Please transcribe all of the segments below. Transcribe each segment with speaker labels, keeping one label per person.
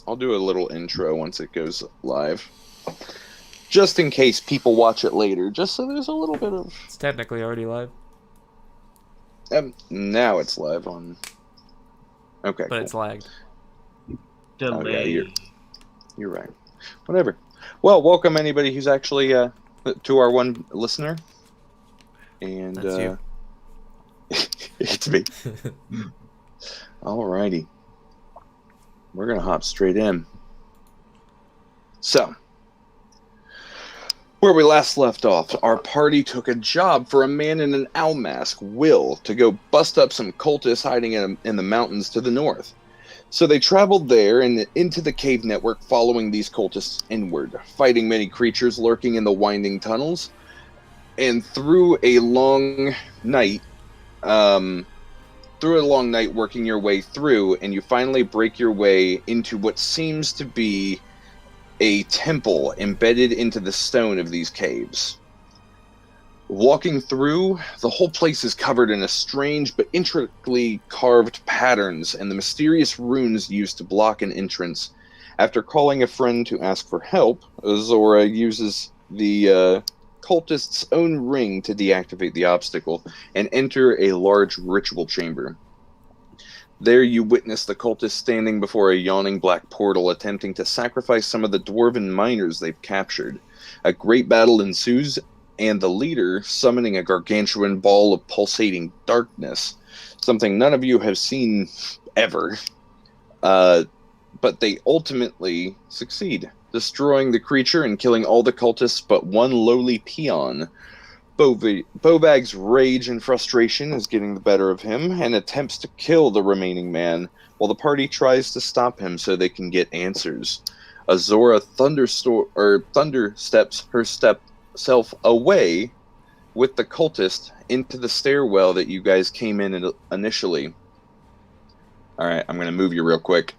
Speaker 1: I'll do a little intro once it goes live, just in case people watch it later. Just so there's a little bit of.
Speaker 2: It's technically already live,
Speaker 1: Now it's live on. Okay,
Speaker 2: but
Speaker 1: cool.
Speaker 2: it's lagged.
Speaker 1: Oh yeah, you're
Speaker 3: Delay.
Speaker 1: you're right. Whatever. Well, welcome anybody who's actually to our one listener, and
Speaker 2: That's you.
Speaker 1: it's me. Alrighty, we're gonna hop straight in. So, where we last left off, our party took a job for a man in an owl mask, Will, to go bust up some cultists hiding in the mountains to the north. So they traveled there and into the cave network, following these cultists inward, fighting many creatures lurking in the winding tunnels, and through a long night, working your way through, and you finally break your way into what seems to be a temple embedded into the stone of these caves. Walking through, the whole place is covered in a strange but intricately carved patterns and the mysterious runes used to block an entrance. After calling a friend to ask for help, Zora uses the cultist's own ring to deactivate the obstacle and enter a large ritual chamber. There you witness the cultists standing before a yawning black portal, attempting to sacrifice some of the dwarven miners they've captured. A great battle ensues, and the leader summoning a gargantuan ball of pulsating darkness, something none of you have seen ever. But they ultimately succeed, destroying the creature and killing all the cultists but one lowly peon. Bovag's rage and frustration is getting the better of him and attempts to kill the remaining man, while the party tries to stop him so they can get answers. Azora thundersteps herself away with the cultist into the stairwell that you guys came in initially. Alright, I'm going to move you real quick.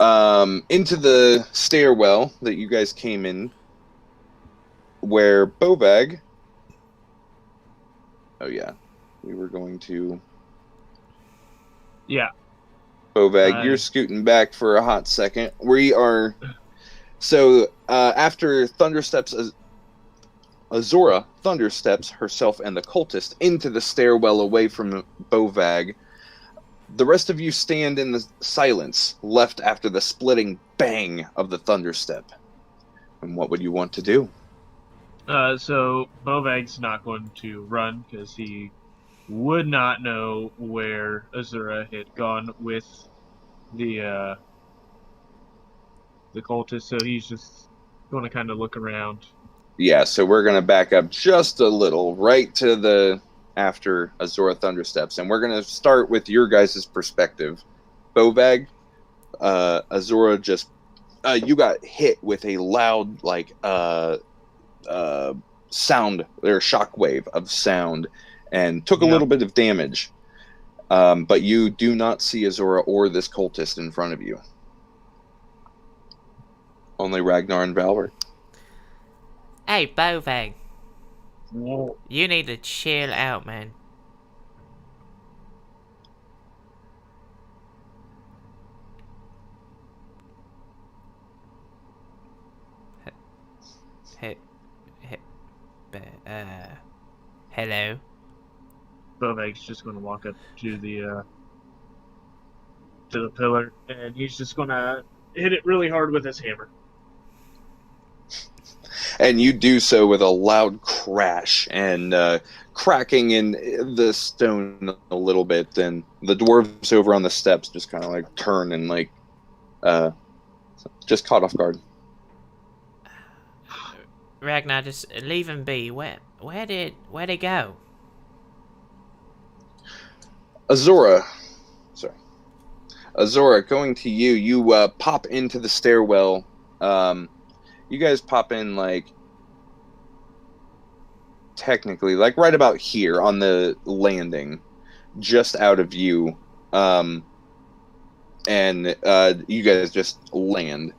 Speaker 1: Into the stairwell that you guys came in, where Bovag... Oh yeah, we were going to...
Speaker 3: Yeah.
Speaker 1: Bovag, you're scooting back for a hot second. We are... So, after Azora thundersteps herself and the cultist into the stairwell away from Bovag, the rest of you stand in the silence, left after the splitting bang of the thunderstep. And what would you want to do?
Speaker 3: So Bovag's not going to run because he would not know where Azura had gone with the cultist, so he's just going to kind of look around.
Speaker 1: Yeah, so we're going to back up just a little, right to the after Azora thundersteps, and we're going to start with your guys' perspective. Bovag, Azora just you got hit with a loud sound or shockwave of sound and took a little bit of damage, but you do not see Azora or this cultist in front of you. Only Ragnar and Valvert.
Speaker 2: Hey, Bovag.
Speaker 3: Whoa.
Speaker 2: You need to chill out, man. Hello?
Speaker 3: Bovag's just going to walk up to the pillar, and he's just going to hit it really hard with his hammer.
Speaker 1: And you do so with a loud crash and cracking in the stone a little bit. And the dwarves over on the steps just kind of like turn and just caught off guard.
Speaker 2: Ragnar, just leave him be. Where'd he go?
Speaker 1: Azora, going to you. You pop into the stairwell. You guys pop in technically right about here on the landing, just out of view. And you guys just land.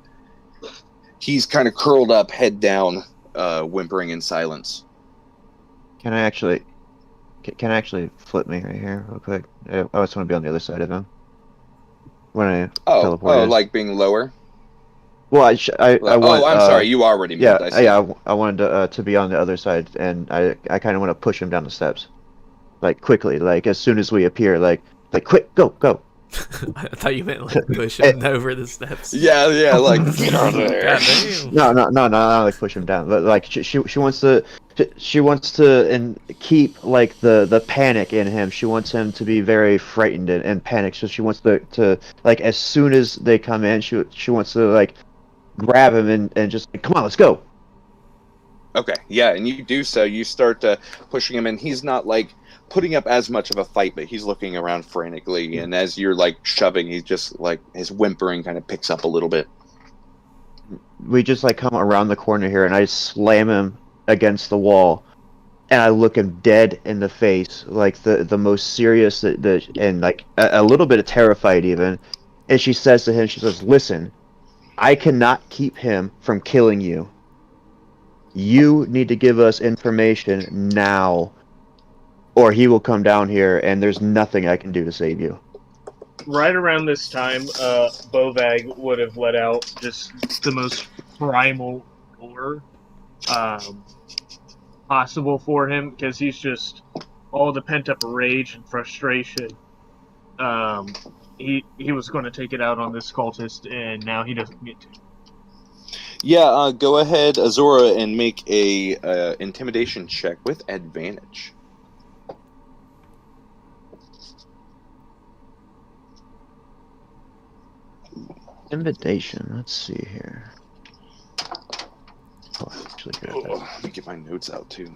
Speaker 1: He's kind of curled up, head down, whimpering in silence.
Speaker 4: Can I actually flip me right here real quick? I just want to be on the other side of him. when I
Speaker 1: Oh,
Speaker 4: teleported.
Speaker 1: like being lower.
Speaker 4: Well, I
Speaker 1: Oh,
Speaker 4: want
Speaker 1: I'm sorry. You already moved.
Speaker 4: yeah,
Speaker 1: I see.
Speaker 4: yeah, I wanted to be on the other side, and I kind of want to push him down the steps, like quickly, like as soon as we appear, like quick, go.
Speaker 2: I thought you meant like push him over the steps.
Speaker 1: Yeah. Like get out of there.
Speaker 2: God damn.
Speaker 4: No, not like push him down, but like she wants to she wants to and keep like the panic in him. She wants him to be very frightened and panicked. So she wants to like as soon as they come in, she wants to like grab him and just like, come on, let's go.
Speaker 1: Okay, yeah, and you do so. You start pushing him, and he's not like putting up as much of a fight, but he's looking around frantically. And as you're like shoving, he's just like his whimpering kind of picks up a little bit.
Speaker 4: We just like come around the corner here, and I slam him against the wall, and I look him dead in the face, like the most serious and like a little bit of terrified even. And she says to him, she says, "Listen, I cannot keep him from killing you. You need to give us information now, or he will come down here, and there's nothing I can do to save you."
Speaker 3: Right around this time, Bovag would have let out just the most primal roar possible for him, because he's just all the pent up rage and frustration. He was going to take it out on this cultist, and now he doesn't get to.
Speaker 1: Yeah, go ahead, Azora, and make a intimidation check with advantage.
Speaker 4: Invitation. Let's see here. Oh, actually, good.
Speaker 1: Let me get my notes out too.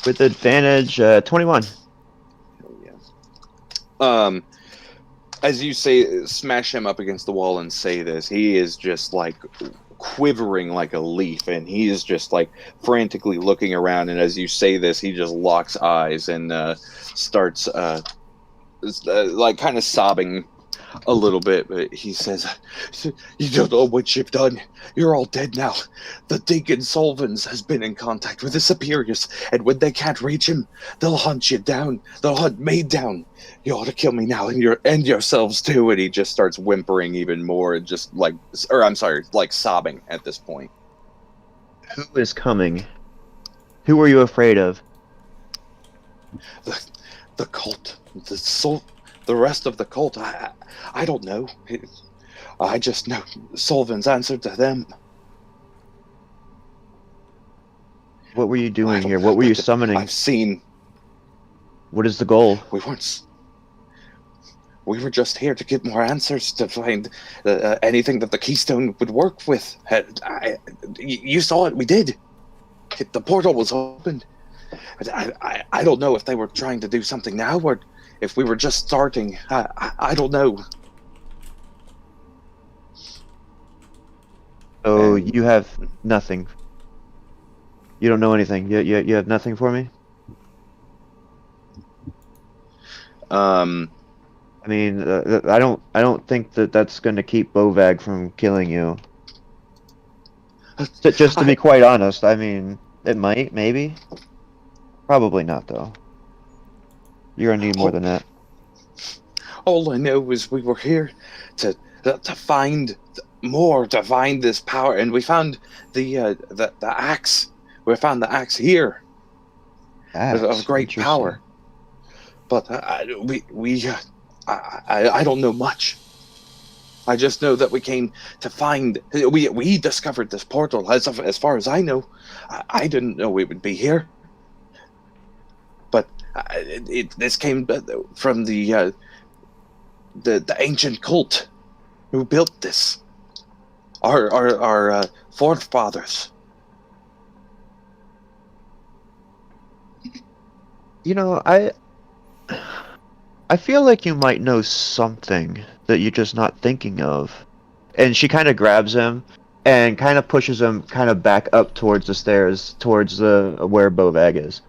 Speaker 4: With advantage, 21.
Speaker 1: Oh, yeah. As you say, smash him up against the wall and say this, he is just like quivering like a leaf, and he is just like frantically looking around. And as you say this, he just locks eyes and starts like kind of sobbing a little bit. But he says, "You don't know what you've done. You're all dead now. The Deacon Solvens has been in contact with the superiors, and when they can't reach him, they'll hunt you down. They'll hunt me down. You ought to kill me now, and yourselves too." And he just starts whimpering even more, and just like, or I'm sorry, like sobbing at this point.
Speaker 4: Who is coming? Who are you afraid of?
Speaker 1: The cult, the rest of the cult. I don't know. I just know Solvens answered to them.
Speaker 4: What were you doing here? What were you summoning?
Speaker 1: I've seen.
Speaker 4: What is the goal?
Speaker 1: We were just here to get more answers, to find anything that the Keystone would work with. You saw it. We did. The portal was opened. I don't know if they were trying to do something now, or if we were just starting. I don't know.
Speaker 4: Oh, you have nothing. You don't know anything. You have nothing for me? I mean, I don't think that's going to keep Bovag from killing you. Just to be quite honest, I mean, it might, maybe. Probably not, though. You're gonna need more than that.
Speaker 1: All I know is we were here to find more, to find this power, and we found the axe. We found the axe here of great power. But I don't know much. I just know that we came to find. We discovered this portal. As far as I know, I didn't know we would be here. But this came from the ancient cult who built this. Our forefathers.
Speaker 4: You know, I feel like you might know something that you're just not thinking of. And she kind of grabs him and kind of pushes him kind of back up towards the stairs, towards where Bovag is.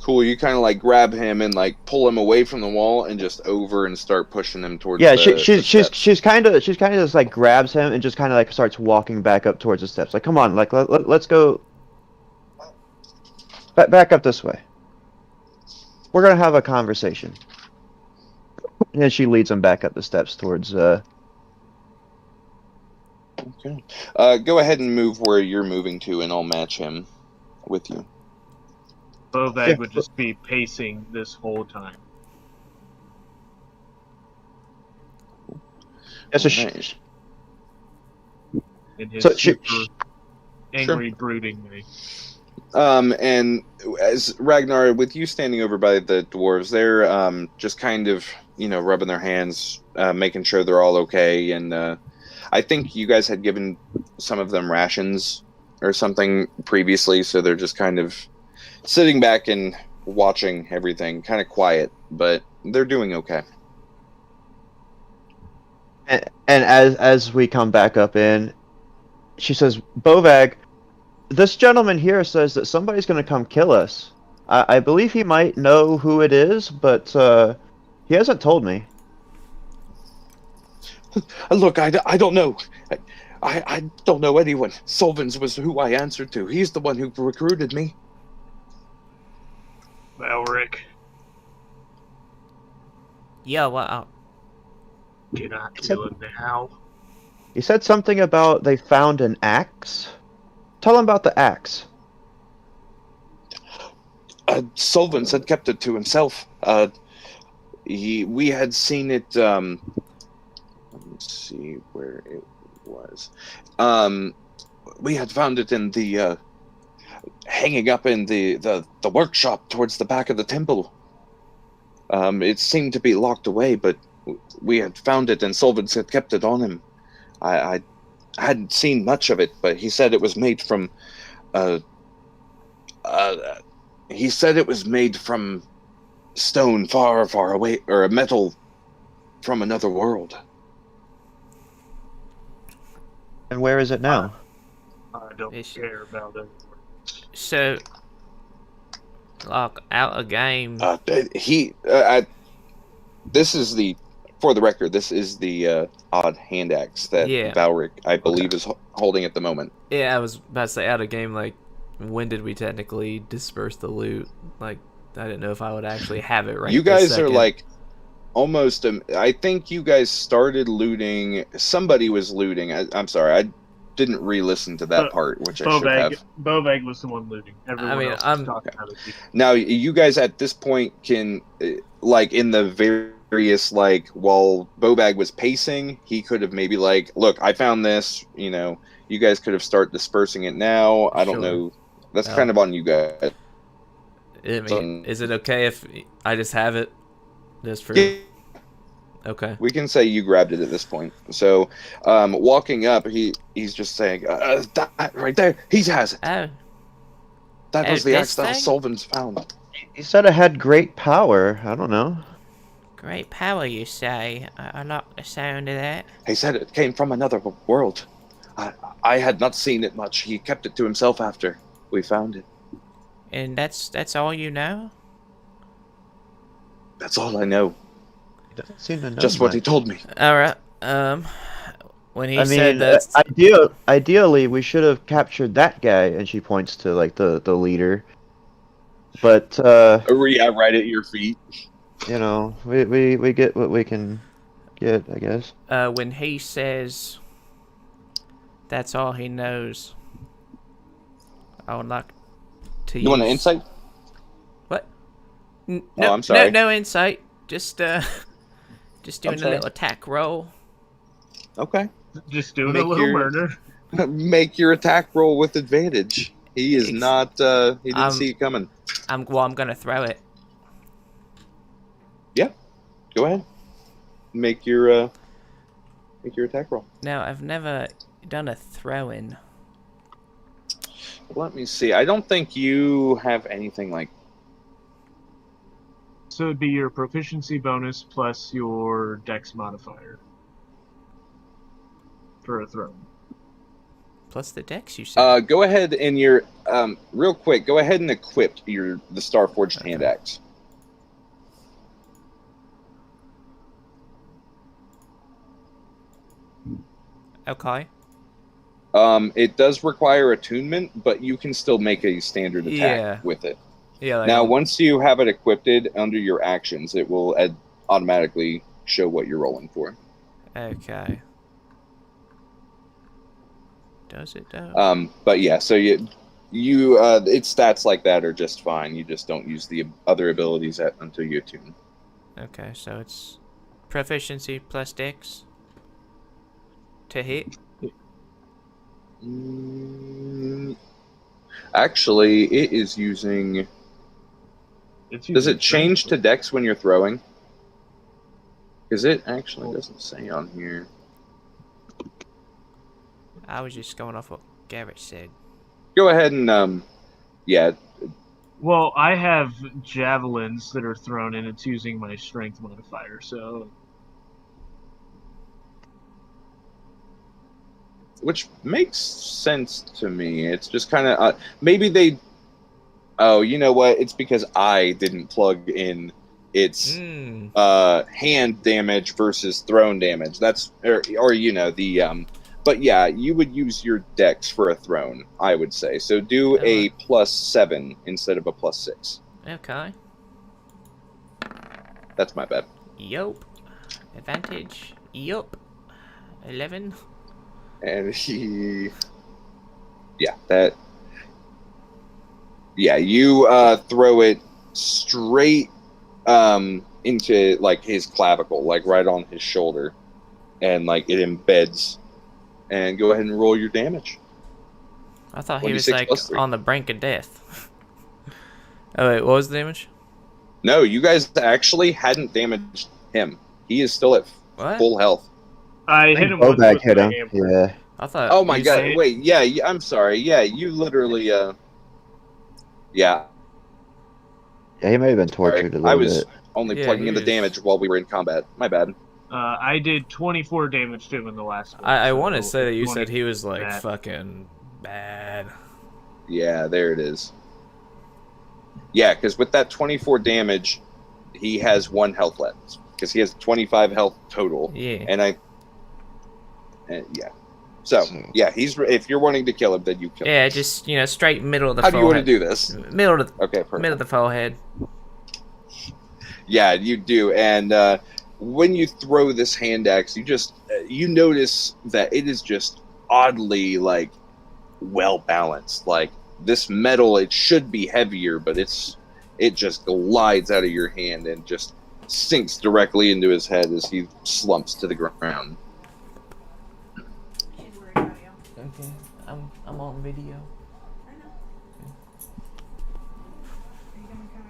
Speaker 1: Cool. You kind of like grab him and like pull him away from the wall and just over and start pushing him towards.
Speaker 4: Yeah,
Speaker 1: the
Speaker 4: she's kind of just like grabs him and just kind of like starts walking back up towards the steps. Like, come on, like let's go. Back up this way. We're gonna have a conversation. And she leads him back up the steps towards.
Speaker 1: Okay. Go ahead and move where you're moving to, and I'll match him with you.
Speaker 3: Bovag
Speaker 4: Yeah.
Speaker 3: would just be pacing this whole time.
Speaker 4: Yes, so
Speaker 1: Alright.
Speaker 3: In his
Speaker 4: So
Speaker 3: super angry, brooding way.
Speaker 1: And as Ragnar, with you standing over by the dwarves, they're just kind of, rubbing their hands, making sure they're all okay. And I think you guys had given some of them rations or something previously, so they're just kind of sitting back and watching everything, kind of quiet, but they're doing okay.
Speaker 4: And as we come back up in, she says, "Bovag, this gentleman here says that somebody's going to come kill us. I believe he might know who it is, but he hasn't told me."
Speaker 1: Look, I don't know. I don't know anyone. Solvins was who I answered to. He's the one who recruited me.
Speaker 3: Valric,
Speaker 2: Yeah, well,
Speaker 3: get not kill him now.
Speaker 4: He said something about they found an axe. Tell him about the axe.
Speaker 1: Solvins had kept it to himself. We had seen it. Let me see where it was. We had found it in the hanging up in the workshop towards the back of the temple. It seemed to be locked away, but we had found it, and Solvins had kept it on him. I hadn't seen much of it, but he said it was made from. He said it was made from stone far, far away, or a metal from another world.
Speaker 4: And where is it now?
Speaker 3: I don't
Speaker 2: It's-
Speaker 3: care about it.
Speaker 2: so lock out a game.
Speaker 1: This is the, for the record, this is the odd hand axe that
Speaker 2: Yeah.
Speaker 1: Valric, I believe, is holding at the moment.
Speaker 2: Yeah, I was about to say out of game. Like, when did we technically disperse the loot? Like, I didn't know if I would actually have it right.
Speaker 1: You
Speaker 2: this
Speaker 1: guys are
Speaker 2: second.
Speaker 1: like almost. I think you guys started looting. Somebody was looting. I'm sorry, I didn't re-listen to that part, which I should have.
Speaker 3: Bovag was the one looting. Everyone
Speaker 2: I mean,
Speaker 3: else
Speaker 2: I'm-
Speaker 3: was talking about it.
Speaker 1: Now, you guys at this point can, like, in the various, like, while Bobag was pacing, he could have maybe, like, look, I found this, you guys could have started dispersing it now. I don't
Speaker 2: Sure.
Speaker 1: know. That's
Speaker 2: No.
Speaker 1: kind of on you guys.
Speaker 2: I mean, is it okay if I just have it? Just for
Speaker 1: Yeah.
Speaker 2: okay.
Speaker 1: We can say you grabbed it at this point. So, walking up, he's just saying, that right there, he has it.
Speaker 2: Oh,
Speaker 1: That was
Speaker 2: Oh,
Speaker 1: the
Speaker 2: this
Speaker 1: axe that
Speaker 2: thing?
Speaker 1: Solvins found.
Speaker 4: He said it had great power. I don't know.
Speaker 2: great power, you say? I like the sound of that.
Speaker 1: He said it came from another world. I had not seen it much. He kept it to himself after we found it.
Speaker 2: And that's all you know?
Speaker 1: That's all I know.
Speaker 4: He doesn't seem to know.
Speaker 1: Just what he
Speaker 4: much.
Speaker 1: told me.
Speaker 2: All right. When he
Speaker 4: I
Speaker 2: said
Speaker 4: mean,
Speaker 2: that,
Speaker 4: ideally, we should have captured that guy. And she points to like the leader. But
Speaker 1: Yeah, right at your feet.
Speaker 4: we get what we can get, I guess.
Speaker 2: when he says that's all he knows, I would like to.
Speaker 1: You want an insight?
Speaker 2: What? No,
Speaker 1: I'm sorry.
Speaker 2: No insight. Just doing a
Speaker 1: sorry.
Speaker 2: little attack roll.
Speaker 1: Okay.
Speaker 3: Just doing
Speaker 1: Make
Speaker 3: a little
Speaker 1: your-
Speaker 3: murder.
Speaker 1: Make your attack roll with advantage. He is not. He didn't see it coming.
Speaker 2: I'm gonna throw it.
Speaker 1: Go ahead. Make your attack roll.
Speaker 2: Now I've never done a throw-in.
Speaker 1: Let me see. I don't think you have anything like.
Speaker 3: So it'd be your proficiency bonus plus your dex modifier for a throw.
Speaker 2: Plus the dex, you said.
Speaker 1: Go ahead and your real quick. Go ahead and equip the Starforged hand axe.
Speaker 2: Okay.
Speaker 1: It does require attunement, but you can still make a standard attack
Speaker 2: Yeah.
Speaker 1: with it.
Speaker 2: Yeah. Like
Speaker 1: Now, once you have it equipped under your actions, it will automatically show what you're rolling for.
Speaker 2: Okay. Does it though?
Speaker 1: But yeah, so its stats like that are just fine. You just don't use the other abilities until you attune.
Speaker 2: Okay, so it's proficiency plus dex to hit.
Speaker 1: Actually, it is using. Does it change to dex when you're throwing? Because it actually doesn't say on here.
Speaker 2: I was just going off what Garrett said.
Speaker 1: Go ahead and yeah.
Speaker 3: Well, I have javelins that are thrown and it's using my strength modifier, so...
Speaker 1: Which makes sense to me. It's just kind of... maybe they... Oh, you know what? It's because I didn't plug in its hand damage versus thrown damage. That's... Or you know, the... But yeah, you would use your dex for a thrown, I would say. So do a +7 instead of a +6.
Speaker 2: Okay.
Speaker 1: That's my bad.
Speaker 2: Yup. Advantage. Yup. 11.
Speaker 1: And he... Yeah, that... Yeah, you throw it straight into, like, his clavicle, like, right on his shoulder. And, like, it embeds. And go ahead and roll your damage.
Speaker 2: I thought he was, like,
Speaker 1: +3.
Speaker 2: on the brink of death. Oh, wait, what was the damage?
Speaker 1: No, you guys actually hadn't damaged him. He is still at full health.
Speaker 3: I hit him once
Speaker 4: Bobag
Speaker 3: with
Speaker 4: hit
Speaker 3: my
Speaker 4: him.
Speaker 3: hammer.
Speaker 4: Yeah.
Speaker 2: I thought.
Speaker 1: Oh my god! Wait, yeah, I'm sorry. Yeah, you literally. Yeah.
Speaker 4: Yeah, he may have been tortured a little bit.
Speaker 1: I was only plugging in the damage while we were in combat. My bad.
Speaker 3: I did 24 damage to him in the last one.
Speaker 2: I want to say that you said he was like fucking bad.
Speaker 1: Yeah, there it is. Yeah, because with that 24 damage, he has 1 health left. Because he has 25 health total.
Speaker 2: Yeah.
Speaker 1: And yeah. So, yeah, if you're wanting to kill him, then you kill him.
Speaker 2: Yeah, just, straight middle of the
Speaker 1: forehead.
Speaker 2: How
Speaker 1: do you want to do this?
Speaker 2: Middle of the,
Speaker 1: okay, perfect.
Speaker 2: Middle of the forehead.
Speaker 1: Yeah, you do. And when you throw this hand axe, you notice that it is just oddly, like, well-balanced. Like, this metal, it should be heavier, but it just glides out of your hand and just sinks directly into his head as he slumps to the ground.
Speaker 2: Okay, I'm on video.
Speaker 5: I know. Are you gonna come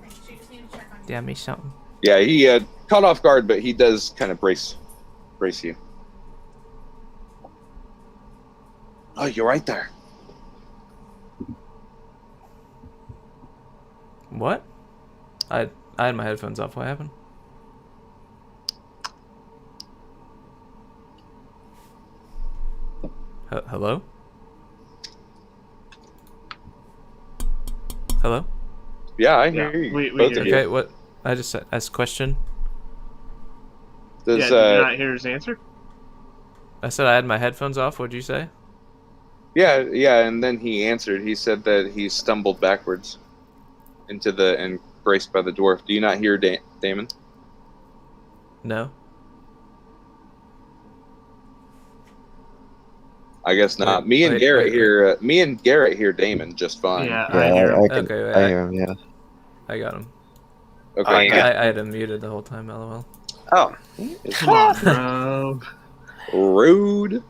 Speaker 5: back? So you just need to check on you.
Speaker 2: Yeah, me something.
Speaker 1: Yeah, he caught off guard, but he does kind of brace you. Oh, you're right there.
Speaker 2: What? I had my headphones off. What happened? Hello? Hello?
Speaker 1: Yeah, I hear you.
Speaker 3: We
Speaker 1: Both
Speaker 3: hear
Speaker 1: of
Speaker 3: you.
Speaker 2: Okay, what? I just asked a question.
Speaker 1: Does,
Speaker 3: did you not hear his answer?
Speaker 2: I said I had my headphones off. What'd you say?
Speaker 1: Yeah, and then he answered. He said that he stumbled backwards into and braced by the dwarf. Do you not hear Damon?
Speaker 2: No.
Speaker 1: I guess not. Me and Garrett hear Damon just fine.
Speaker 3: Yeah, I hear him.
Speaker 4: I hear him. Yeah.
Speaker 2: I got him.
Speaker 1: Okay.
Speaker 2: I had him muted the whole time. LOL.
Speaker 6: Oh,
Speaker 3: Come on, bro.
Speaker 1: Rude.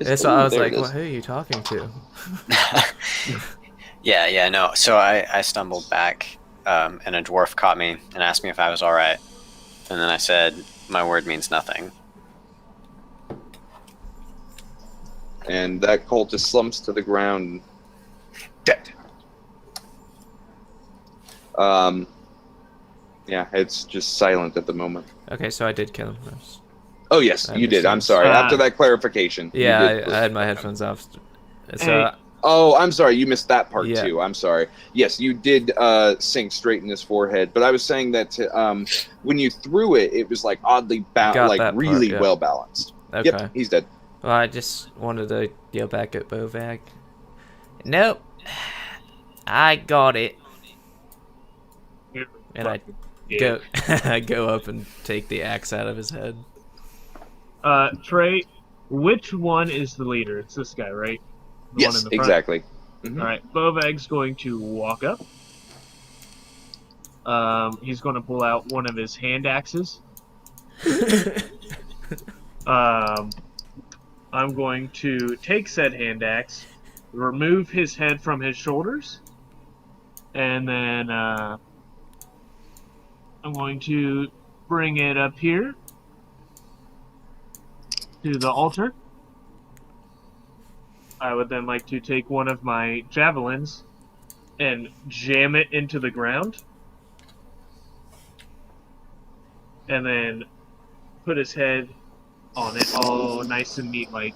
Speaker 2: So I was like, well, who are you talking to?
Speaker 6: yeah, no. So I stumbled back, and a dwarf caught me and asked me if I was all right, and then I said, "My word means nothing."
Speaker 1: And that cultist slumps to the ground, dead. Yeah, it's just silent at the moment.
Speaker 2: Okay, so I did kill him.
Speaker 1: Oh yes, you did. I'm sorry. After that clarification.
Speaker 2: Yeah, I had my headphones off. So.
Speaker 1: Oh, I'm sorry. You missed that part too. I'm sorry. Yes, you did sink straight in his forehead. But I was saying that when you threw it, it was like oddly really well balanced.
Speaker 2: Okay.
Speaker 1: Yep, he's dead.
Speaker 2: Well, I just wanted to yell back at Bovag. Nope. I got it.
Speaker 3: You're
Speaker 2: And I
Speaker 3: fucking
Speaker 2: go,
Speaker 3: dick.
Speaker 2: I go up and take the axe out of his head.
Speaker 3: Trey, which one is the leader? It's this guy, right? The one in
Speaker 1: Yes,
Speaker 3: the front?
Speaker 1: exactly. Mhm.
Speaker 3: All right, Bovag's going to walk up. He's going to pull out one of his hand axes. I'm going to take said hand axe, remove his head from his shoulders, and then I'm going to bring it up here to the altar. I would then like to take one of my javelins and jam it into the ground, and then put his head on it, all nice and neat like.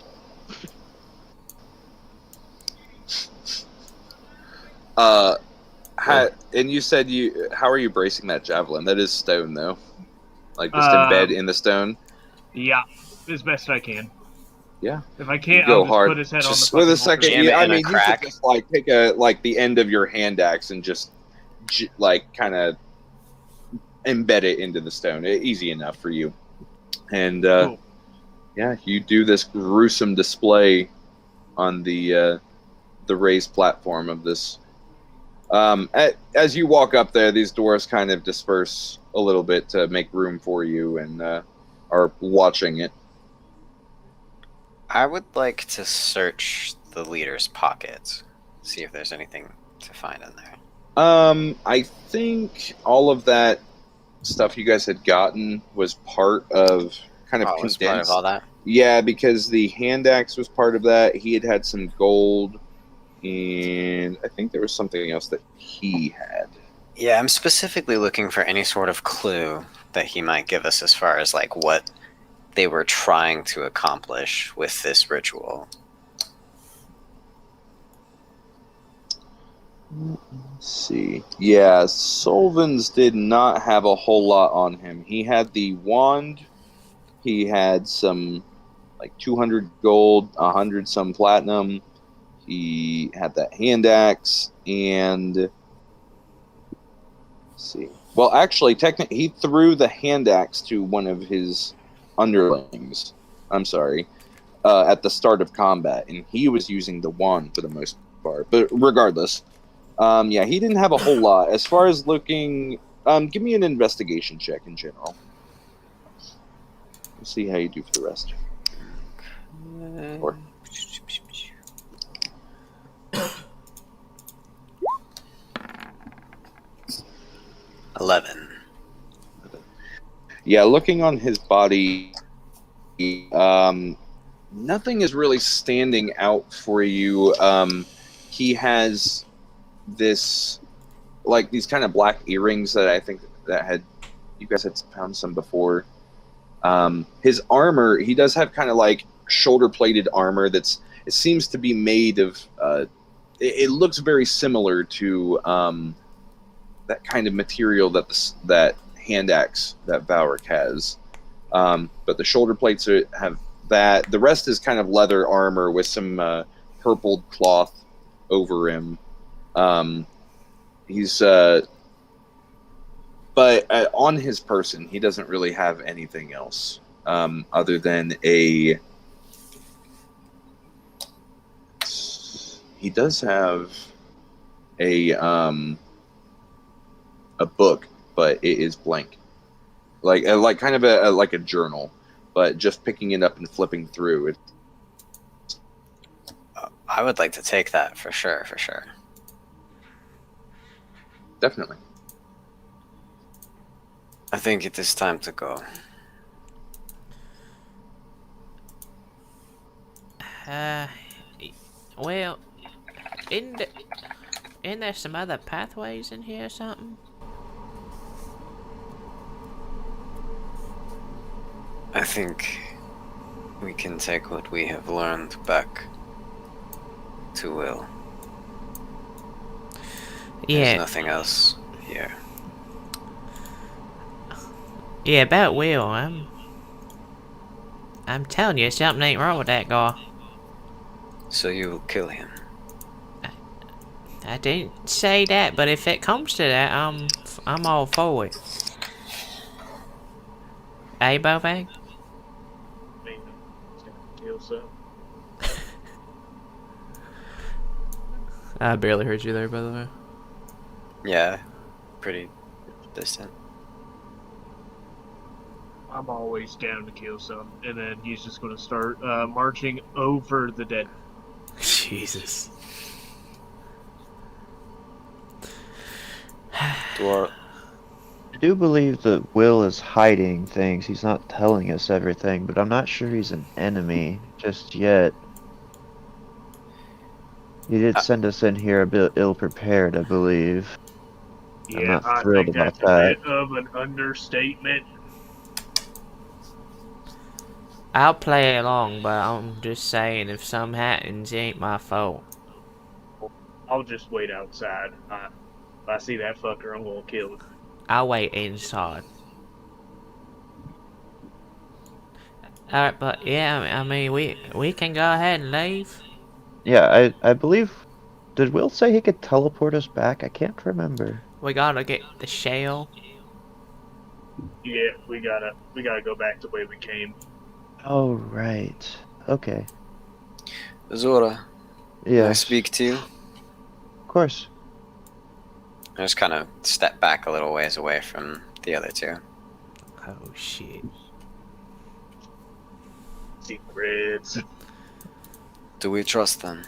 Speaker 1: And you said how are you bracing that javelin? That is stone, though. Like, just
Speaker 3: Um,
Speaker 1: embed in the stone?
Speaker 3: Yeah, as best I can.
Speaker 1: Yeah.
Speaker 3: If I
Speaker 1: You
Speaker 3: can't,
Speaker 1: go
Speaker 3: I'll just
Speaker 1: hard.
Speaker 3: put his head
Speaker 1: Just
Speaker 3: on the
Speaker 1: with
Speaker 3: fucking
Speaker 1: a second.
Speaker 3: altar.
Speaker 6: Jam
Speaker 1: Yeah,
Speaker 6: it
Speaker 1: I
Speaker 6: in a
Speaker 1: mean, you
Speaker 6: crack.
Speaker 1: could just, like, take the end of your hand axe and just, kind of embed it into the stone. Easy enough for you. And,
Speaker 3: Cool.
Speaker 1: yeah, you do this gruesome display on the raised platform of this. As you walk up there, these dwarves kind of disperse a little bit to make room for you and are watching it.
Speaker 6: I would like to search the leader's pockets, see if there's anything to find in there.
Speaker 1: I think all of that stuff you guys had gotten was part of kind of
Speaker 6: Oh, it was
Speaker 1: condensed.
Speaker 6: part of all that?
Speaker 1: Yeah, because the hand axe was part of that. He had some gold, and I think there was something else that he had.
Speaker 6: Yeah, I'm specifically looking for any sort of clue that he might give us as far as like what they were trying to accomplish with this ritual.
Speaker 1: Let's see. Yeah, Solvins did not have a whole lot on him. He had the wand. He had some, like, 200 gold, 100 some platinum. He had that hand axe, and let's see. Well, actually, technically, he threw the hand axe to one of his underlings. I'm sorry, at the start of combat, and he was using the wand for the most part. But regardless, yeah, he didn't have a whole lot. As far as looking, give me an investigation check in general. We'll see how you do for the rest. Or
Speaker 6: 11.
Speaker 1: yeah, looking on his body, nothing is really standing out for you. He has this, like, these kind of black earrings that I think that you guys had found some before. His armor, he does have kind of like shoulder-plated armor it seems to be made of, it looks very similar to that kind of material that hand axe that Valric has. But the shoulder plates have that. The rest is kind of leather armor with some purpled cloth over him. He's but on his person, he doesn't really have anything else other than he does have a book, but it is blank, like kind of like a journal, but just picking it up and flipping through it.
Speaker 6: I would like to take that for sure.
Speaker 1: Definitely.
Speaker 6: I think it is time to go.
Speaker 2: Well, isn't there some other pathways in here or something?
Speaker 6: I think we can take what we have learned back to Will.
Speaker 2: Yeah.
Speaker 6: There's nothing else here.
Speaker 2: Yeah, about Will, I'm telling you, something ain't wrong with that guy.
Speaker 6: So you will kill him.
Speaker 2: I didn't say that, but if it comes to that, I'm all for it. Hey, Bovag?
Speaker 3: I mean, it's gonna kill some.
Speaker 2: I barely heard you there, by the way.
Speaker 6: Yeah, pretty distant.
Speaker 3: I'm always down to kill some, and then he's just gonna start marching over the dead.
Speaker 2: Jesus.
Speaker 6: Dwarf.
Speaker 4: I do believe that Will is hiding things. He's not telling us everything, but I'm not sure he's an enemy just yet. He did send us in here a bit ill-prepared, I believe. I'm
Speaker 3: Yeah,
Speaker 4: not
Speaker 3: I
Speaker 4: thrilled
Speaker 3: think
Speaker 4: about
Speaker 3: that's
Speaker 4: that.
Speaker 3: a bit of an understatement.
Speaker 2: I'll play along, but I'm just saying, if something happens, it ain't my fault.
Speaker 3: I'll just wait outside. If I see that fucker, I'm gonna kill him.
Speaker 2: I'll wait inside. Alright, but yeah, I mean, we can go ahead and leave.
Speaker 4: Yeah, I believe... Did Will say he could teleport us back? I can't remember.
Speaker 2: We gotta get the shell.
Speaker 3: Yeah, we gotta go back the way we came.
Speaker 4: Oh, right. Okay.
Speaker 6: Zora,
Speaker 4: Yeah.
Speaker 6: may I speak to you?
Speaker 4: Of course.
Speaker 6: I just kind of step back a little ways away from the other two.
Speaker 2: Oh shit.
Speaker 3: Secrets.
Speaker 6: Do we trust them?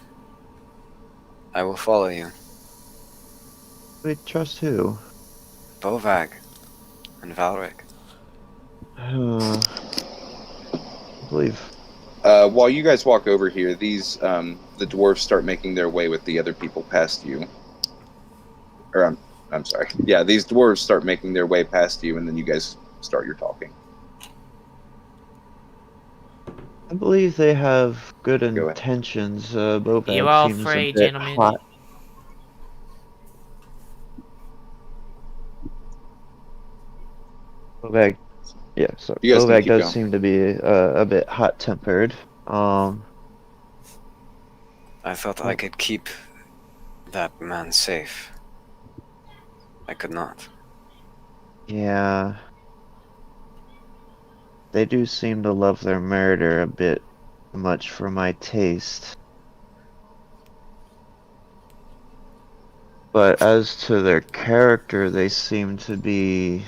Speaker 6: I will follow you.
Speaker 4: Wait, trust who?
Speaker 6: Bovag and Valric.
Speaker 4: I believe...
Speaker 1: While you guys walk over here, these the dwarves start making their way with the other people past you. Or I'm sorry. Yeah, these dwarves start making their way past you, and then you guys start your talking.
Speaker 4: I believe they have good
Speaker 1: Go ahead.
Speaker 4: intentions. Bobag
Speaker 2: You all
Speaker 4: seems
Speaker 2: free,
Speaker 4: a bit
Speaker 2: gentlemen?
Speaker 4: hot. Bobag, yeah. So
Speaker 1: You guys can
Speaker 4: Bobag
Speaker 1: keep
Speaker 4: does
Speaker 1: going.
Speaker 4: seem to be a bit hot-tempered.
Speaker 6: I thought I could keep that man safe. I could not.
Speaker 4: Yeah. They do seem to love their murder a bit much for my taste. But as to their character, they seem to be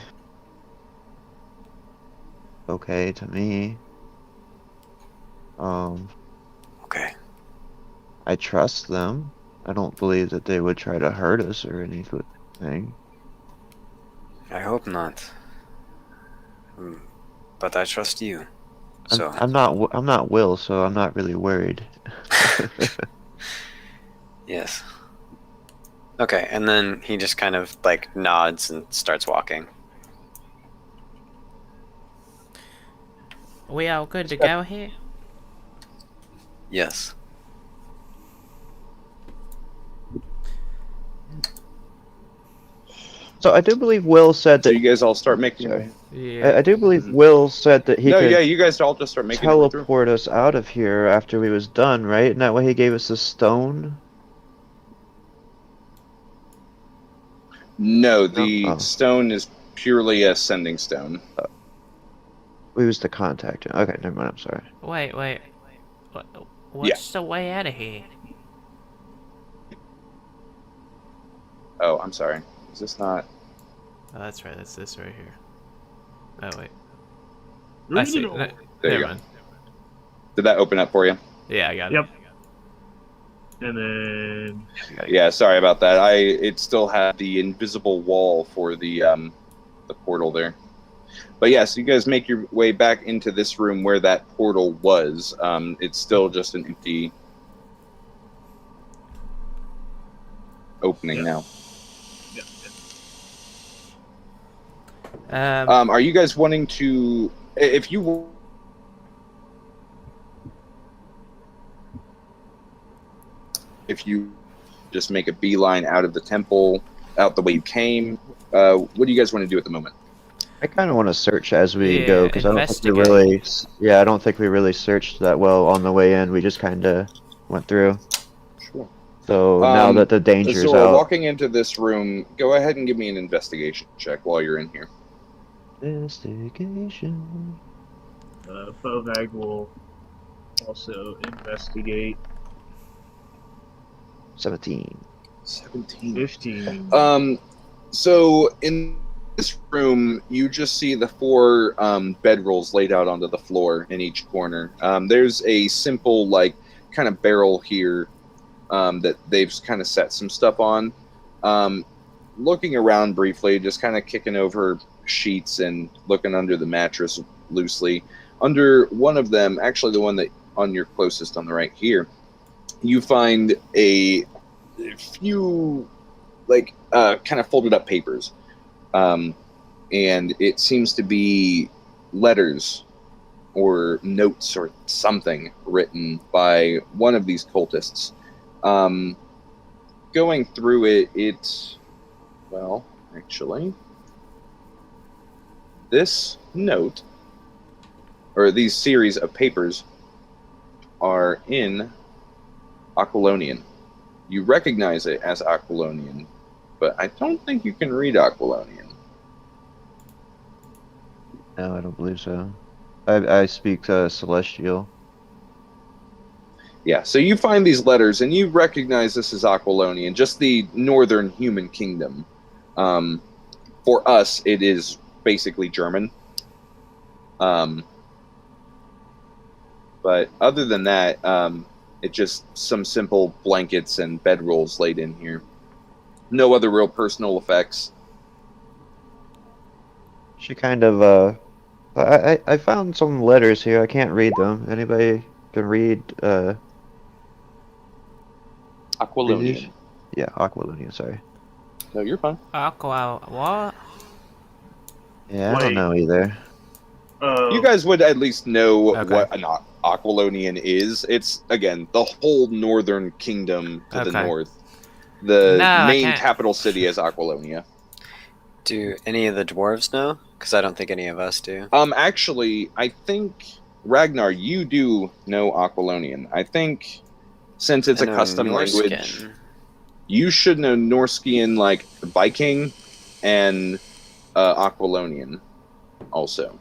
Speaker 4: okay to me.
Speaker 6: Okay.
Speaker 4: I trust them. I don't believe that they would try to hurt us or anything.
Speaker 6: I hope not. But I trust you. So
Speaker 4: I'm not Will, so I'm not really worried.
Speaker 6: yes. Okay, and then he just kind of like nods and starts walking.
Speaker 2: We all good to go here?
Speaker 6: Yes.
Speaker 4: So I do believe Will said
Speaker 1: So
Speaker 4: that.
Speaker 1: you guys all start making your
Speaker 4: Sorry.
Speaker 1: way.
Speaker 2: Yeah.
Speaker 4: I do believe Will said that he
Speaker 1: No,
Speaker 4: could
Speaker 1: yeah, you guys all just start making your way through.
Speaker 4: teleport us out of here after we was done, right? And that way he gave us a stone.
Speaker 1: No, the
Speaker 4: Oh.
Speaker 1: stone is purely a sending stone.
Speaker 4: We was to contact him. Okay, never mind. I'm sorry.
Speaker 2: Wait. What's the way out of here?
Speaker 1: Oh, I'm sorry. Is this not?
Speaker 2: Oh, that's right. That's this right here. Oh wait.
Speaker 3: Through
Speaker 2: I
Speaker 3: the
Speaker 2: see.
Speaker 3: door.
Speaker 1: There
Speaker 2: Never
Speaker 1: you go.
Speaker 2: mind.
Speaker 1: Did that open up for you?
Speaker 2: Yeah, I got it.
Speaker 3: Yep. And then
Speaker 1: Yeah, sorry about that. It still had the invisible wall for the portal there. But yeah, so you guys make your way back into this room where that portal was. It's still just an empty opening now. Are you guys wanting to, if you just make a beeline out of the temple, out the way you came, what do you guys want to do at the moment?
Speaker 4: I kind of want to search as we go because I don't think we
Speaker 2: investigate.
Speaker 4: really. Yeah, I don't think we really searched that well on the way in. We just kind of went through.
Speaker 1: Sure.
Speaker 4: So now that the danger's
Speaker 1: Azora,
Speaker 4: out,
Speaker 1: walking into this room, go ahead and give me an investigation check while you're in here.
Speaker 4: investigation.
Speaker 3: Bovag will also investigate.
Speaker 4: 17.
Speaker 1: 17.
Speaker 3: 15.
Speaker 1: So in this room, you just see the 4 bedrolls laid out onto the floor in each corner. There's a simple, like, kind of barrel here that they've kind of set some stuff on. Looking around briefly, just kind of kicking over sheets and looking under the mattress loosely. Under one of them, actually the one that on your closest on the right here, you find a few like kind of folded up papers, and it seems to be letters or notes or something written by one of these cultists. Going through it, well, actually, this note, or these series of papers, are in Aquilonian. You recognize it as Aquilonian, but I don't think you can read Aquilonian.
Speaker 4: No, I don't believe so. I speak Celestial.
Speaker 1: Yeah, so you find these letters, and you recognize this as Aquilonian, just the northern human kingdom. For us, it is basically German. But other than that, it's just some simple blankets and bedrolls laid in here. No other real personal effects.
Speaker 4: She kind of I found some letters here. I can't read them. Anybody can read
Speaker 1: Aquilonian.
Speaker 4: Yeah, Aquilonian, sorry.
Speaker 1: No, you're fine.
Speaker 2: Aqua, what?
Speaker 4: Yeah, I don't
Speaker 3: Wait.
Speaker 4: know either.
Speaker 1: You guys would at least know
Speaker 2: Okay.
Speaker 1: what an Aquilonian is. It's, again, the whole northern kingdom to the
Speaker 2: Okay.
Speaker 1: north. The
Speaker 2: No, I
Speaker 1: main
Speaker 2: can't.
Speaker 1: capital city is Aquilonia.
Speaker 6: Do any of the dwarves know? Because I don't think any of us do.
Speaker 1: Actually, I think, Ragnar, you do know Aquilonian. I think, since it's
Speaker 6: I
Speaker 1: a
Speaker 6: know
Speaker 1: custom language,
Speaker 6: Norscan.
Speaker 1: you should know Norskian, like Viking, and Aquilonian also.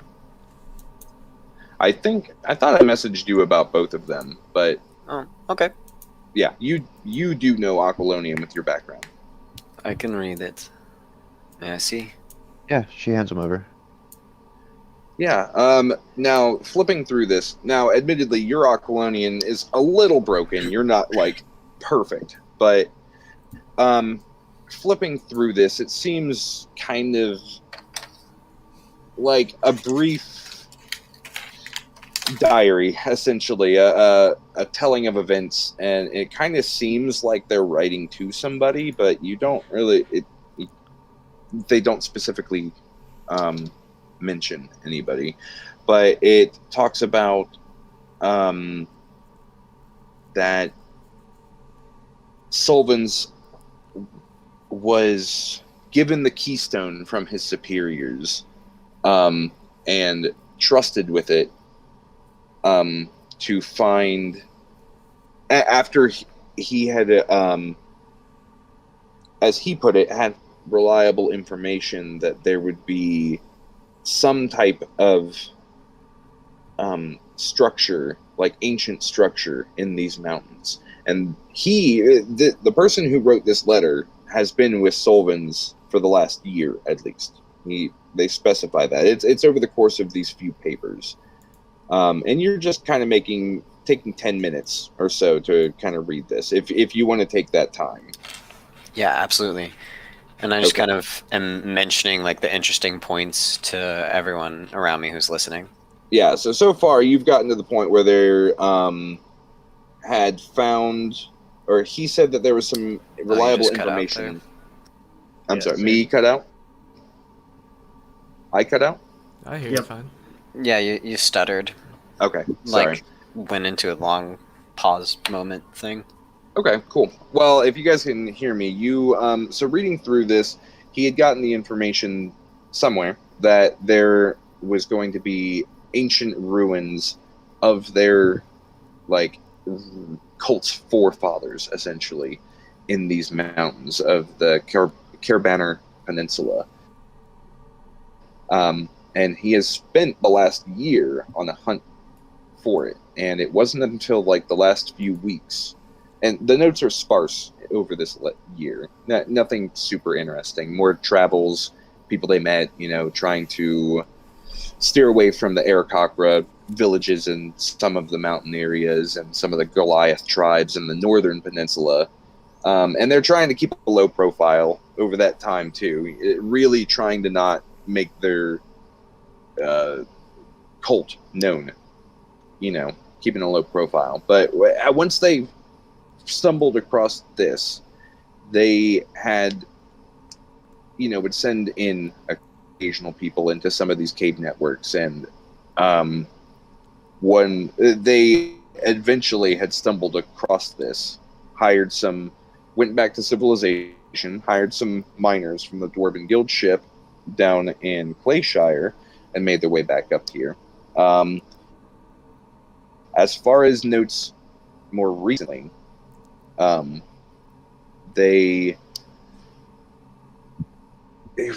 Speaker 1: I thought I messaged you about both of them, but
Speaker 6: Oh, okay.
Speaker 1: yeah, you do know Aquilonian with your background.
Speaker 6: I can read it. May I see?
Speaker 4: Yeah, she hands them over.
Speaker 1: Yeah. Now, flipping through this, now, admittedly, your Aquilonian is a little broken. You're not, like, perfect. But flipping through this, it seems kind of like a brief diary, essentially, a telling of events. And it kind of seems like they're writing to somebody, but you don't really... They don't specifically... mention anybody, but it talks about that Solvins was given the keystone from his superiors and trusted with it to find after he had as he put it, had reliable information that there would be some type of structure, like ancient structure, in these mountains. And the person who wrote this letter has been with Solvins for the last year at least. They specify that it's over the course of these few papers, and you're just kind of taking 10 minutes or so to kind of read this, if you want to take that time.
Speaker 6: Yeah, absolutely. And I just
Speaker 1: Okay.
Speaker 6: kind of am mentioning like the interesting points to everyone around me who's listening.
Speaker 1: Yeah, so far you've gotten to the point where there had found, or he said that there was some reliable
Speaker 6: just cut out
Speaker 1: information.
Speaker 6: there.
Speaker 1: I'm
Speaker 3: Yeah,
Speaker 1: sorry,
Speaker 3: same.
Speaker 1: me cut out? I cut out?
Speaker 2: I hear you
Speaker 3: Yep.
Speaker 2: fine.
Speaker 6: Yeah, you stuttered.
Speaker 1: Okay, sorry.
Speaker 6: Like went into a long pause moment thing.
Speaker 1: Okay, cool. Well, if you guys can hear me, so reading through this, he had gotten the information somewhere that there was going to be ancient ruins of their, like, cult's forefathers, essentially. in these mountains of the Carbanner Peninsula. And he has spent the last year on a hunt for it, and it wasn't until like the last few weeks, and the notes are sparse over this year. Nothing super interesting. More travels, people they met, trying to steer away from the Aarakocra villages and some of the mountain areas and some of the Goliath tribes in the northern peninsula. And they're trying to keep a low profile over that time too, really trying to not make their cult known, keeping a low profile. But once they stumbled across this, they had, would send in occasional people into some of these cave networks, and when they eventually had stumbled across this, went back to civilization, hired some miners from the Dwarven Guild ship down in Clayshire, and made their way back up here. As far as notes more recently, they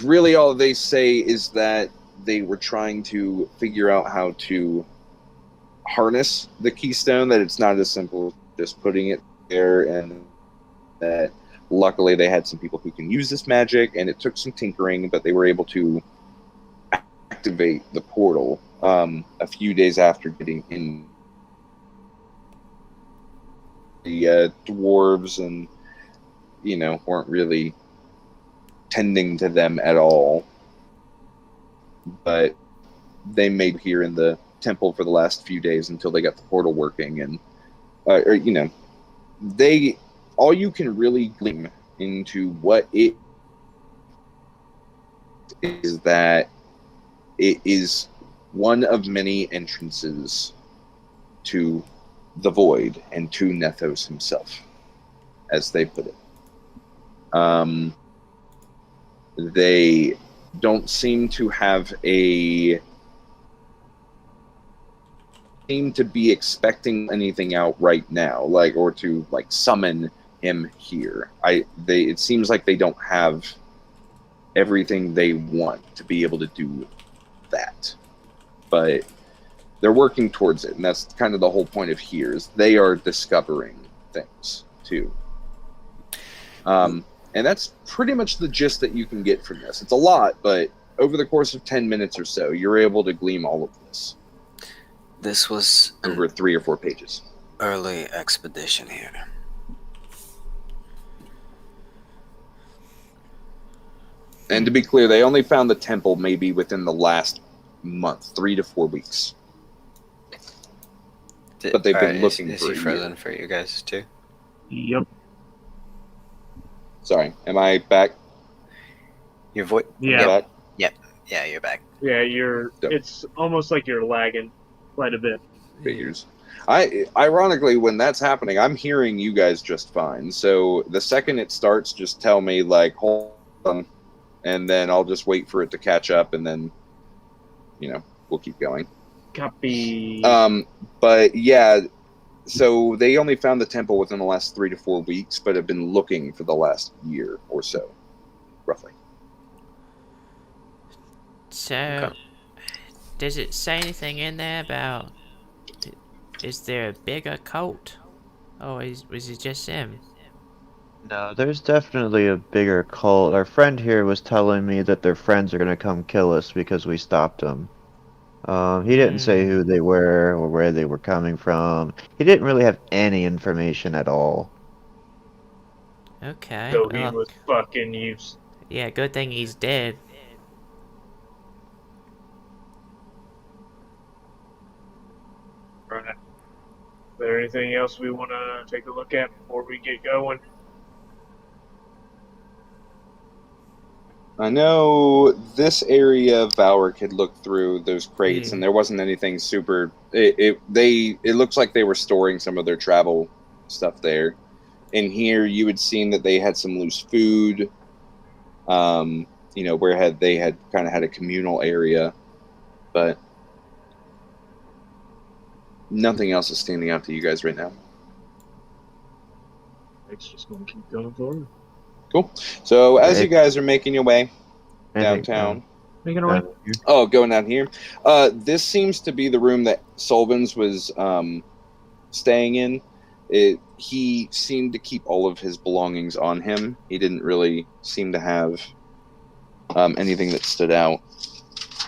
Speaker 1: really, all they say is that they were trying to figure out how to harness the keystone, that it's not as simple as just putting it there, and that luckily they had some people who can use this magic, and it took some tinkering, but they were able to activate the portal a few days after getting in. The dwarves and weren't really tending to them at all, but they made here in the temple for the last few days until they got the portal working, and they, all you can really glean into what it is, that it is one of many entrances to the void and to Nethos himself, as they put it. They don't seem to be expecting anything out right now, or to summon him here. It seems like they don't have everything they want to be able to do that, but they're working towards it, and that's kind of the whole point of here, is they are discovering things too. And that's pretty much the gist that you can get from this. It's a lot, but over the course of 10 minutes or so, you're able to glean all of this.
Speaker 6: This was
Speaker 1: over 3 or 4 pages.
Speaker 6: Early expedition here.
Speaker 1: And to be clear, they only found the temple maybe within the last month, 3 to 4 weeks. But they've been looking for
Speaker 6: Is he frozen for you guys too?
Speaker 3: Yep.
Speaker 1: Sorry, am I back?
Speaker 6: Your voice?
Speaker 3: Yeah.
Speaker 1: Back?
Speaker 6: Yep. Yeah, you're back.
Speaker 3: Yeah, it's almost like you're lagging quite a bit.
Speaker 1: Figures. Ironically, when that's happening, I'm hearing you guys just fine. So the second it starts, just tell me, hold on, and then I'll just wait for it to catch up, and then, we'll keep going.
Speaker 3: Copy.
Speaker 1: But yeah, so they only found the temple within the last 3 to 4 weeks, but have been looking for the last year or so, roughly.
Speaker 2: So, does it say anything in there about, is there a bigger cult? Or was it just him?
Speaker 4: No, there's definitely a bigger cult. Our friend here was telling me that their friends are gonna come kill us because we stopped them. He didn't say who they were or where they were coming from. He didn't really have any information at all.
Speaker 2: Okay.
Speaker 3: So he was fucking used.
Speaker 2: Yeah, good thing he's dead.
Speaker 3: Right. Is there anything else we want to take a look at before we get going?
Speaker 1: I know this area Valric had looked through those crates, and there wasn't anything super. It looks like they were storing some of their travel stuff there. In here, you had seen that they had some loose food. Where they had kind of had a communal area, but nothing else is standing out to you guys right now.
Speaker 3: Bobek's just going to keep going forward.
Speaker 1: Cool. So as you
Speaker 4: Right.
Speaker 1: guys are making your way
Speaker 4: Anything,
Speaker 1: downtown,
Speaker 3: Making away.
Speaker 4: here?
Speaker 1: going down here, this seems to be the room that Solvins was staying in. He seemed to keep all of his belongings on him. He didn't really seem to have anything that stood out.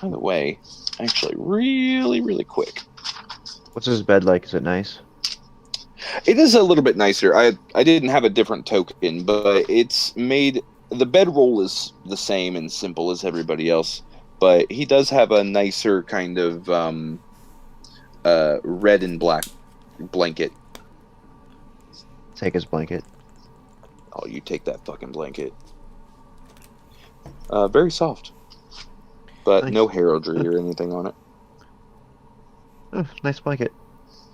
Speaker 1: By the way, actually, really, really quick.
Speaker 4: What's his bed like? Is it nice?
Speaker 1: It is a little bit nicer. I didn't have a different token, but it's made... The bedroll is the same and simple as everybody else, but he does have a nicer kind of red and black blanket.
Speaker 4: Take his blanket.
Speaker 1: Oh, you take that fucking blanket. Very soft, but
Speaker 4: Nice.
Speaker 1: no heraldry or anything on it.
Speaker 4: Oh, nice blanket.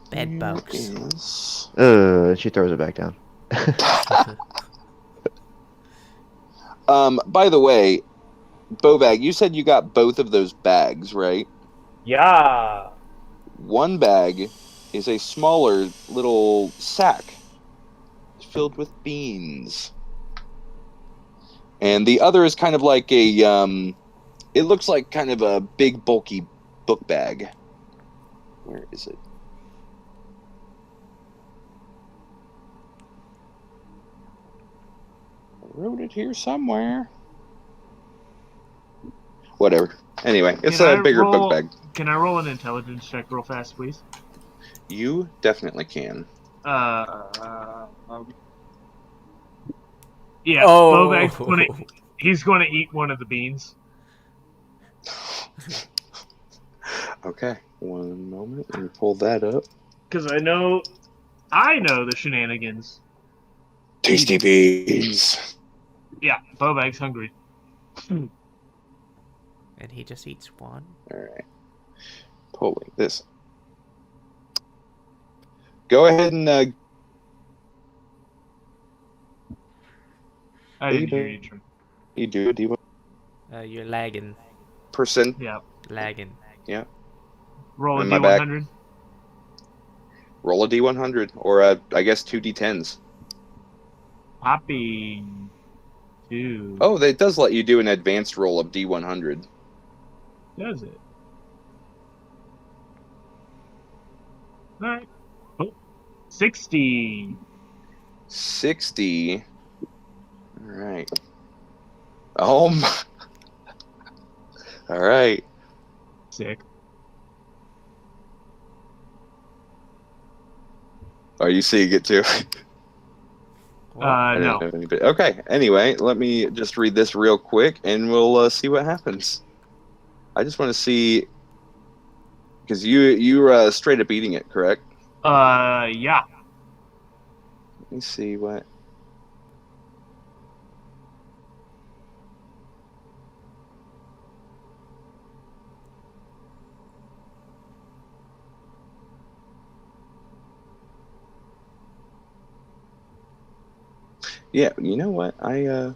Speaker 2: Bed bugs.
Speaker 1: Yes.
Speaker 4: She throws it back down.
Speaker 1: By the way, Bovag, you said you got both of those bags, right?
Speaker 7: Yeah.
Speaker 1: One bag is a smaller little sack filled with beans. And the other is kind of like a, it looks like kind of a big, bulky book bag. Where is it? I wrote it here somewhere. Whatever. Anyway, it's
Speaker 3: Can
Speaker 1: a
Speaker 3: I
Speaker 1: bigger
Speaker 3: roll-
Speaker 1: book bag.
Speaker 3: Can I roll an intelligence check real fast, please?
Speaker 1: You definitely can.
Speaker 3: Yeah,
Speaker 2: Oh.
Speaker 3: Bobek's he's going to eat one of the beans.
Speaker 1: Okay, one moment. Let me pull that up.
Speaker 3: Because I know the shenanigans.
Speaker 1: Tasty beans.
Speaker 3: Yeah, Bobek's hungry.
Speaker 2: And he just eats one?
Speaker 1: Alright. Pulling this. Go ahead and
Speaker 3: I didn't hear you, Trim.
Speaker 1: you do a D1
Speaker 2: You're lagging.
Speaker 1: person.
Speaker 3: Yeah.
Speaker 2: Lagging.
Speaker 3: Roll a
Speaker 1: On my back.
Speaker 3: D100.
Speaker 1: Roll a D100 or I guess 2 D10s.
Speaker 3: Poppy. 2.
Speaker 1: Oh, that does let you do an advanced roll of D100.
Speaker 3: Does it? Alright. Oh. 60.
Speaker 1: 60. Alright. Oh my. Alright.
Speaker 3: Sick.
Speaker 1: Are you seeing it too? I
Speaker 3: No.
Speaker 1: don't know anybody. Okay, anyway, let me just read this real quick and we'll see what happens. I just want to see, because you're straight up eating it, correct?
Speaker 3: Yeah.
Speaker 1: Let me see what. Yeah, you know what? I'm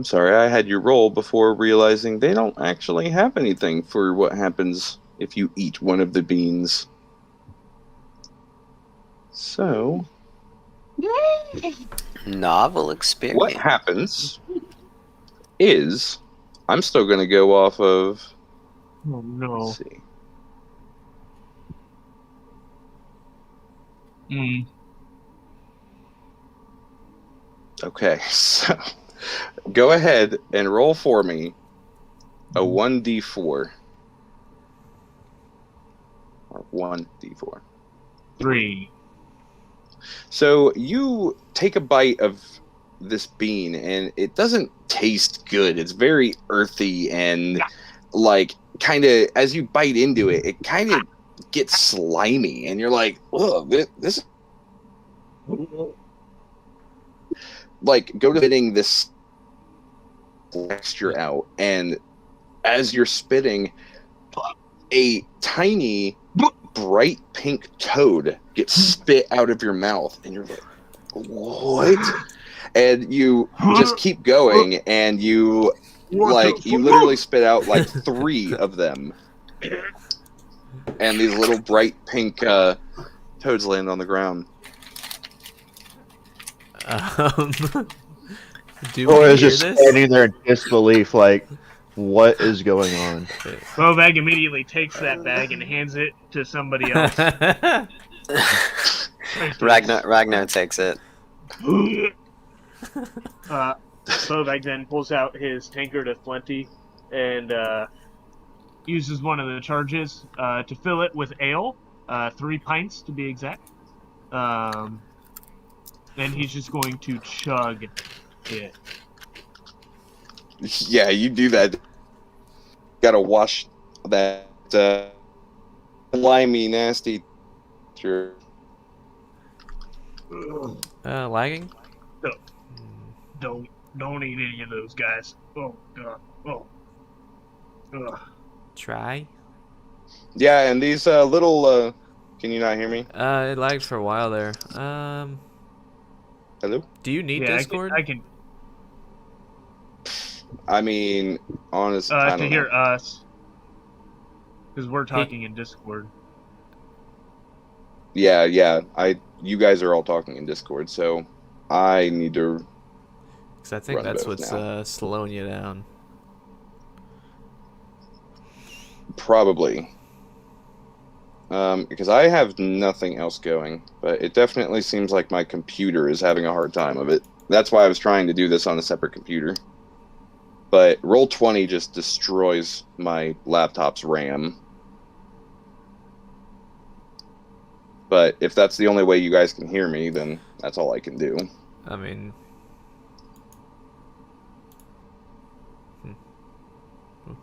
Speaker 1: sorry, I had you roll before realizing they don't actually have anything for what happens if you eat one of the beans. So,
Speaker 6: Novel experience.
Speaker 1: what happens is, I'm still going to go off of,
Speaker 3: Oh, no.
Speaker 1: let's see. Okay, so go ahead and roll for me a 1d4. Or 1d4.
Speaker 3: 3.
Speaker 1: So you take a bite of this bean and it doesn't taste good. It's very earthy and like kind of as you bite into it, it kind of gets slimy and you're like, oh, this like go to spitting this texture out, and as you're spitting, a tiny bright pink toad gets spit out of your mouth, and you're like, what? And you just keep going, and you literally spit out like 3 of them, and these little bright pink toads land on the ground.
Speaker 2: Do
Speaker 4: Or
Speaker 2: we
Speaker 4: is
Speaker 2: hear
Speaker 4: just
Speaker 2: this?
Speaker 4: standing there in disbelief, like, what is going on?
Speaker 3: Bovag immediately takes that bag and hands it to somebody else. Take this.
Speaker 6: Ragnar takes it.
Speaker 3: Bovag then pulls out his tankard of plenty and uses one of the charges to fill it with ale, 3 pints to be exact. Then he's just going to chug it.
Speaker 1: Yeah, you do that. Gotta wash that slimy, nasty. Sure.
Speaker 2: Lagging?
Speaker 3: Don't eat any of those guys. Oh god. Oh. Ugh.
Speaker 2: Try.
Speaker 1: Yeah, and these little. Can you not hear me?
Speaker 2: It lagged for a while there.
Speaker 1: Hello.
Speaker 2: Do you need
Speaker 3: Yeah,
Speaker 2: Discord?
Speaker 3: I can
Speaker 1: I mean, honestly, I
Speaker 3: to
Speaker 1: don't
Speaker 3: hear
Speaker 1: know.
Speaker 3: us because we're talking in Discord.
Speaker 1: Yeah. You guys are all talking in Discord, so I need to.
Speaker 2: Because I think
Speaker 1: Run
Speaker 2: that's
Speaker 1: both
Speaker 2: what's
Speaker 1: now.
Speaker 2: slowing you down.
Speaker 1: Probably. Because I have nothing else going, but it definitely seems like my computer is having a hard time of it. That's why I was trying to do this on a separate computer. But Roll20 just destroys my laptop's RAM. But if that's the only way you guys can hear me, then that's all I can do.
Speaker 2: I mean...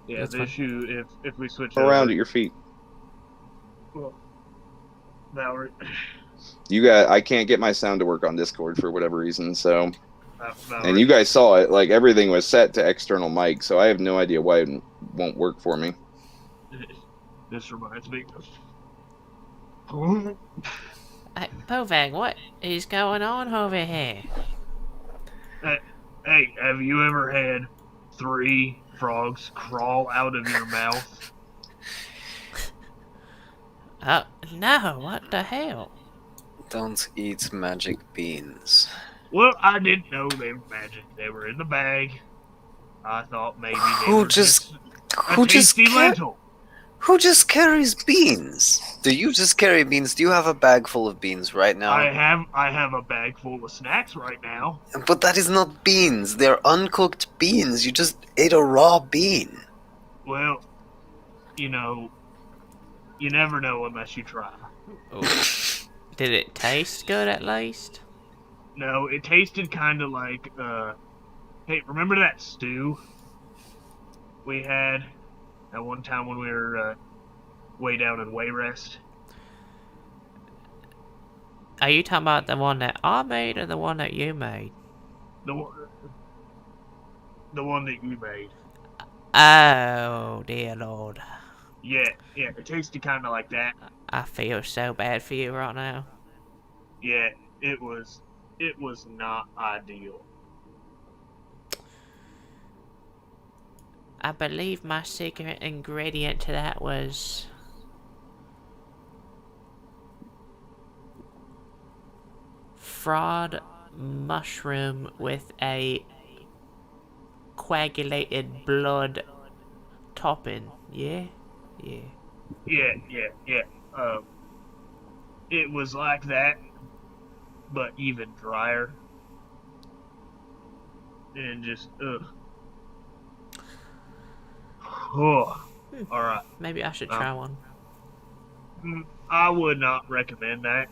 Speaker 3: Yeah,
Speaker 2: That's
Speaker 3: the
Speaker 2: fine.
Speaker 3: issue if we switch
Speaker 1: Around
Speaker 3: over.
Speaker 1: at your feet.
Speaker 3: Well, Mallory.
Speaker 1: I can't get my sound to work on Discord for whatever reason, so...
Speaker 3: Mallory.
Speaker 1: And you guys saw it, like, everything was set to external mic, so I have no idea why it won't work for me.
Speaker 3: This reminds me.
Speaker 2: Hey, Bovag, what is going on over here?
Speaker 3: Hey, have you ever had 3 frogs crawl out of your mouth?
Speaker 2: Oh, no, what the hell?
Speaker 6: Don't eat magic beans.
Speaker 3: Well, I didn't know they were magic. They were in the bag. I thought maybe they
Speaker 6: Who
Speaker 3: were
Speaker 6: just-
Speaker 3: a
Speaker 6: who just
Speaker 3: tasty
Speaker 6: ca-
Speaker 3: lentil.
Speaker 6: Who just carries beans? Do you just carry beans? Do you have a bag full of beans right now?
Speaker 3: I have a bag full of snacks right now.
Speaker 6: But that is not beans. They're uncooked beans. You just ate a raw bean.
Speaker 3: Well, you know, you never know unless you try.
Speaker 2: Oh. Did it taste good at least?
Speaker 3: No, it tasted kind of like, hey, remember that stew we had at one time when we were, way down in Wayrest?
Speaker 2: Are you talking about the one that I made or the one that you made?
Speaker 3: The one that you made.
Speaker 2: Oh, dear Lord.
Speaker 3: Yeah, it tasted kind of like that.
Speaker 2: I feel so bad for you right now.
Speaker 3: Yeah, it was not ideal.
Speaker 2: I believe my secret ingredient to that was... fraud mushroom with a coagulated blood topping. Yeah? Yeah.
Speaker 3: Yeah. It was like that, but even drier. And just, ugh. Oh, alright.
Speaker 2: Maybe I should try one.
Speaker 3: I would not recommend that.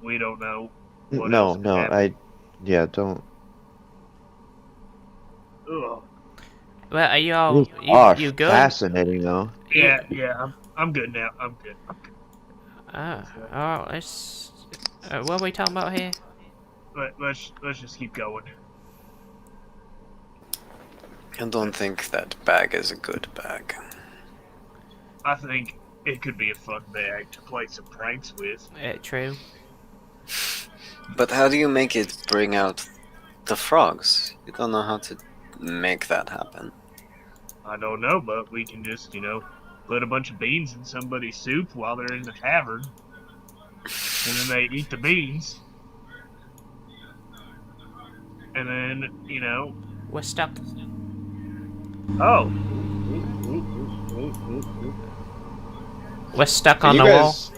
Speaker 3: We don't know what
Speaker 4: No,
Speaker 3: else could
Speaker 4: no,
Speaker 3: happen.
Speaker 4: don't.
Speaker 3: Ugh.
Speaker 2: Well, are you all...
Speaker 4: Gosh,
Speaker 2: you good?
Speaker 4: fascinating though.
Speaker 3: Yeah, I'm good now. I'm good.
Speaker 2: Oh, let's... what are we talking about here?
Speaker 3: Let's just keep going.
Speaker 6: I don't think that bag is a good bag.
Speaker 3: I think it could be a fun bag to play some pranks with.
Speaker 2: True.
Speaker 6: But how do you make it bring out the frogs? You don't know how to make that happen.
Speaker 3: I don't know, but we can just, put a bunch of beans in somebody's soup while they're in the tavern. And then they eat the beans. and then
Speaker 2: We're stuck.
Speaker 3: Oh.
Speaker 2: We're stuck
Speaker 1: Can
Speaker 2: on
Speaker 1: you
Speaker 2: the wall.
Speaker 1: guys?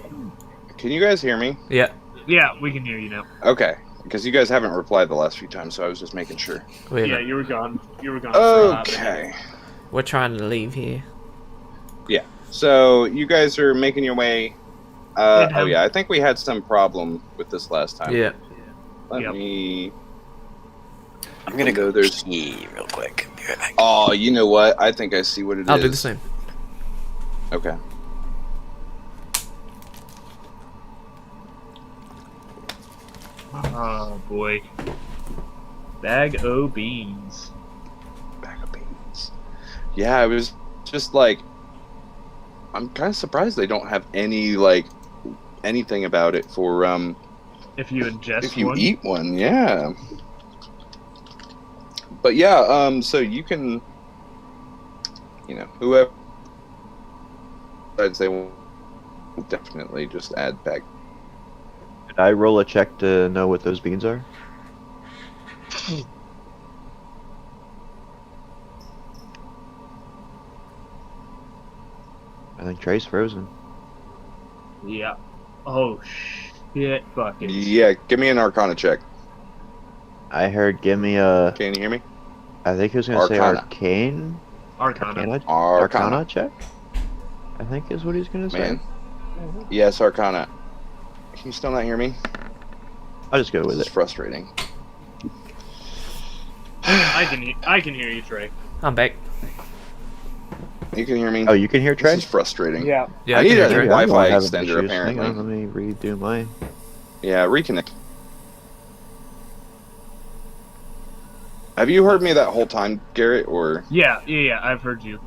Speaker 1: Can you guys hear me?
Speaker 2: Yeah.
Speaker 3: Yeah, we can hear you now.
Speaker 1: Okay, because you guys haven't replied the last few times, so I was just making sure.
Speaker 2: Wait a
Speaker 3: Yeah,
Speaker 2: minute.
Speaker 3: you were gone. You were gone for a hot minute.
Speaker 1: Okay.
Speaker 2: We're trying to leave here.
Speaker 1: Yeah. So you guys are making your way.
Speaker 3: Yeah,
Speaker 1: Oh yeah, I think we had some problem with this last time.
Speaker 2: Yeah.
Speaker 1: Let
Speaker 3: Yep.
Speaker 1: me.
Speaker 6: I'm gonna
Speaker 1: Although
Speaker 6: go
Speaker 1: there's-
Speaker 6: pee real quick. Be right back.
Speaker 1: Oh, you know what? I think I see what it is.
Speaker 2: I'll do the same.
Speaker 1: Okay.
Speaker 3: Oh boy. Bag o' beans.
Speaker 1: Bag of beans. Yeah, I was just like, I'm kind of surprised they don't have any anything about it for
Speaker 3: If you ingest
Speaker 1: if you
Speaker 3: one.
Speaker 1: eat one. Yeah. But yeah, so you can, whoever decides they will definitely just add bag.
Speaker 4: Did I roll a check to know what those beans are? I think Trey's frozen.
Speaker 3: Yeah. Oh shit buckets.
Speaker 1: Yeah, give me an Arcana check.
Speaker 4: I heard give me a.
Speaker 1: Can you hear me?
Speaker 4: I think he was gonna say
Speaker 1: Arcana.
Speaker 4: arcane.
Speaker 3: Arcana.
Speaker 4: Arcana check. I think is what he's gonna say.
Speaker 1: Man. Yes, Arcana. Can you still not hear me?
Speaker 4: I'll just go with
Speaker 1: This is
Speaker 4: it.
Speaker 1: frustrating.
Speaker 3: I can hear you, Trey.
Speaker 2: I'm back.
Speaker 1: You can hear me?
Speaker 4: Oh, you can hear Trey?
Speaker 1: This is frustrating.
Speaker 3: Yeah.
Speaker 2: Yeah,
Speaker 1: I need
Speaker 2: can
Speaker 1: a
Speaker 2: hear you.
Speaker 1: Wi-Fi
Speaker 4: I'm having
Speaker 1: extender,
Speaker 4: issues.
Speaker 1: apparently.
Speaker 4: Hang on, let me redo mine.
Speaker 1: Yeah, reconnect. Have you heard me that whole time, Garrett, or?
Speaker 3: Yeah. I've heard you.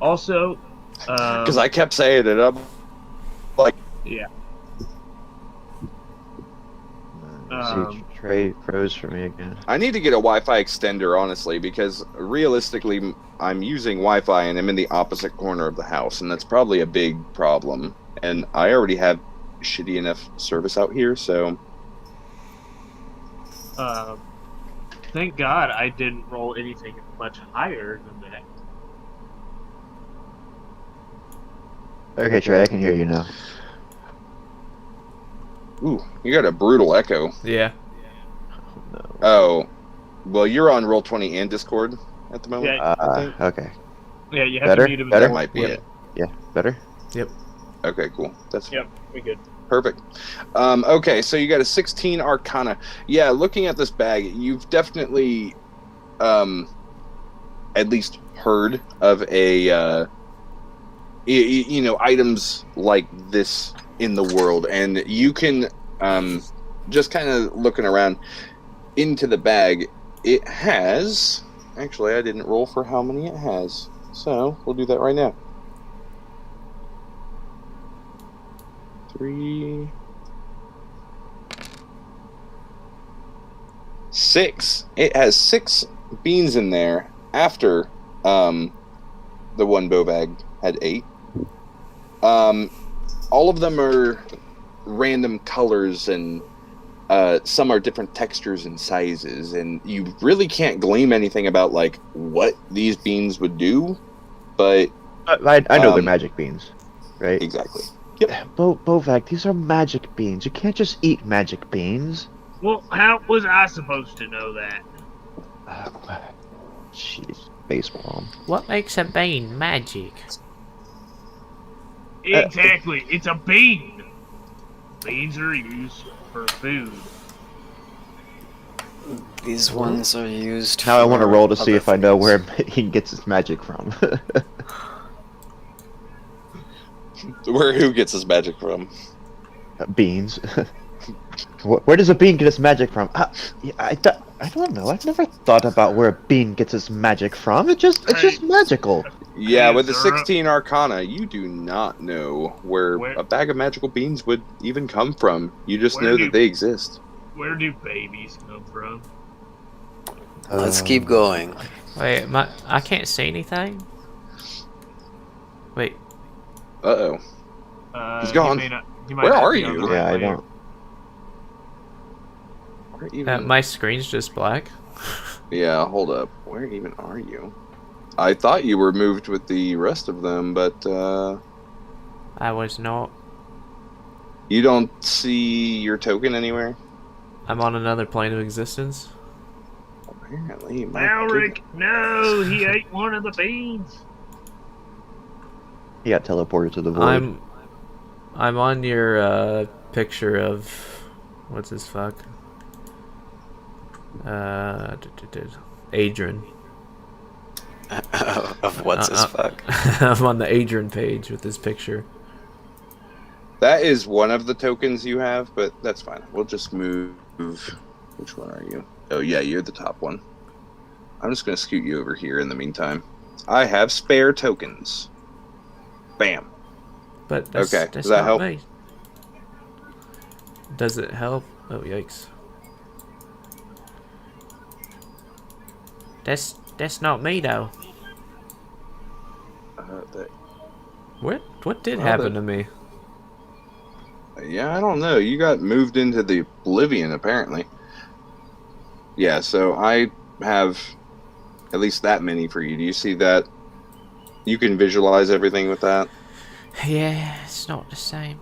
Speaker 3: Also,
Speaker 1: Because I kept saying it. I'm like,
Speaker 3: yeah.
Speaker 4: See, Trey froze for me again.
Speaker 1: I need to get a Wi-Fi extender, honestly, because realistically, I'm using Wi-Fi and I'm in the opposite corner of the house, and that's probably a big problem. And I already have shitty enough service out here, so
Speaker 3: Thank God I didn't roll anything much higher than that.
Speaker 4: Okay, Trey, I can hear you now.
Speaker 1: ooh, you got a brutal echo.
Speaker 2: Yeah.
Speaker 4: No.
Speaker 1: Oh, well, you're on Roll20 and Discord at the moment.
Speaker 3: Yeah.
Speaker 1: I think.
Speaker 4: Okay.
Speaker 3: Yeah, you have
Speaker 4: Better?
Speaker 3: to mute him.
Speaker 4: Better?
Speaker 1: That might be it.
Speaker 4: Yeah, better?
Speaker 1: Okay, cool. That's
Speaker 3: Yep, we good.
Speaker 1: perfect. Okay, so you got a 16 Arcana. Yeah, looking at this bag, you've definitely at least heard of a items like this in the world, and you can just kind of looking around into the bag. It has actually, I didn't roll for how many it has, so we'll do that right now. 3, 6. It has 6 beans in there after the one bow bag had 8. All of them are random colors, and some are different textures and sizes, and you really can't glean anything about like what these beans would do, but
Speaker 4: I know they're
Speaker 1: Um,
Speaker 4: magic beans, right?
Speaker 1: exactly.
Speaker 4: Bovak, these are magic beans. You can't just eat magic beans.
Speaker 3: Well, how was I supposed to know that?
Speaker 4: Jeez, baseball.
Speaker 2: What makes a bean magic?
Speaker 3: Exactly, it's a bean. Beans are used for food.
Speaker 6: These ones are used.
Speaker 4: Now I want to
Speaker 6: for
Speaker 4: roll to see
Speaker 6: other
Speaker 4: if I know
Speaker 6: things.
Speaker 4: where he gets his magic from.
Speaker 1: Who gets his magic from?
Speaker 4: Beans. Where does a bean get its magic from? I don't know. I've never thought about where a bean gets its magic from. It's just magical.
Speaker 1: Yeah,
Speaker 3: Hey,
Speaker 1: with the
Speaker 3: Zara.
Speaker 1: 16 Arcana, you do not know where
Speaker 3: Where-
Speaker 1: a bag of magical beans would even come from. You just
Speaker 3: Where
Speaker 1: know
Speaker 3: do-
Speaker 1: that they exist.
Speaker 3: Where do babies come from?
Speaker 6: Let's keep going.
Speaker 2: Wait, I can't see anything. Wait,
Speaker 1: Uh-oh.
Speaker 3: He
Speaker 1: gone.
Speaker 3: may not- he might
Speaker 1: Where
Speaker 3: not
Speaker 1: are
Speaker 3: be on
Speaker 1: you?
Speaker 3: the right
Speaker 4: Yeah, I
Speaker 3: layer.
Speaker 4: don't.
Speaker 1: Where even?
Speaker 2: My screen's just black.
Speaker 1: Yeah, hold up. Where even are you? I thought you were moved with the rest of them, but
Speaker 2: I was not.
Speaker 1: you don't see your token anywhere?
Speaker 2: I'm on another plane of existence.
Speaker 1: Apparently, my
Speaker 3: Malric, no, he ate one of the beans.
Speaker 4: He got teleported to the void.
Speaker 2: I'm on your picture of what's his fuck? Adrian.
Speaker 6: Of what's his fuck?
Speaker 2: I'm on the Adrian page with his picture.
Speaker 1: That is one of the tokens you have, but that's fine. We'll just move. Which one are you? Oh, yeah, you're the top one. I'm just going to scoot you over here in the meantime. I have spare tokens. Bam.
Speaker 2: But that's,
Speaker 1: Okay,
Speaker 2: that's
Speaker 1: does that
Speaker 2: not
Speaker 1: help?
Speaker 2: me. Does it help? Oh, yikes. That's not me though.
Speaker 1: That,
Speaker 2: What did
Speaker 1: Well,
Speaker 2: happen
Speaker 1: that-
Speaker 2: to me?
Speaker 1: yeah, I don't know. You got moved into the oblivion, apparently. Yeah, so I have at least that many for you. Do you see that? You can visualize everything with that?
Speaker 2: Yeah, it's not the same.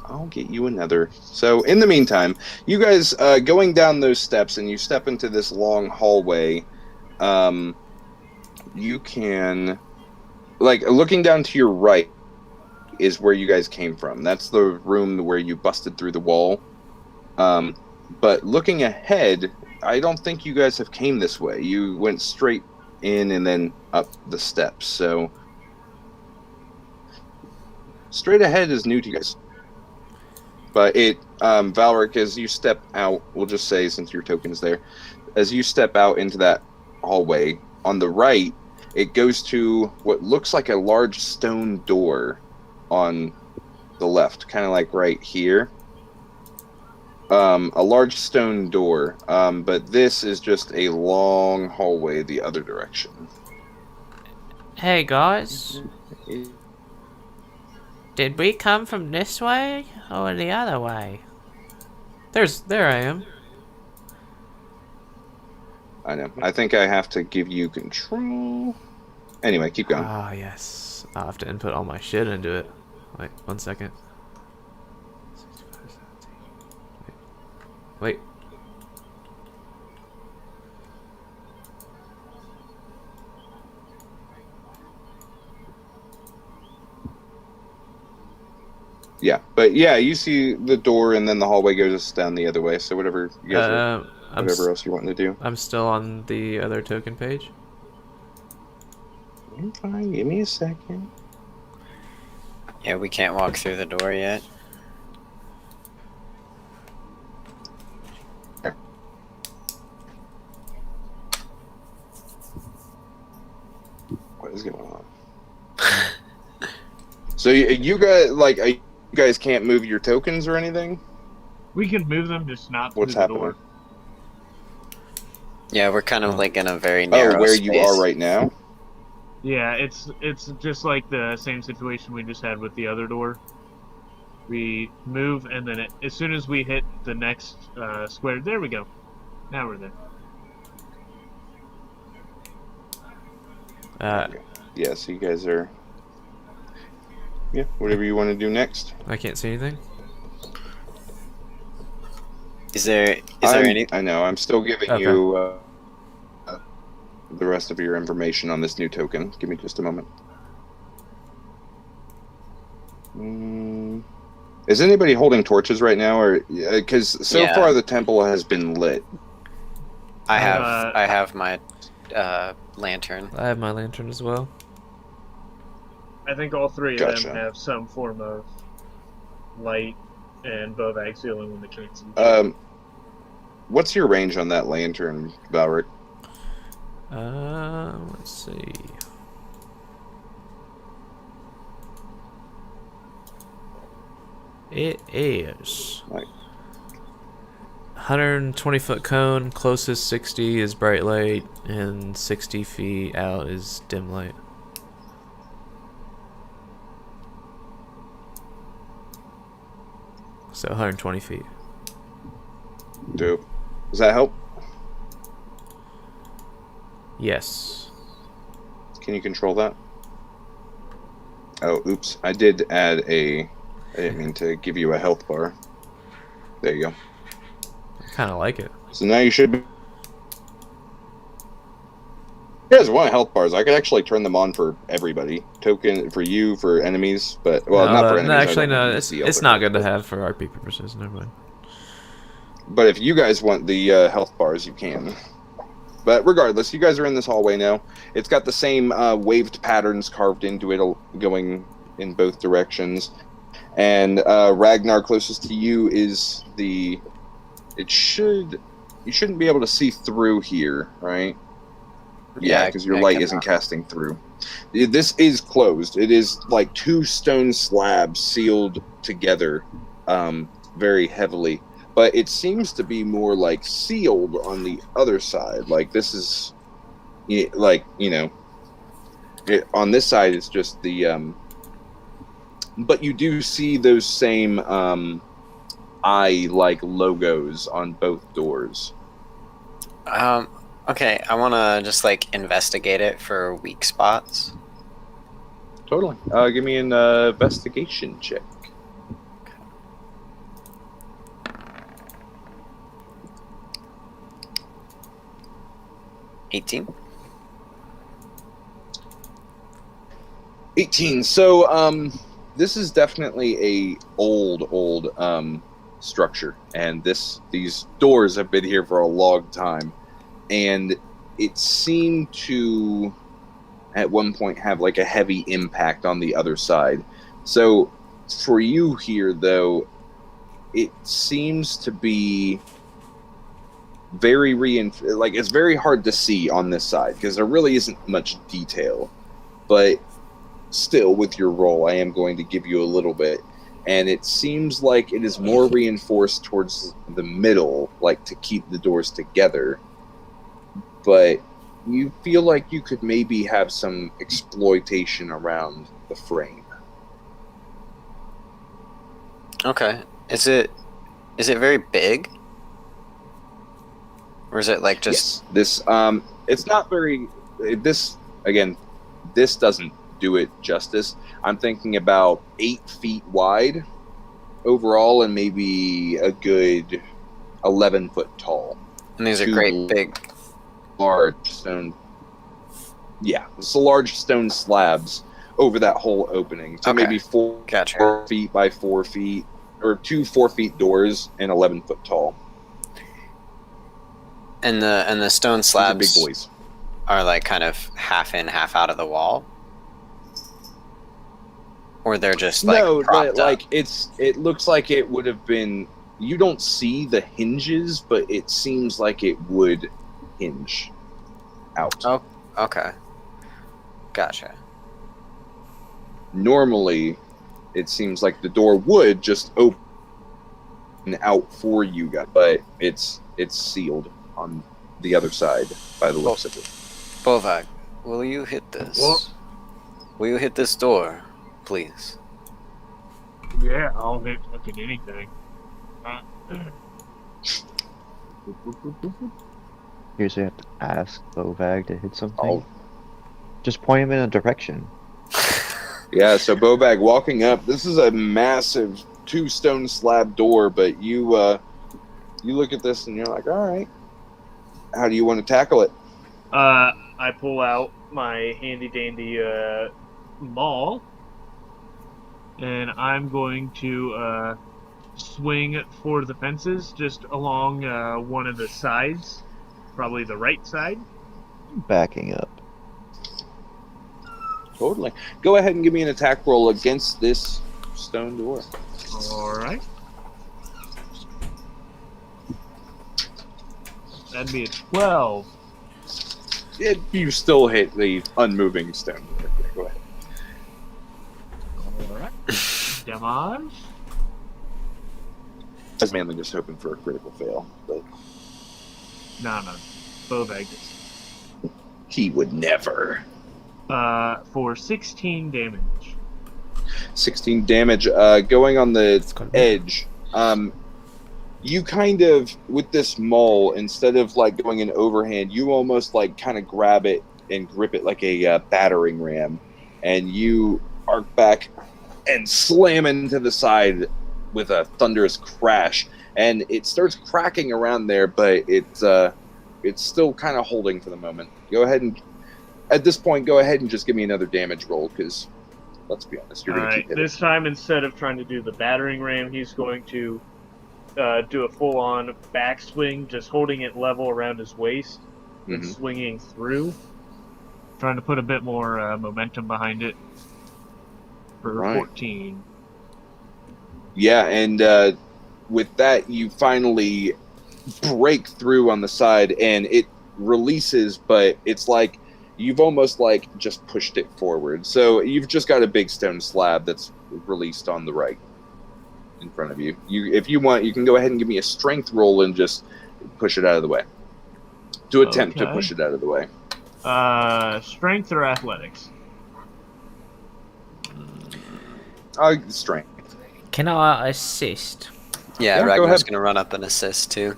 Speaker 1: I'll get you another. So, in the meantime, you guys going down those steps and you step into this long hallway. You can, like, looking down to your right is where you guys came from. That's the room where you busted through the wall. But looking ahead, I don't think you guys have came this way. You went straight in and then up the steps. So, straight ahead is new to you guys. But Valric, as you step out, we'll just say since your token is there, as you step out into that hallway, on the right, it goes to what looks like a large stone door on the left, kind of like right here. A large stone door, but this is just a long hallway the other direction.
Speaker 2: Hey guys, did we come from this way or the other way? There I am.
Speaker 1: I know. I think I have to give you control. Anyway, keep going.
Speaker 2: Ah, yes. I'll have to input all my shit into it. Wait, 1 second. Wait.
Speaker 1: Yeah, but yeah, you see the door, and then the hallway goes down the other way. So whatever you guys, whatever else you want to do.
Speaker 2: I'm still on the other token page.
Speaker 1: You're fine. Give me a second.
Speaker 6: Yeah, we can't walk through the door yet.
Speaker 1: What is going on? So you guys you guys can't move your tokens or anything?
Speaker 3: We can move them, just not through
Speaker 1: What's
Speaker 3: the
Speaker 1: happening?
Speaker 3: door.
Speaker 6: Yeah, we're kind of like in a very narrow
Speaker 1: Oh, where
Speaker 6: space.
Speaker 1: you are right now?
Speaker 3: Yeah, it's just like the same situation we just had with the other door. We move, and then as soon as we hit the next square, there we go. Now we're there.
Speaker 1: Yeah, so you guys are. Yeah, whatever you want to do next.
Speaker 2: I can't see anything.
Speaker 6: Is there any?
Speaker 1: I know. I'm still giving
Speaker 2: Okay.
Speaker 1: you the rest of your information on this new token. Give me just a moment. Is anybody holding torches right now, or because so
Speaker 6: Yeah.
Speaker 1: far the temple has been lit?
Speaker 6: I have my lantern.
Speaker 2: I have my lantern as well.
Speaker 3: I think all three of
Speaker 1: Gotcha.
Speaker 3: them have some form of light, and Bovag's the only one that can't see.
Speaker 1: What's your range on that lantern, Valric?
Speaker 2: Let's see. It is
Speaker 1: Like,
Speaker 2: 120-foot cone. Closest 60 is bright light, and 60 feet out is dim light. So 120 feet.
Speaker 1: Dope. Does that help?
Speaker 2: Yes.
Speaker 1: Can you control that? Oh, oops. I did add a... I didn't mean to give you a health bar. There you go.
Speaker 2: I kind of like it.
Speaker 1: So now you should be... You guys want health bars? I could actually turn them on for everybody. Token for you, for enemies, but... Well, not for enemies.
Speaker 2: No, actually,
Speaker 1: I don't
Speaker 2: no.
Speaker 1: use the
Speaker 2: It's
Speaker 1: other
Speaker 2: not good to
Speaker 1: ones,
Speaker 2: have for RP purposes. Never mind.
Speaker 1: But if you guys want the health bars, you can. But regardless, you guys are in this hallway now. It's got the same waved patterns carved into it, going in both directions. And Ragnar, closest to you, is the... You shouldn't be able to see through here, right? Yeah, because your light isn't casting through. This is closed. It is like 2 stone slabs sealed together very heavily. But it seems to be more like sealed on the other side. Like this is, like, you know, on this side it's just the, but you do see those same eye-like logos on both doors.
Speaker 6: Okay, I want to just like investigate it for weak spots.
Speaker 1: Totally. Give me an investigation check.
Speaker 6: 18.
Speaker 1: 18. So, this is definitely a old structure, and these doors have been here for a long time, and it seemed to, at one point, have like a heavy impact on the other side. So, for you here, though, it seems to be very like it's very hard to see on this side because there really isn't much detail, but still with your roll I am going to give you a little bit, and it seems like it is more reinforced towards the middle, like to keep the doors together, but you feel like you could maybe have some exploitation around the frame.
Speaker 6: Okay. Is it very big? Or is it like just...
Speaker 1: Yes. This it's not very, this doesn't do it justice. I'm thinking about 8 feet wide overall and maybe a good 11 foot tall.
Speaker 6: And these are great big...
Speaker 1: large stone... Yeah, it's a large stone slabs over that whole opening. So maybe 4 feet by 4 feet, or 2 4-feet doors and 11 foot tall.
Speaker 6: And the stone slabs
Speaker 1: big boys
Speaker 6: are like kind of half in, half out of the wall, or they're just like propped up?
Speaker 1: Like it looks like it would have been. You don't see the hinges, but it seems like it would hinge out.
Speaker 6: Oh, okay, gotcha.
Speaker 1: Normally, it seems like the door would just open out for you guys, but it's sealed on the other side by the looks of it.
Speaker 6: Bovag, will you hit this?
Speaker 3: What?
Speaker 6: Will you hit this door, please?
Speaker 3: Yeah, I'll hit fucking anything.
Speaker 4: Usually have to ask Bovag to hit something.
Speaker 1: Oh.
Speaker 4: Just point him in a direction.
Speaker 1: Yeah, so Bovag walking up. This is a massive 2 stone slab door, but you look at this and you're like, all right, how do you want to tackle it?
Speaker 3: I pull out my handy dandy maul, and I'm going to swing for the fences just along one of the sides, probably the right side.
Speaker 4: Backing up.
Speaker 1: Totally. Go ahead and give me an attack roll against this stone door.
Speaker 3: Alright. That'd be a 12.
Speaker 1: You still hit the unmoving stone door. Okay, go ahead.
Speaker 3: Alright. Damage.
Speaker 1: I was mainly just hoping for a critical fail, but
Speaker 3: No. Bovag does.
Speaker 1: he would never.
Speaker 3: For 16 damage.
Speaker 1: 16 damage. Going on the edge. you kind of, with this maul, instead of like going in overhand, you almost like kind of grab it and grip it like a battering ram, and you arc back and slam into the side with a thunderous crash, and it starts cracking around there, but it's still kind of holding for the moment. Go ahead and, at this point, go ahead and just give me another damage roll, because let's be honest, you're going to keep hitting.
Speaker 3: This time, instead of trying to do the battering ram, he's going to do a full-on backswing, just holding it level around his waist and swinging through, trying to put a bit more momentum behind it for 14.
Speaker 1: Yeah, and with that, you finally break through on the side, and it releases, but it's like you've almost like just pushed it forward. So you've just got a big stone slab that's released on the right in front of you. If you want, you can go ahead and give me a strength roll and just push it out of the way. To attempt to push it out of the way.
Speaker 3: Strength or athletics?
Speaker 1: Strength.
Speaker 2: Can I assist?
Speaker 6: Yeah,
Speaker 1: go
Speaker 6: Ragnar's
Speaker 1: ahead.
Speaker 6: going to run up and assist too.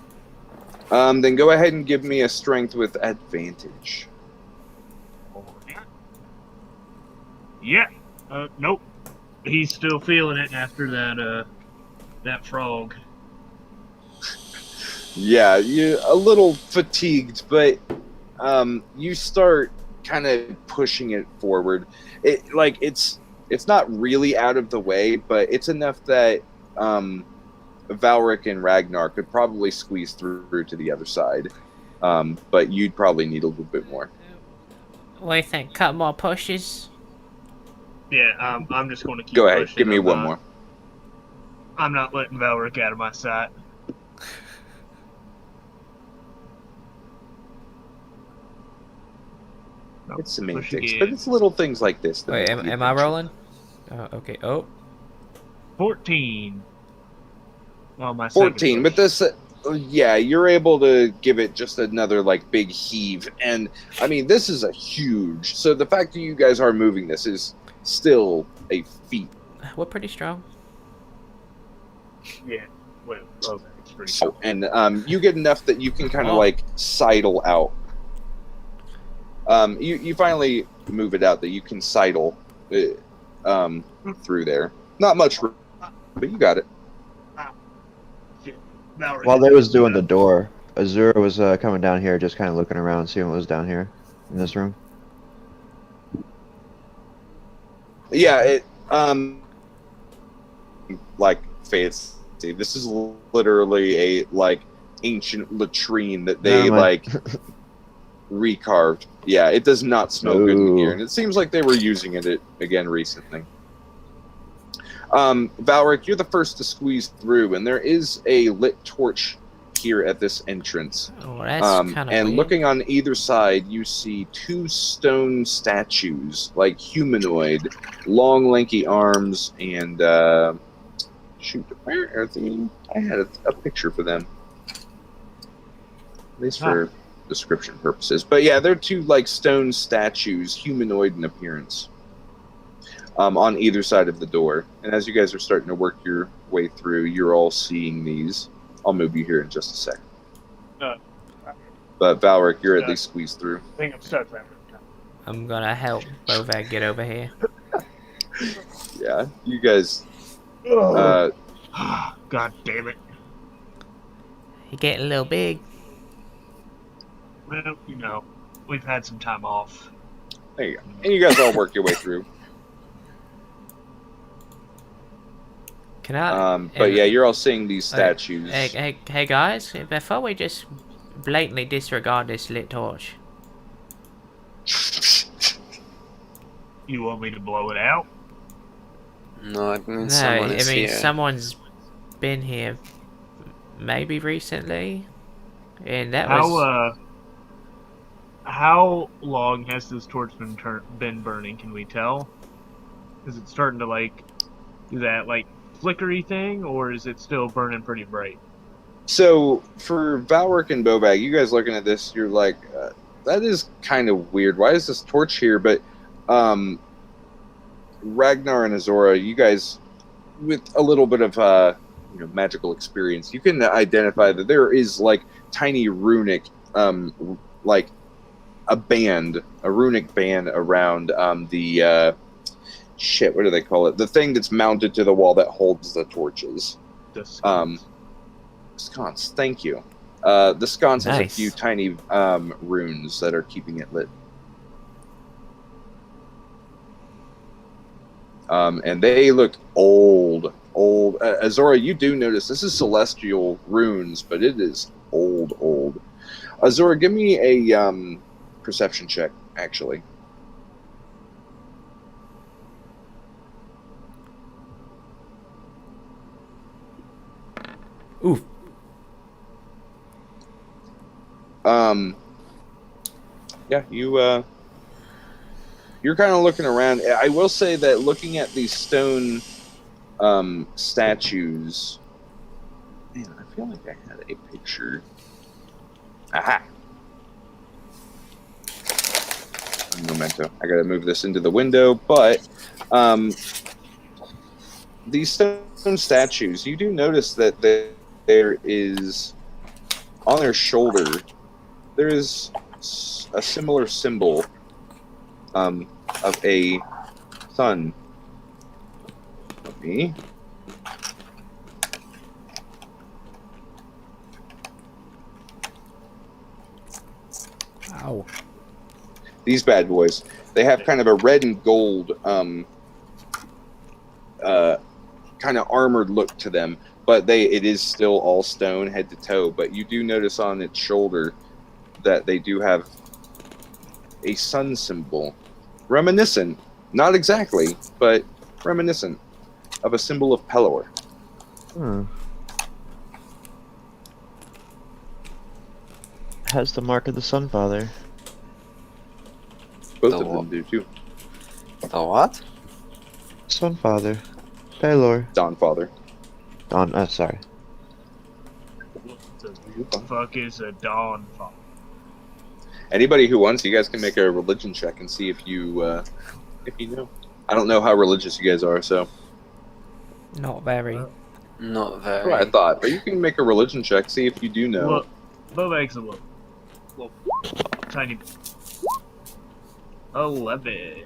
Speaker 1: Then go ahead and give me a strength with advantage.
Speaker 3: Yeah. Nope. He's still feeling it after that frog.
Speaker 1: Yeah, you're a little fatigued, but you start kind of pushing it forward. It's not really out of the way, but it's enough that Valric and Ragnar could probably squeeze through to the other side. But you'd probably need a little bit more.
Speaker 2: What do you think? Couple more pushes?
Speaker 3: Yeah, I'm just going to keep
Speaker 1: Go ahead,
Speaker 3: pushing.
Speaker 1: give me one more.
Speaker 3: I'm not letting Valric out of my sight.
Speaker 1: It's semantics, but it's little things like this. That
Speaker 2: Wait,
Speaker 1: make you
Speaker 2: am I
Speaker 1: think.
Speaker 2: rolling? Okay. Oh,
Speaker 3: 14. Oh, my
Speaker 1: 14. With
Speaker 3: this.
Speaker 1: this, yeah, you're able to give it just another like big heave, and I mean this is a huge. So the fact that you guys are moving this is still a feat.
Speaker 2: we're pretty strong.
Speaker 3: Yeah. Well, okay, it's pretty
Speaker 1: Oh, and you get enough that you can kind of like sidle out. You finally move it out that you can sidle through there. Not much room, but you got it.
Speaker 4: While they was doing the door, Azura was coming down here, just kind of looking around, seeing what was down here in this room.
Speaker 1: Yeah, it like fancy. This is literally a like ancient latrine that they like recarved. Yeah, it does not smell good in here, and it seems like they were using it again recently. Valric, you're the first to squeeze through, and there is a lit torch here at this entrance.
Speaker 2: Oh, that's kind of
Speaker 1: and
Speaker 2: weird.
Speaker 1: looking on either side, you see two stone statues, like humanoid, long, lanky arms, and shoot, where are they? I had a picture for them, at least for description purposes. But yeah, they're two like stone statues, humanoid in appearance, on either side of the door. And as you guys are starting to work your way through, you're all seeing these. I'll move you here in just a second. But Valric, you're at least squeezed through.
Speaker 3: I think I'm stuck there.
Speaker 2: I'm gonna help Bovag get over here.
Speaker 1: Yeah, you guys.
Speaker 3: God damn it.
Speaker 2: He getting a little big.
Speaker 3: Well, you know, we've had some time off.
Speaker 1: There you go. And you guys all work your way through.
Speaker 2: Can I?
Speaker 1: But yeah, you're all seeing these statues.
Speaker 2: Hey guys, before we just blatantly disregard this lit torch,
Speaker 3: You want me to blow it out?
Speaker 6: No, I mean, someone is here.
Speaker 2: someone's been here maybe recently, and that
Speaker 3: How
Speaker 2: was
Speaker 3: how long has this torch been burning? Can we tell? Is it starting to like do that like flickery thing, or is it still burning pretty bright?
Speaker 1: So for Valric and Bobag, you guys looking at this, you're like, that is kind of weird. Why is this torch here? But Ragnar and Azora, you guys, with a little bit of magical experience, you can identify that there is like tiny runic, like a runic band around the shit. What do they call it? The thing that's mounted to the wall that holds the torches.
Speaker 3: The sconce.
Speaker 1: Sconce. Thank you. The sconce has a
Speaker 2: Nice.
Speaker 1: few tiny runes that are keeping it lit. And they look old. Azora, you do notice this is celestial runes, but it is old. Azora, give me a perception check, actually.
Speaker 2: Oof.
Speaker 1: Yeah, you're kind of looking around. I will say that looking at these stone statues, man, I feel like I had a picture. Aha! Memento. I gotta move this into the window, but these stone statues, you do notice that there is on their shoulder there is a similar symbol of a sun. Let me.
Speaker 2: Ow.
Speaker 1: These bad boys, they have kind of a red and gold kind of armored look to them, but it is still all stone head to toe. But you do notice on its shoulder that they do have a sun symbol, reminiscent, not exactly, but reminiscent of a symbol of Pelor.
Speaker 4: Has the mark of the Sunfather.
Speaker 1: Both
Speaker 6: The
Speaker 1: of them do too.
Speaker 6: The what?
Speaker 4: Sunfather. Pelor.
Speaker 1: Dawnfather.
Speaker 4: Sorry.
Speaker 3: What the fuck is a dawn father?
Speaker 1: Anybody who wants, you guys can make a religion check and see if you know. I don't know how religious you guys are, so
Speaker 2: Not very.
Speaker 6: Not
Speaker 1: that's
Speaker 6: very.
Speaker 1: what I thought. But you can make a religion check, see if you do know.
Speaker 3: Look, Bobag's a little tiny. 11.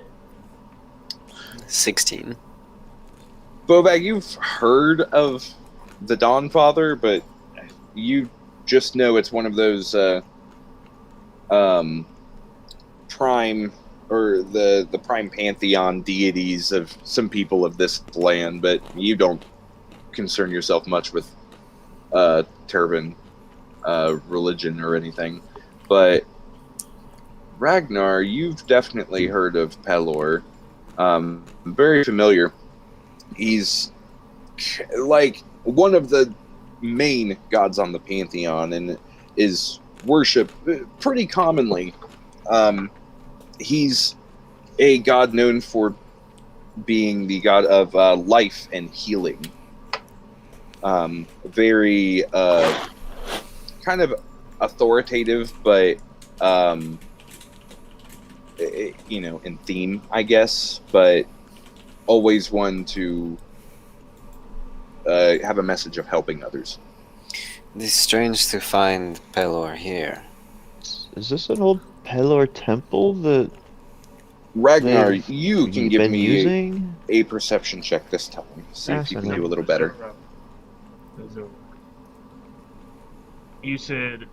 Speaker 6: 16.
Speaker 1: Bobag, you've heard of the Dawnfather, but you just know it's one of those prime or the prime pantheon deities of some people of this land, but you don't concern yourself much with Tervan religion or anything. But Ragnar, you've definitely heard of Pelor. Very familiar. He's like one of the main gods on the pantheon and is worshipped pretty commonly. He's a god known for being the god of life and healing. Very kind of authoritative, but in theme, I guess, but always one to have a message of helping others.
Speaker 6: It is strange to find Pelor here.
Speaker 4: Is this an old Pelor temple that
Speaker 1: Ragnar,
Speaker 4: they've
Speaker 1: you can give
Speaker 4: been
Speaker 1: me
Speaker 4: using?
Speaker 1: a perception check this time. See if you can do a little better.
Speaker 3: You said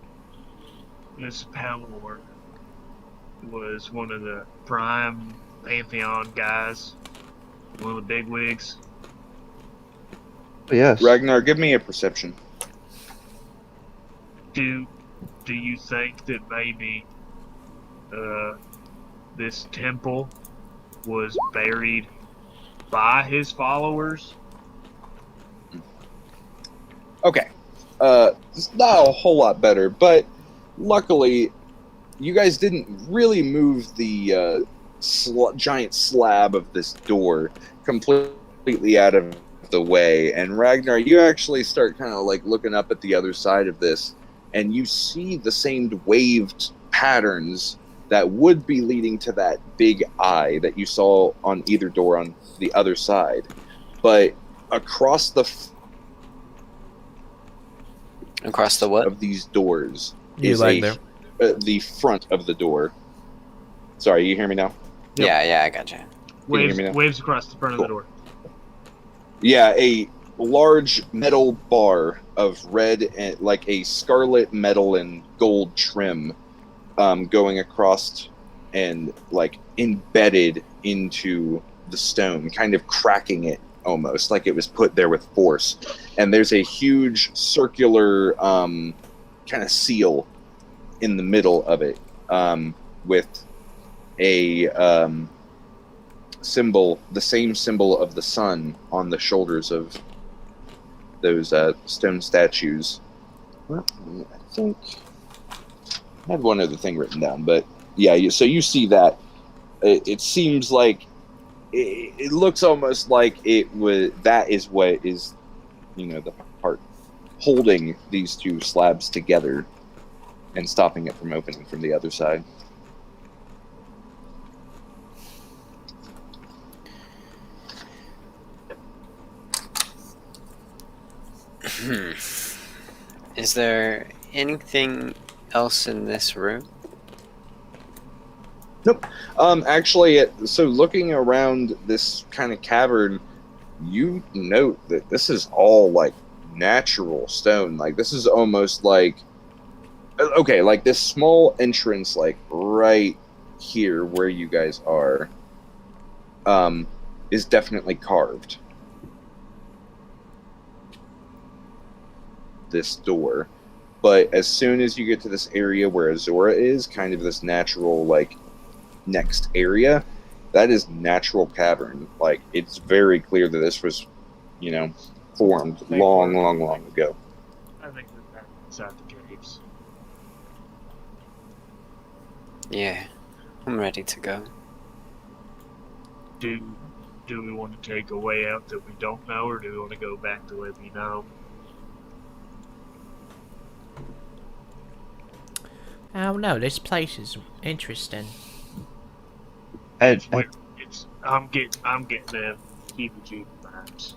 Speaker 3: this Pelor was one of the prime pantheon guys, one of the bigwigs.
Speaker 4: Yes.
Speaker 1: Ragnar, give me a perception.
Speaker 3: Do you think that maybe this temple was buried by his followers?
Speaker 1: Okay. It's not a whole lot better, but luckily, you guys didn't really move the giant slab of this door completely out of the way. And Ragnar, you actually start kind of like looking up at the other side of this, and you see the same waved patterns that would be leading to that big eye that you saw on either door on the other side. But across the
Speaker 6: Across the what?
Speaker 1: of these doors
Speaker 2: You
Speaker 1: is
Speaker 2: lag there.
Speaker 1: the front of the door. Sorry, you hear me now?
Speaker 3: Yep.
Speaker 6: Yeah, I got you.
Speaker 1: Can you hear
Speaker 3: Waves,
Speaker 1: me now?
Speaker 3: waves across the front of the door.
Speaker 1: Yeah, a large metal bar of red and like a scarlet metal and gold trim, going across and like embedded into the stone, kind of cracking it almost like it was put there with force. And there's a huge circular kind of seal in the middle of it, with a symbol, the same symbol of the sun on the shoulders of those stone statues. Well, I think I had one other thing written down, but yeah, so you see that. It seems like it looks almost like it was, that is what is, the part holding these two slabs together and stopping it from opening from the other side.
Speaker 6: Is there anything else in this room?
Speaker 1: Nope. Actually, so looking around this kind of cavern, you note that this is all like natural stone. Like this is almost like, okay, like this small entrance, like right here where you guys are, is definitely carved. This door, but as soon as you get to this area where Azora is, kind of this natural like next area, that is natural cavern. Like it's very clear that this was, formed long ago.
Speaker 3: I think that inside the caves.
Speaker 6: Yeah, I'm ready to go.
Speaker 3: Do we want to take a way out that we don't know, or do we want to go back the way we know?
Speaker 2: I don't know. This place is interesting.
Speaker 3: It's weird. I'm getting the heebie-jeebie vibes.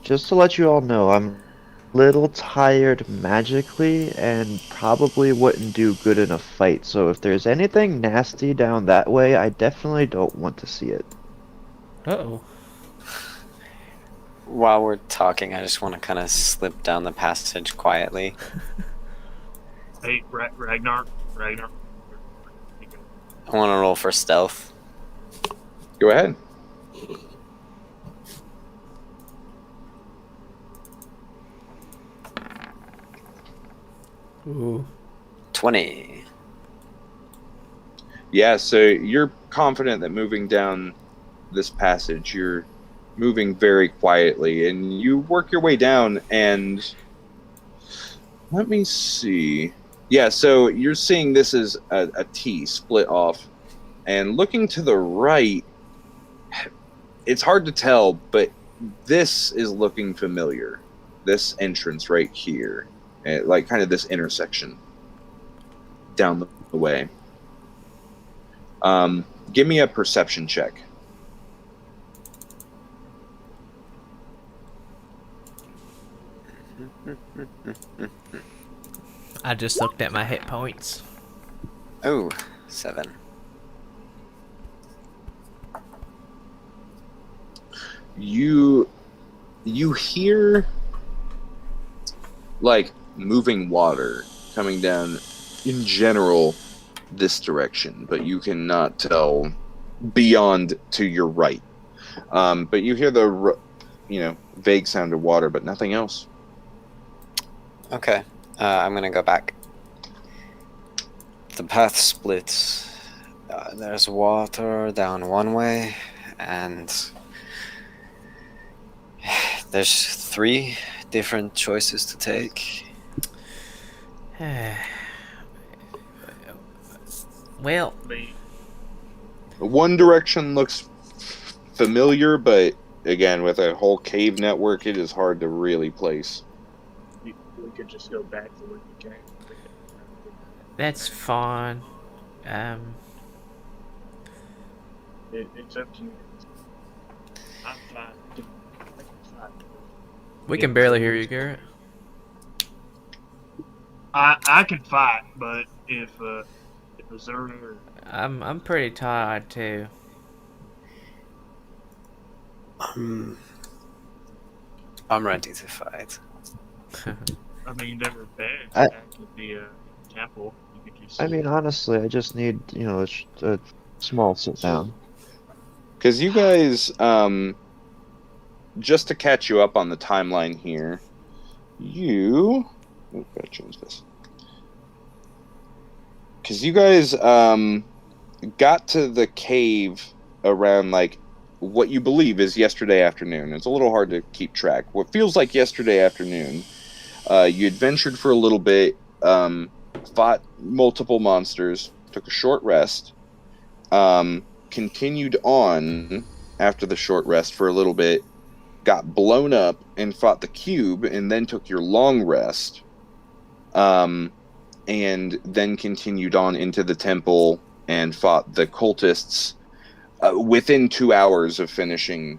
Speaker 4: Just to let you all know, I'm a little tired magically and probably wouldn't do good in a fight. So if there's anything nasty down that way, I definitely don't want to see it.
Speaker 2: Uh-oh.
Speaker 6: While we're talking, I just want to kind of slip down the passage quietly.
Speaker 3: Hey, Ragnar.
Speaker 6: I want to roll for stealth.
Speaker 1: Go ahead.
Speaker 2: Ooh.
Speaker 6: 20.
Speaker 1: Yeah, so you're confident that moving down this passage, you're moving very quietly, and you work your way down, and let me see. Yeah, so you're seeing this as a T split off, and looking to the right, it's hard to tell, but this is looking familiar. This entrance right here, like kind of this intersection down the way. Give me a perception check.
Speaker 2: I just looked at my hit points.
Speaker 6: Oh, 7.
Speaker 1: You hear like moving water coming down in general this direction, but you cannot tell beyond to your right. But you hear the vague sound of water, but nothing else.
Speaker 6: Okay, I'm gonna go back. The path splits. There's water down one way, and there's 3 different choices to take.
Speaker 2: Well,
Speaker 1: One direction looks familiar, but again, with a whole cave network, it is hard to really place.
Speaker 3: We could just go back the way we came.
Speaker 2: that's fine.
Speaker 3: It's up to you. I'm fine.
Speaker 2: We can barely hear you, Garrett.
Speaker 3: I can fight, but if Zerna
Speaker 2: I'm pretty tired too.
Speaker 6: I'm ready to fight.
Speaker 3: I mean, there were beds
Speaker 4: I-
Speaker 3: back at the temple. You could just
Speaker 4: I mean, honestly, I just need, a small sit down.
Speaker 1: Because you guys, just to catch you up on the timeline here, you. Oh, gotta change this. Because you guys got to the cave around like what you believe is yesterday afternoon. It's a little hard to keep track. What feels like yesterday afternoon. You adventured for a little bit, fought multiple monsters, took a short rest, continued on after the short rest for a little bit, got blown up and fought the cube, and then took your long rest, and then continued on into the temple and fought the cultists within 2 hours of finishing,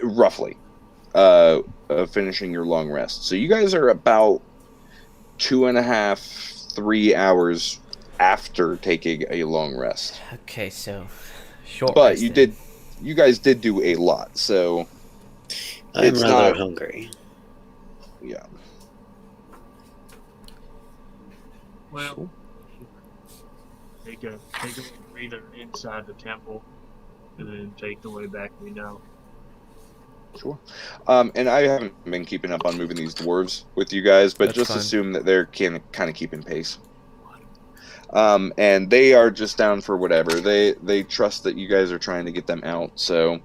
Speaker 1: roughly, finishing your long rest. So you guys are about 2.5, 3 hours after taking a long rest.
Speaker 2: Okay, so short
Speaker 1: But
Speaker 2: rest
Speaker 1: you
Speaker 2: then.
Speaker 1: you guys did do a lot, so
Speaker 6: I'm
Speaker 1: It's
Speaker 6: rather
Speaker 1: not-
Speaker 6: hungry.
Speaker 1: yeah.
Speaker 3: well, take a little breather inside the temple, and then take the way back we know.
Speaker 1: Sure. And I haven't been keeping up on moving these dwarves with you guys, but
Speaker 2: That's
Speaker 1: just
Speaker 2: fine.
Speaker 1: assume that they're kind of keeping pace. And they are just down for whatever. They trust that you guys are trying to get them out. So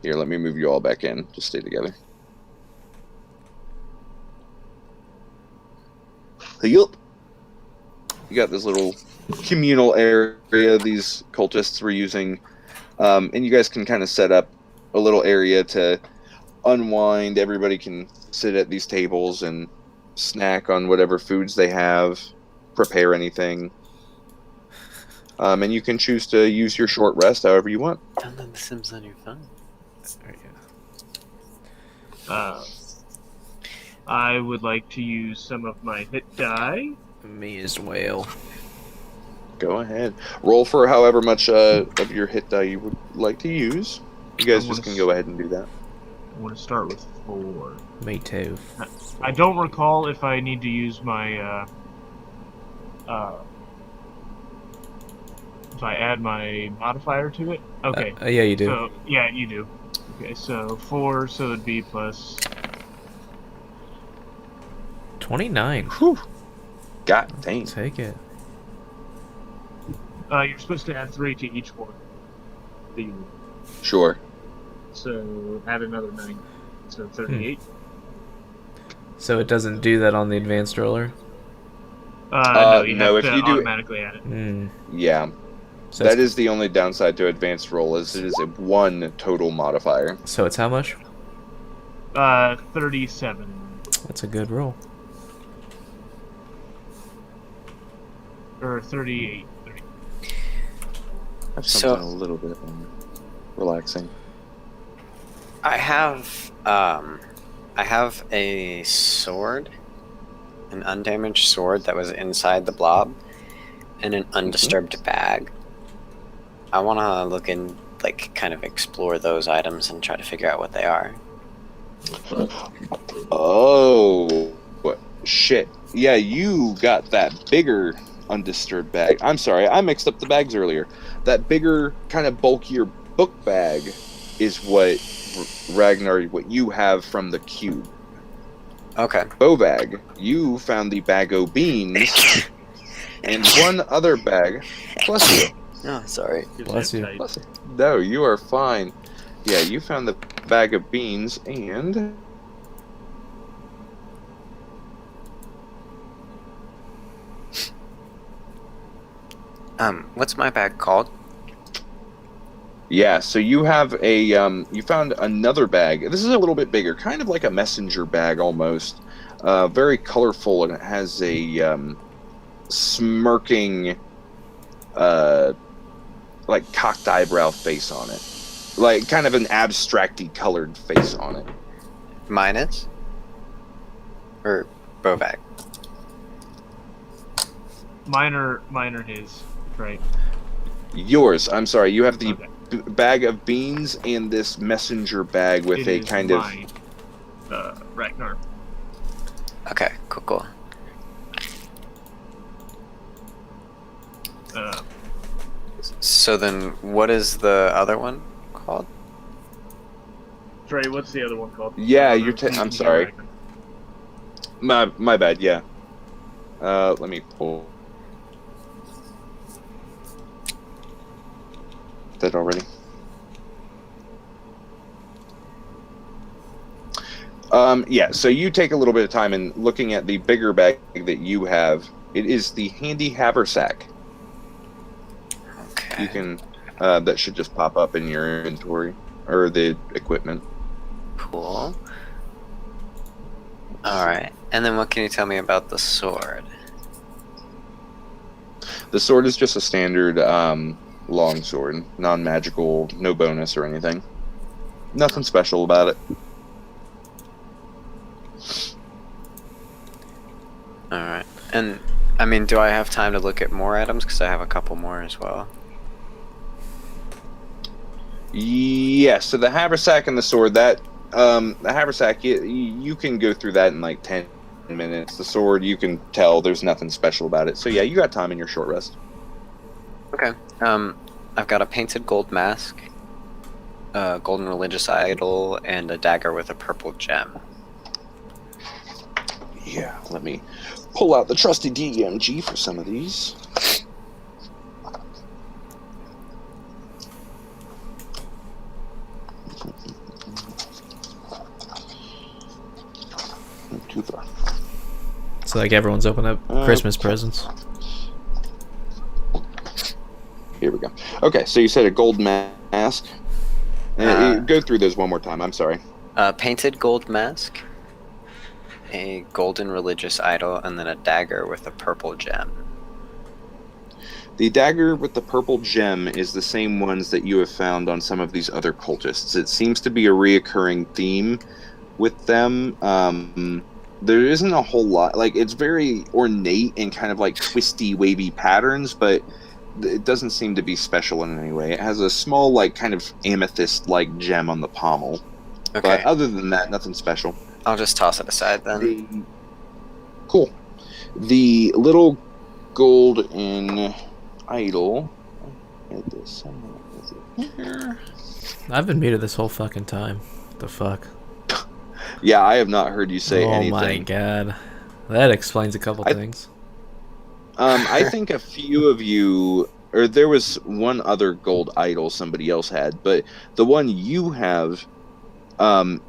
Speaker 1: here, let me move you all back in. Just stay together. Yup. You got this little communal area these cultists were using, and you guys can kind of set up a little area to unwind. Everybody can sit at these tables and snack on whatever foods they have, prepare anything, and you can choose to use your short rest however you want.
Speaker 6: Download The Sims on your phone.
Speaker 2: There you
Speaker 3: I would like to use some of my hit die.
Speaker 2: go. Me as well.
Speaker 1: Go ahead, roll for however much of your hit die you would like to use. You guys
Speaker 3: I
Speaker 1: just
Speaker 3: wanna
Speaker 1: can go ahead and do that.
Speaker 3: I want to start with 4.
Speaker 2: Me too.
Speaker 3: I don't recall if I need to use my if I add my modifier to it. Okay.
Speaker 2: Yeah, you do.
Speaker 3: So yeah, you do. Okay, so 4, so it'd be plus.
Speaker 2: 29.
Speaker 1: Whew. God dang.
Speaker 2: Take it.
Speaker 3: You're supposed to add 3 to each one.
Speaker 1: Sure.
Speaker 3: So add another 9. So 38.
Speaker 2: So it doesn't do that on the advanced roller?
Speaker 3: No, you
Speaker 1: no,
Speaker 3: have
Speaker 1: if
Speaker 3: to
Speaker 1: you do-
Speaker 3: automatically add it.
Speaker 2: Hmm.
Speaker 1: Yeah.
Speaker 2: So
Speaker 1: That
Speaker 2: it's,
Speaker 1: is the only downside to advanced roll, is it is a 1 total modifier.
Speaker 2: so it's how much?
Speaker 3: 37.
Speaker 2: That's a good roll.
Speaker 3: Or 38.
Speaker 1: Have
Speaker 6: So-
Speaker 1: something a little bit relaxing.
Speaker 6: I have a sword, an undamaged sword that was inside the blob, and an undisturbed bag. I want to look in, like, kind of explore those items and try to figure out what they are.
Speaker 1: Oh, what shit. Yeah, you got that bigger undisturbed bag. I'm sorry, I mixed up the bags earlier. That bigger, kind of bulkier book bag is what Ragnar, what you have from the cube.
Speaker 6: Okay.
Speaker 1: Bovag, you found the bag o' beans and one other bag. Bless you.
Speaker 6: Oh, sorry.
Speaker 2: Bless you.
Speaker 1: Bless you. No, you are fine. Yeah, you found the bag of beans and
Speaker 6: What's my bag called?
Speaker 1: yeah, so you have a you found another bag. This is a little bit bigger, kind of like a messenger bag almost. Very colorful, and it has a smirking like cocked eyebrow face on it. Like kind of an abstracty colored face on it.
Speaker 6: Mine is? Or Bovag?
Speaker 3: Mine are his, right?
Speaker 1: Yours. I'm sorry. You have the
Speaker 3: Okay.
Speaker 1: bag of beans and this messenger bag with
Speaker 3: It
Speaker 1: a
Speaker 3: is
Speaker 1: kind of.
Speaker 3: mine, Ragnar.
Speaker 6: Okay, cool. So then, what is the other one called?
Speaker 3: Trey, what's the other one called?
Speaker 1: Yeah,
Speaker 3: The
Speaker 1: I'm
Speaker 3: yeah,
Speaker 1: sorry.
Speaker 3: Ragnar.
Speaker 1: My bad. Yeah. Let me pull that already. Yeah, so you take a little bit of time in looking at the bigger bag that you have. It is the handy haversack.
Speaker 6: Okay.
Speaker 1: You can that should just pop up in your inventory or the equipment.
Speaker 6: Cool. Alright. And then what can you tell me about the sword?
Speaker 1: The sword is just a standard long sword, non-magical, no bonus or anything. Nothing special about it.
Speaker 6: Alright. And, I mean, do I have time to look at more items? Because I have a couple more as well.
Speaker 1: Yes, so the haversack and the sword, the haversack, you can go through that in like 10 minutes. The sword, you can tell there's nothing special about it. So yeah, you got time in your short rest.
Speaker 6: Okay. I've got a painted gold mask, a golden religious idol, and a dagger with a purple gem.
Speaker 1: Yeah, let me pull out the trusty DMG for some of these. Too far.
Speaker 2: So like everyone's opening up Christmas presents.
Speaker 1: Here we go. Okay, so you said a gold mask. Go through those one more time. I'm sorry.
Speaker 6: Painted gold mask, a golden religious idol, and then a dagger with a purple gem.
Speaker 1: The dagger with the purple gem is the same ones that you have found on some of these other cultists. It seems to be a reoccurring theme with them. There isn't a whole lot. Like, it's very ornate and kind of like twisty, wavy patterns, but it doesn't seem to be special in any way. It has a small, like, kind of amethyst-like gem on the pommel.
Speaker 6: Okay.
Speaker 1: But other than that, nothing special.
Speaker 6: I'll just toss it aside then.
Speaker 1: Cool. The little golden idol. I had this somewhere. Is it here?
Speaker 2: I've been muted this whole fucking time. What the fuck?
Speaker 1: Yeah, I have not heard you say anything.
Speaker 2: Oh my god. That explains a couple things.
Speaker 1: I think a few of you, or there was one other gold idol somebody else had, but the one you have,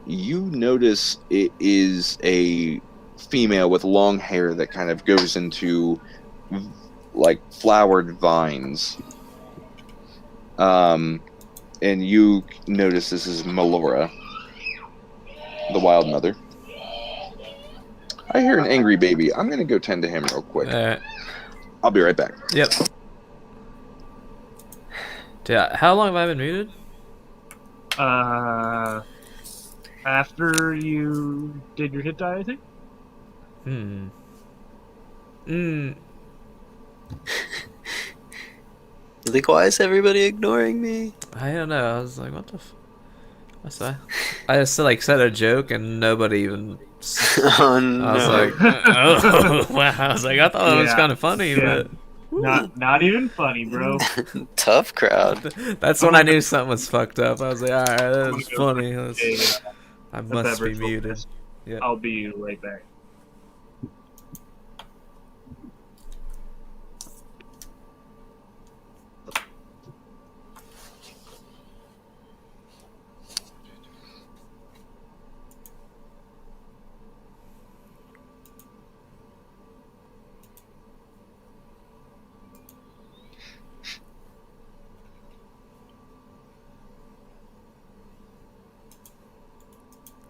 Speaker 1: you notice it is a female with long hair that kind of goes into like flowered vines. And you notice this is Melora, the wild mother. I hear an angry baby. I'm gonna go tend to him real quick. I'll be right back.
Speaker 2: Yep. Yeah, how long have I been muted?
Speaker 3: After you did your hit die, I think.
Speaker 6: Like, why is everybody ignoring me?
Speaker 2: I don't know. I was like, what the what's that? I just like said a joke and nobody even.
Speaker 6: Oh no.
Speaker 2: I was like, oh wow. I was like, I thought it was kind of funny, but
Speaker 3: not even funny, bro.
Speaker 6: Tough crowd.
Speaker 2: That's when I knew something was fucked up. I was like, all right, that's funny. I must be muted.
Speaker 3: Yeah. I'll be right back.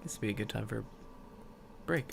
Speaker 2: This would be a good time for a break.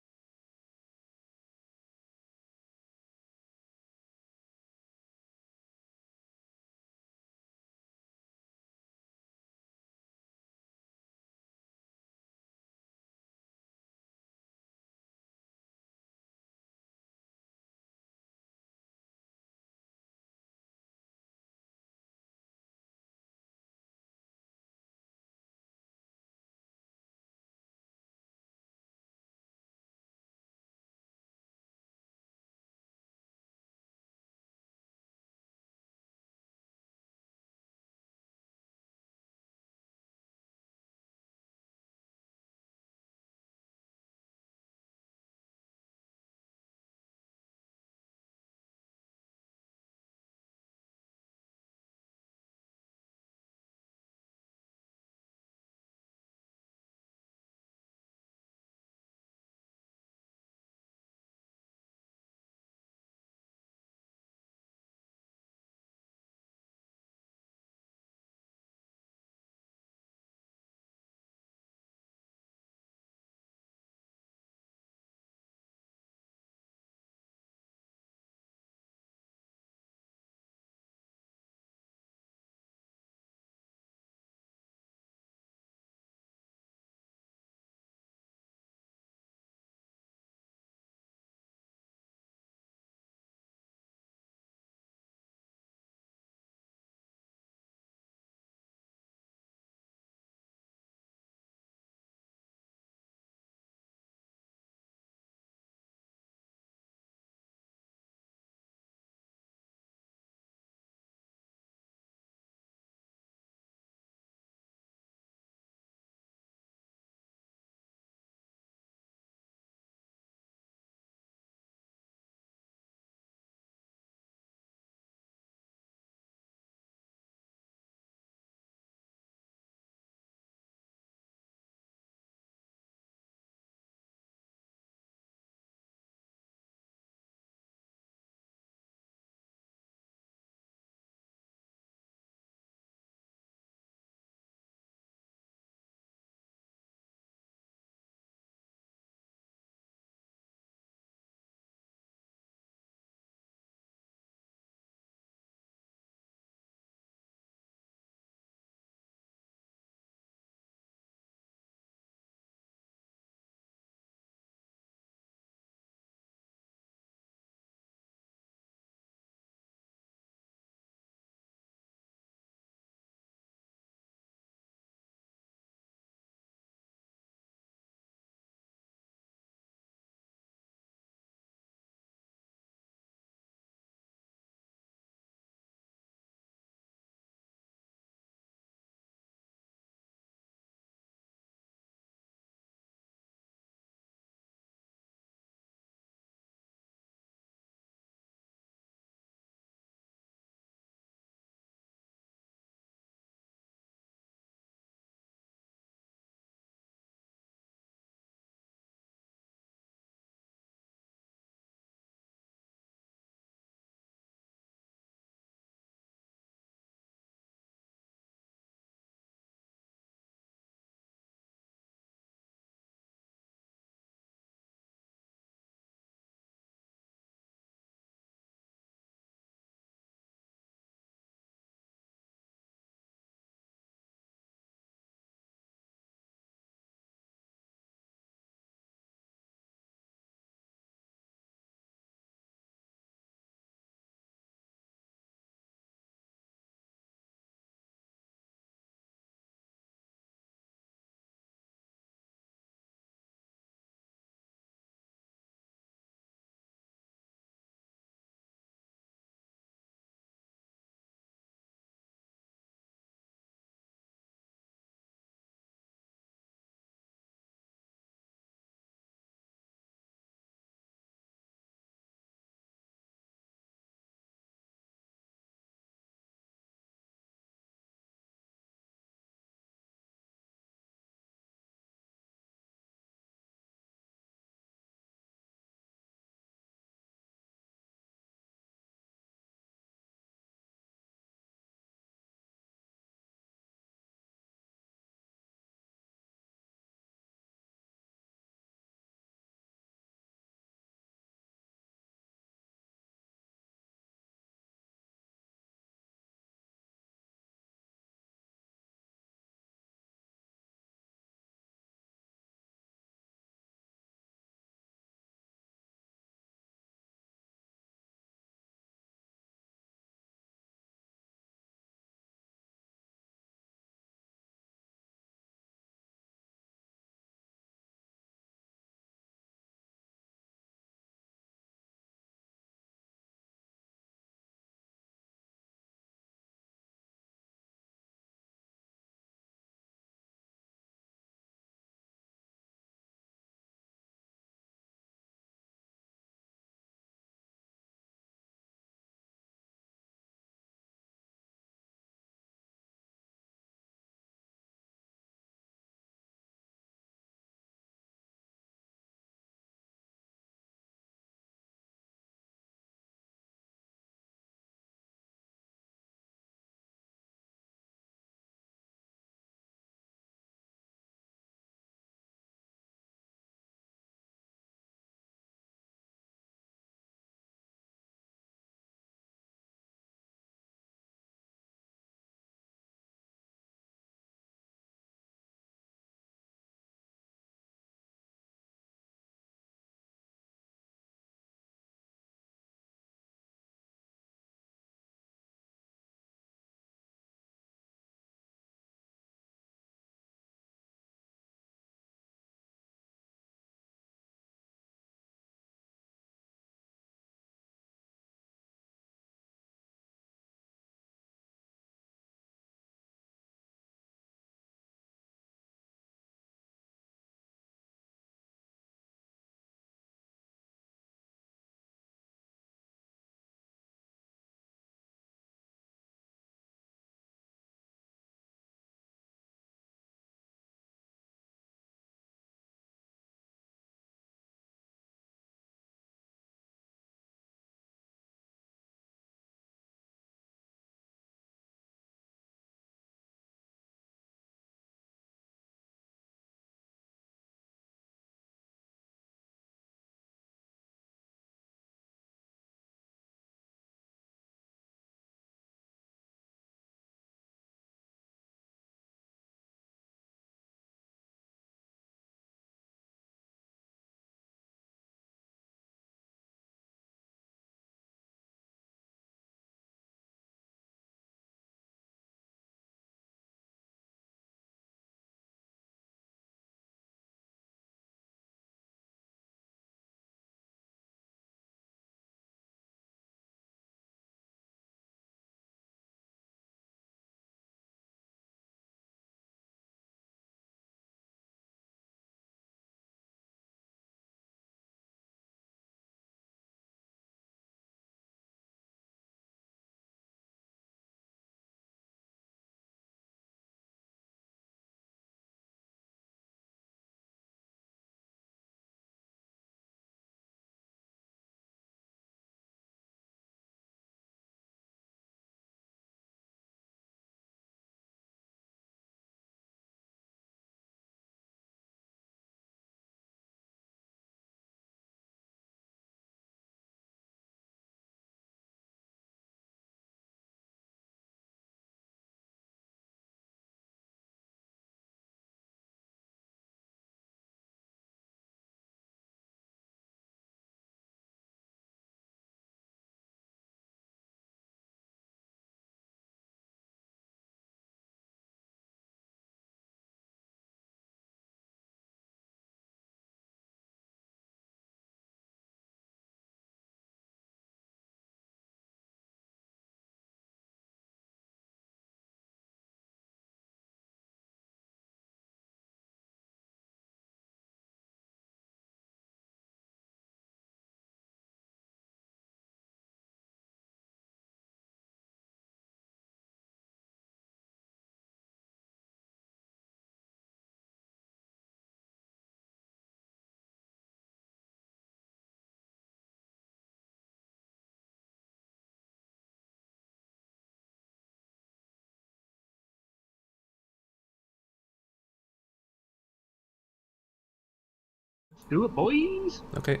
Speaker 3: Do it, boys.
Speaker 2: Okay.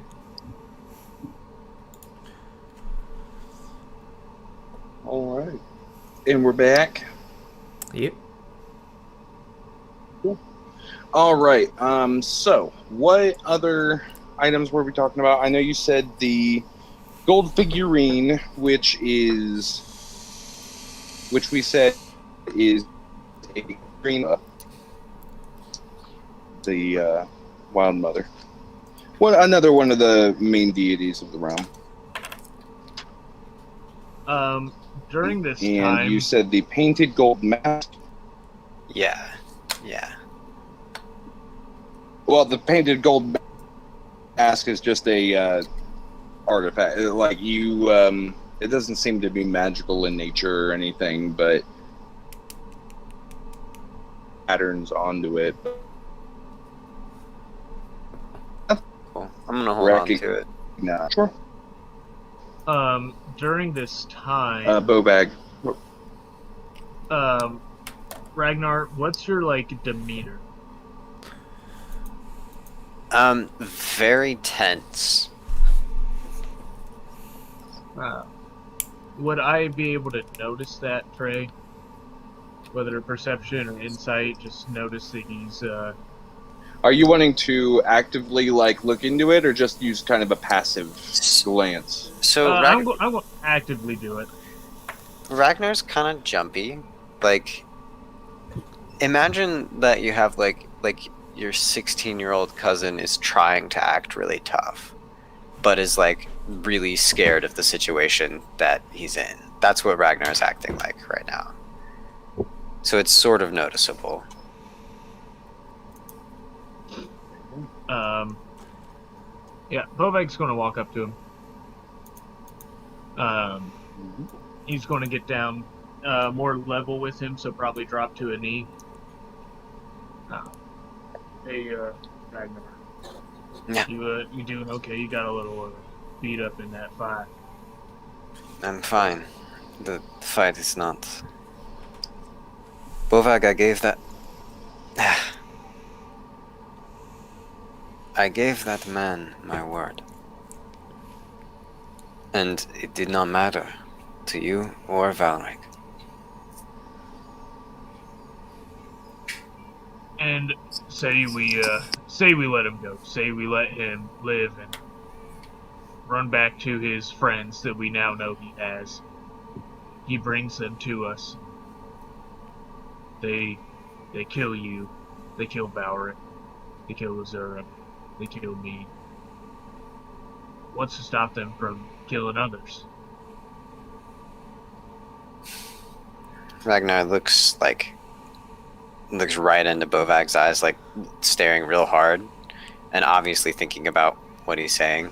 Speaker 1: All right. And we're back.
Speaker 2: Yep.
Speaker 1: All right. So what other items were we talking about? I know you said the gold figurine, which we said is a green, the Wild Mother. Another one of the main deities of the realm.
Speaker 3: During this
Speaker 1: And
Speaker 3: time,
Speaker 1: you said the painted gold mask.
Speaker 6: Yeah. Yeah.
Speaker 1: Well, the painted gold mask is just a artifact. Like it doesn't seem to be magical in nature or anything, but patterns onto it.
Speaker 6: Cool. I'm gonna hold on to it.
Speaker 1: Nah, sure.
Speaker 3: during this time,
Speaker 1: Bow bag.
Speaker 3: Ragnar, what's your like demeanor?
Speaker 6: Very tense.
Speaker 3: Would I be able to notice that, Trey? Whether perception or insight, just notice that he's
Speaker 1: Are you wanting to actively like look into it, or just use kind of a passive glance?
Speaker 6: So
Speaker 3: I'm going to actively do it.
Speaker 6: Ragnar's kind of jumpy. Like, imagine that you have like your 16-year-old cousin is trying to act really tough, but is like really scared of the situation that he's in. That's what Ragnar's acting like right now. So it's sort of noticeable.
Speaker 3: Yeah, Bovek's going to walk up to him. He's going to get down more level with him, so probably drop to a knee. Hey, Ragnar.
Speaker 6: Yeah.
Speaker 3: You doing okay? You got a little beat up in that fight.
Speaker 6: I'm fine. The fight is not. Bovag, I gave that. I gave that man my word. And it did not matter to you or Valric.
Speaker 3: And say we let him go. Say we let him live and run back to his friends that we now know he has. He brings them to us. They kill you. They kill Valric. They kill Azura. They kill me. What's to stop them from killing others?
Speaker 6: Ragnar looks right into Bovag's eyes, like staring real hard, and obviously thinking about what he's saying.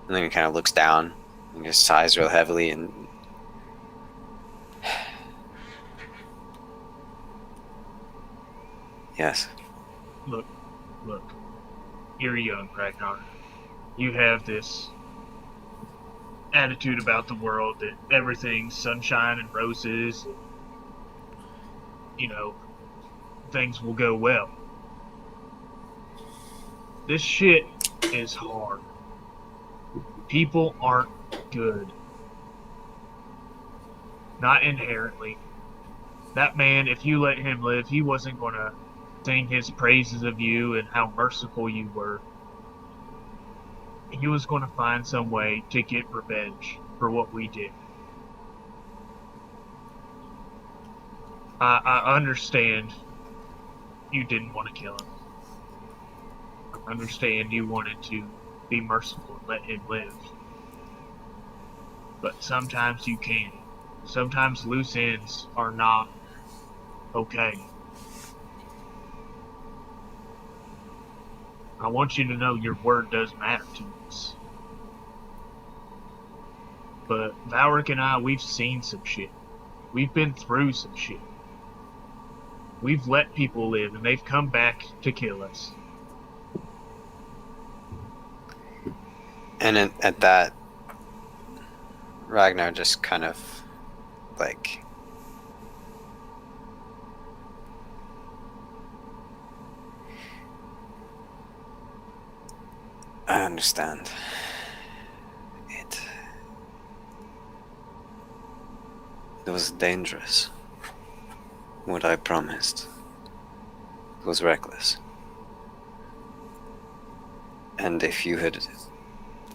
Speaker 6: And then he kind of looks down and just sighs real heavily and. Yes.
Speaker 3: Look. You're young, Ragnar. You have this attitude about the world that everything's sunshine and roses. And, things will go well. This shit is hard. People aren't good. Not inherently. That man, if you let him live, he wasn't going to sing his praises of you and how merciful you were. He was going to find some way to get revenge for what we did. I understand you didn't want to kill him. I understand you wanted to be merciful and let him live. But sometimes you can't. Sometimes loose ends are not okay. I want you to know your word does matter to us. But Valric and I, we've seen some shit. We've been through some shit. We've let people live, and they've come back to kill us.
Speaker 6: And at that, Ragnar just kind of like. I understand. It was dangerous. What I promised was reckless. And if you had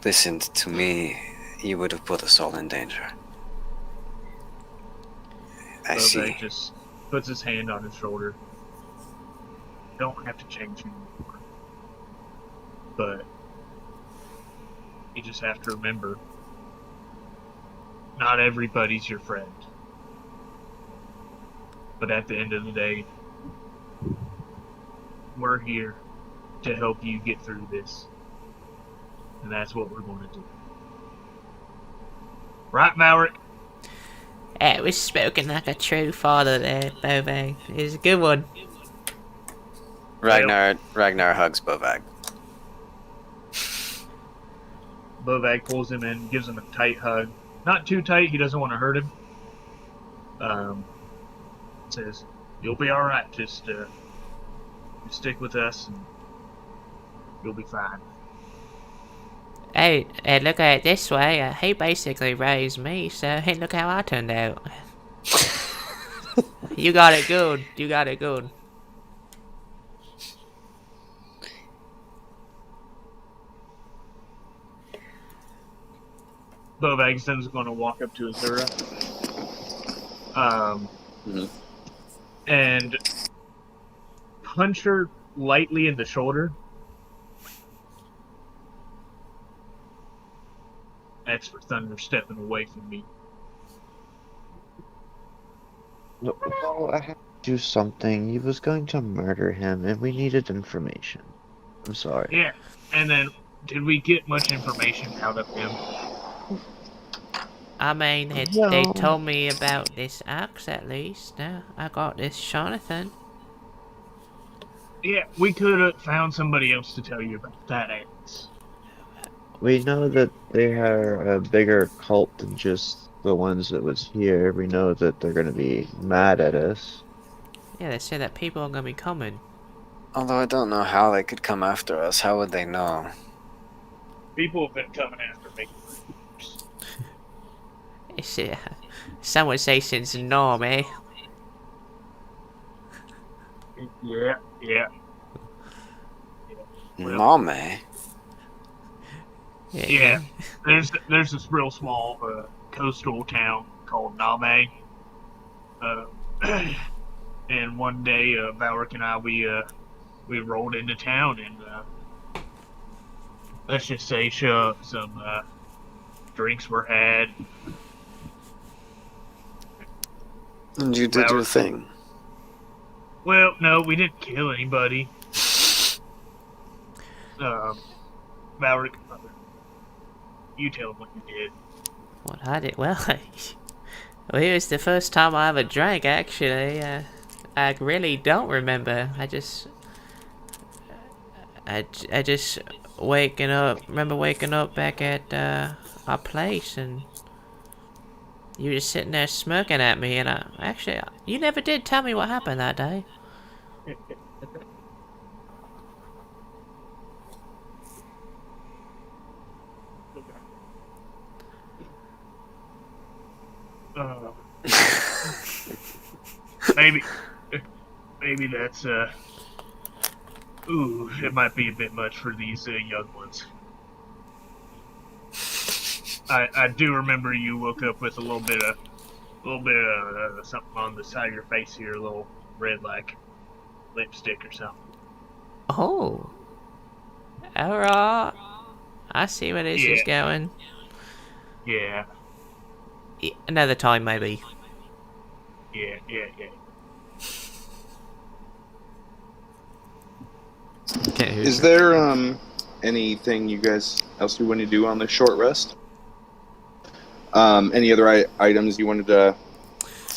Speaker 6: listened to me, you would have put us all in danger. I see.
Speaker 3: Bobak just puts his hand on his shoulder. Don't have to change anymore. But you just have to remember, not everybody's your friend. But at the end of the day, we're here to help you get through this. And that's what we're going to do. Right, Maverick?
Speaker 2: It was spoken like a true father there, Bove. It was a good one.
Speaker 6: Ragnar hugs Bovag.
Speaker 3: Bobak pulls him in, gives him a tight hug. Not too tight, he doesn't want to hurt him. Says, "You'll be alright, just stick with us and you'll be fine."
Speaker 2: Hey, look at it this way. He basically raised me, so hey, look how I turned out. You got it good. You got it good.
Speaker 3: Bobak then is going to walk up to Azura. And punch her lightly in the shoulder. That's for Thunder stepping away from me.
Speaker 4: No, I had to do something. He was going to murder him, and we needed information. I'm sorry.
Speaker 3: Yeah, and then did we get much information out of him?
Speaker 2: I mean, they told me about this axe at least. Now I got this Jonathan.
Speaker 3: Yeah, we could have found somebody else to tell you about that axe.
Speaker 4: We know that they are a bigger cult than just the ones that was here. We know that they're going to be mad at us.
Speaker 2: Yeah, they said that people are gonna be coming.
Speaker 6: Although I don't know how they could come after us. How would they know?
Speaker 3: People have been coming after me.
Speaker 2: It's, some would say since Norm, eh?
Speaker 3: Yeah.
Speaker 6: Name?
Speaker 3: Yeah, there's this real small coastal town called Name. And one day, Valric and I, we rolled into town and let's just say some drinks were had.
Speaker 6: And you did your thing.
Speaker 3: Well, no, we didn't kill anybody. Valric, you tell him what you did.
Speaker 2: What I did? Well, it was the first time I ever drank, actually. I really don't remember. I just remember waking up back at our place, and you were just sitting there smirking at me, and you never did tell me what happened that day.
Speaker 3: Maybe that's it might be a bit much for these young ones. I do remember you woke up with a little bit of something on the side of your face here, a little red like lipstick or something.
Speaker 2: Oh, alright. I see where this is going.
Speaker 3: Yeah.
Speaker 2: Another time, maybe.
Speaker 3: Yeah.
Speaker 1: Is there anything you guys else you want to do on this short rest? Any other items you wanted to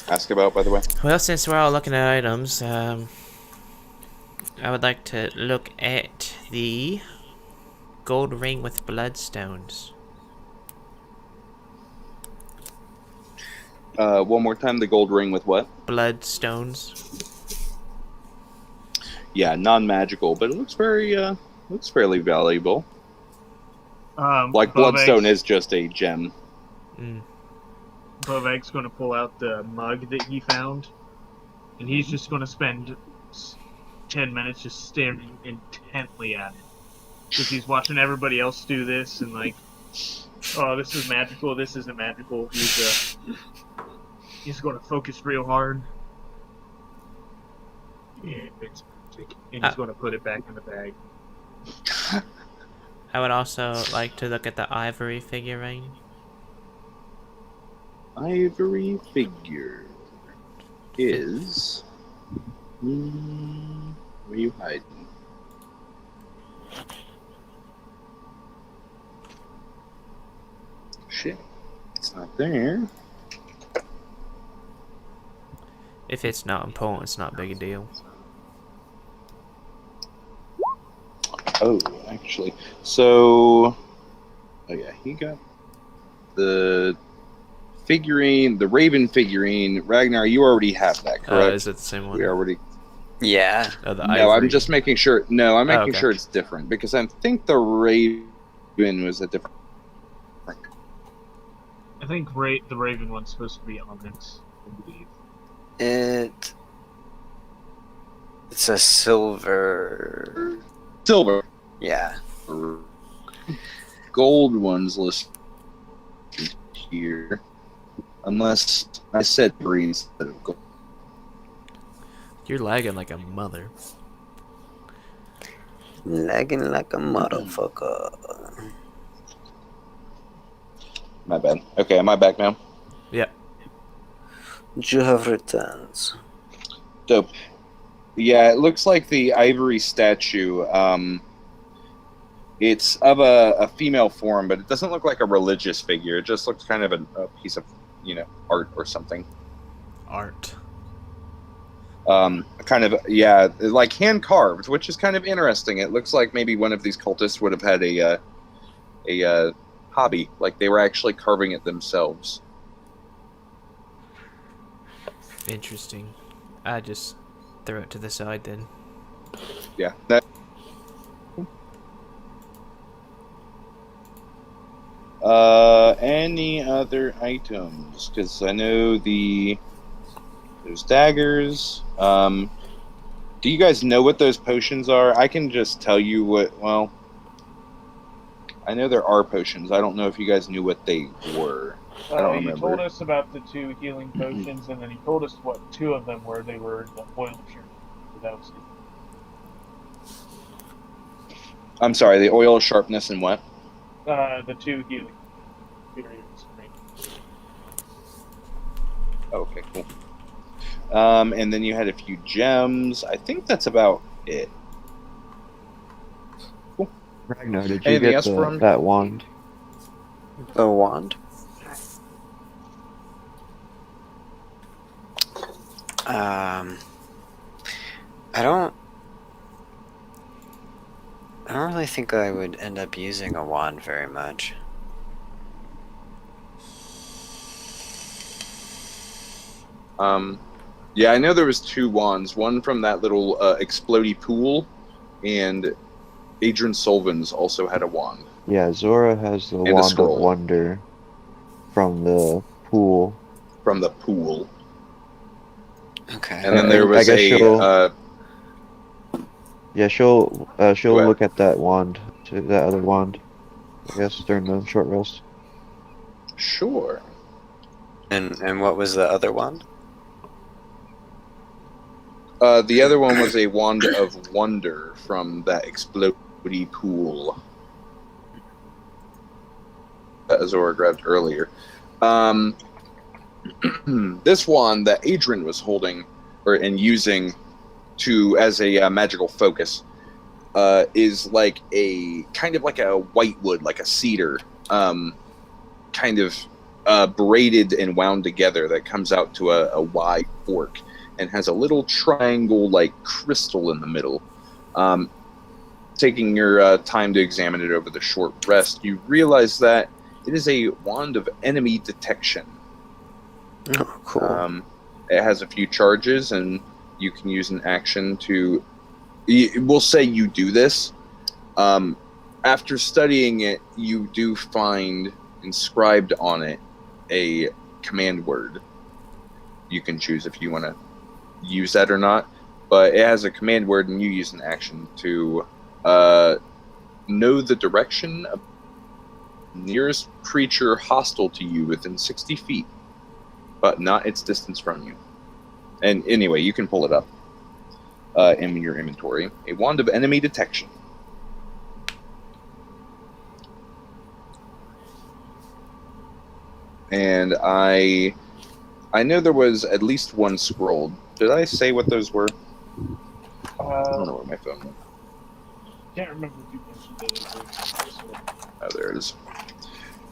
Speaker 1: ask about, by the way?
Speaker 2: Well, since we're all looking at items, I would like to look at the gold ring with bloodstones.
Speaker 1: One more time, the gold ring with what?
Speaker 2: Bloodstones.
Speaker 1: Yeah, non-magical, but it looks fairly valuable. Like,
Speaker 3: Boveg's-
Speaker 1: bloodstone is just a gem.
Speaker 2: Mm.
Speaker 3: Boveg's going to pull out the mug that he found, and he's just going to spend 10 minutes just staring intently at it. Because he's watching everybody else do this, and like, oh, this is magical, this isn't magical. He's going to focus real hard. Yeah, it's magic. And he's going to put it back in the bag.
Speaker 2: I would also like to look at the ivory figurine.
Speaker 1: Ivory figure is... where are you hiding? Shit. It's not there.
Speaker 2: If it's not important, it's not a big a deal.
Speaker 1: Oh, actually. So... Oh yeah, he got the figurine, the Raven figurine. Ragnar, you already have that, correct?
Speaker 2: Is it the same one?
Speaker 1: We already...
Speaker 6: Yeah.
Speaker 2: Oh, the
Speaker 1: No,
Speaker 2: ivory.
Speaker 1: I'm just making sure. No, I'm making
Speaker 2: okay.
Speaker 1: sure it's different because I think the Raven was a different.
Speaker 3: I think the Raven one's supposed to be onyx, I believe.
Speaker 6: It's a silver.
Speaker 1: Silver.
Speaker 6: Yeah.
Speaker 1: Gold ones listed here, unless I said green instead of gold.
Speaker 2: You're lagging like a mother.
Speaker 6: Lagging like a motherfucker.
Speaker 1: My bad. Okay, am I back now?
Speaker 2: Yeah.
Speaker 6: You have returns.
Speaker 1: Dope. Yeah, it looks like the ivory statue. It's of a female form, but it doesn't look like a religious figure. It just looks kind of a piece of, art or something.
Speaker 2: Art.
Speaker 1: Kind of, yeah, like hand carved, which is kind of interesting. It looks like maybe one of these cultists would have had a hobby, like they were actually carving it themselves.
Speaker 2: Interesting. I just throw it to the side then.
Speaker 1: Yeah. Any other items? Because I know there's daggers. Do you guys know what those potions are? I can just tell you well, I know there are potions. I don't know if you guys knew what they were. I don't
Speaker 3: He
Speaker 1: remember.
Speaker 3: told us about the 2 healing potions, and then he told us what 2 of them were. They were the oil shirt. So that was it.
Speaker 1: I'm sorry, the oil, sharpness, and what?
Speaker 3: The 2 healing periods.
Speaker 1: Okay, cool. And then you had a few gems. I think that's about it. Cool.
Speaker 4: Ragnar, did you
Speaker 1: Anything
Speaker 4: get
Speaker 1: else from-
Speaker 4: that wand?
Speaker 6: The wand? I don't really think I would end up using a wand very much.
Speaker 1: Yeah, I know there was 2 wands. One from that little explodey pool, and Adrian Solvins also had a wand.
Speaker 4: Yeah, Zora has the
Speaker 1: And a
Speaker 4: wand of
Speaker 1: scroll.
Speaker 4: wonder from the pool.
Speaker 1: From the pool.
Speaker 6: Okay.
Speaker 1: And then there was
Speaker 4: I guess she'll
Speaker 1: Go ahead.
Speaker 4: look at that wand, that other wand, I guess, during the short rest.
Speaker 1: Sure.
Speaker 6: And what was the other wand?
Speaker 1: The other one was a wand of wonder from that explodey pool that Azora grabbed earlier. This wand that Adrian was holding and using as a magical focus is like a kind of like a whitewood, like a cedar, kind of braided and wound together that comes out to a wide fork and has a little triangle like crystal in the middle. Taking your time to examine it over the short rest, you realize that it is a wand of enemy detection.
Speaker 6: Oh, cool.
Speaker 1: It has a few charges, and you can use an action to... We'll say you do this. after studying it, you do find inscribed on it a command word. You can choose if you want to use that or not, but it has a command word, and you use an action to know the direction of nearest creature hostile to you within 60 feet, but not its distance from you. And anyway, you can pull it up in your inventory. A wand of enemy detection. And I know there was at least one scroll. Did I say what those were? I don't know where my phone went.
Speaker 3: Can't remember if you mentioned it.
Speaker 1: Oh, there it is.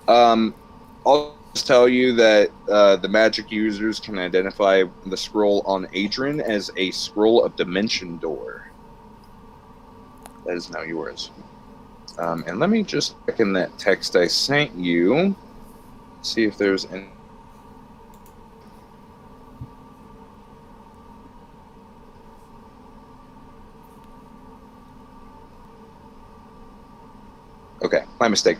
Speaker 1: I'll just tell you that the magic users can identify the scroll on Adrian as a scroll of dimension door. That is now yours. And let me just check in that text I sent you. See if there's any. Okay, my mistake.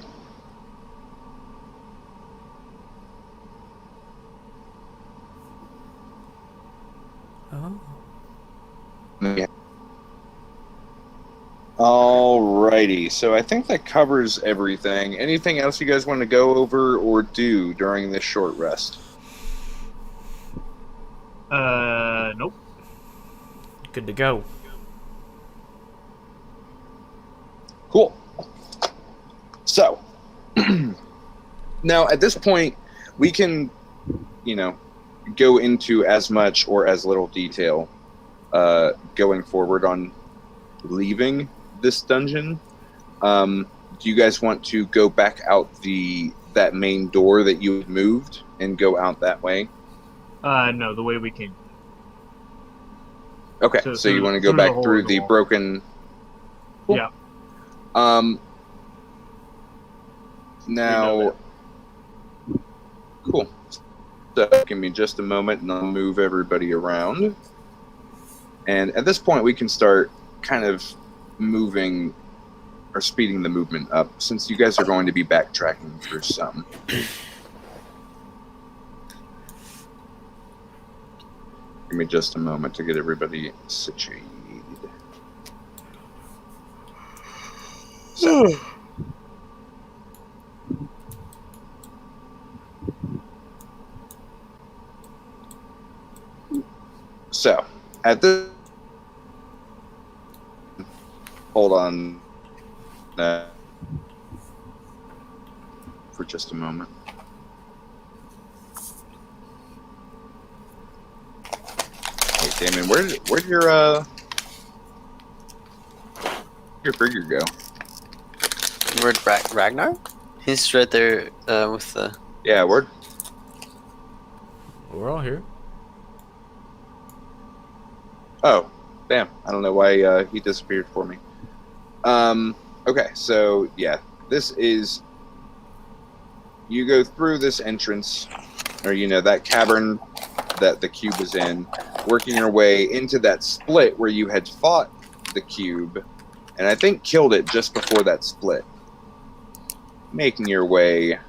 Speaker 2: Oh.
Speaker 1: Yeah. Alrighty, so I think that covers everything. Anything else you guys want to go over or do during this short rest?
Speaker 3: Nope.
Speaker 2: Good to go.
Speaker 1: Cool. So, now at this point, we can, go into as much or as little detail going forward on leaving this dungeon. Do you guys want to go back out that main door that you had moved and go out that way?
Speaker 3: No, the way we came.
Speaker 1: Okay, so you want to go back through the broken... Cool.
Speaker 3: Yeah.
Speaker 1: Now, cool. So give me just a moment and I'll move everybody around. And at this point, we can start kind of moving or speeding the movement up, since you guys are going to be backtracking through some. Give me just a moment to get everybody situated. So, at this... Hold on for just a moment. Hey, Damon, where'd your figure go?
Speaker 6: Where'd Ragnar? He's right there with the...
Speaker 1: Yeah,
Speaker 2: We're all here.
Speaker 1: Oh, damn. I don't know why he disappeared for me. Okay, so, yeah. This is... You go through this entrance, or, that cavern that the cube is in, working your way into that split where you had fought the cube, and I think killed it just before that split. Making your way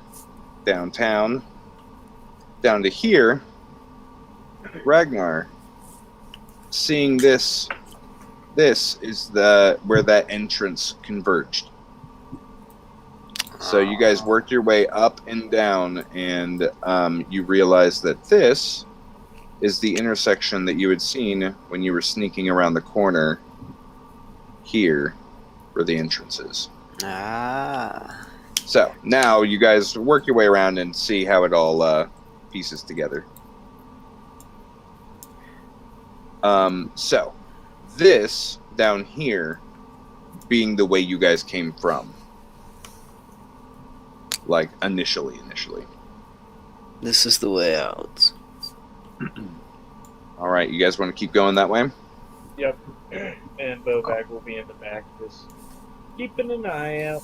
Speaker 1: downtown, down to here. Ragnar, seeing this is where that entrance converged. So you guys work your way up and down, and you realize that this is the intersection that you had seen when you were sneaking around the corner here where the entrance is. So now you guys work your way around and see how it all pieces together. So this down here being the way you guys came from. Like initially.
Speaker 6: This is the way out.
Speaker 1: All right, you guys want to keep going that way?
Speaker 3: Yep. And Bobag will be in the back, just keeping an eye out.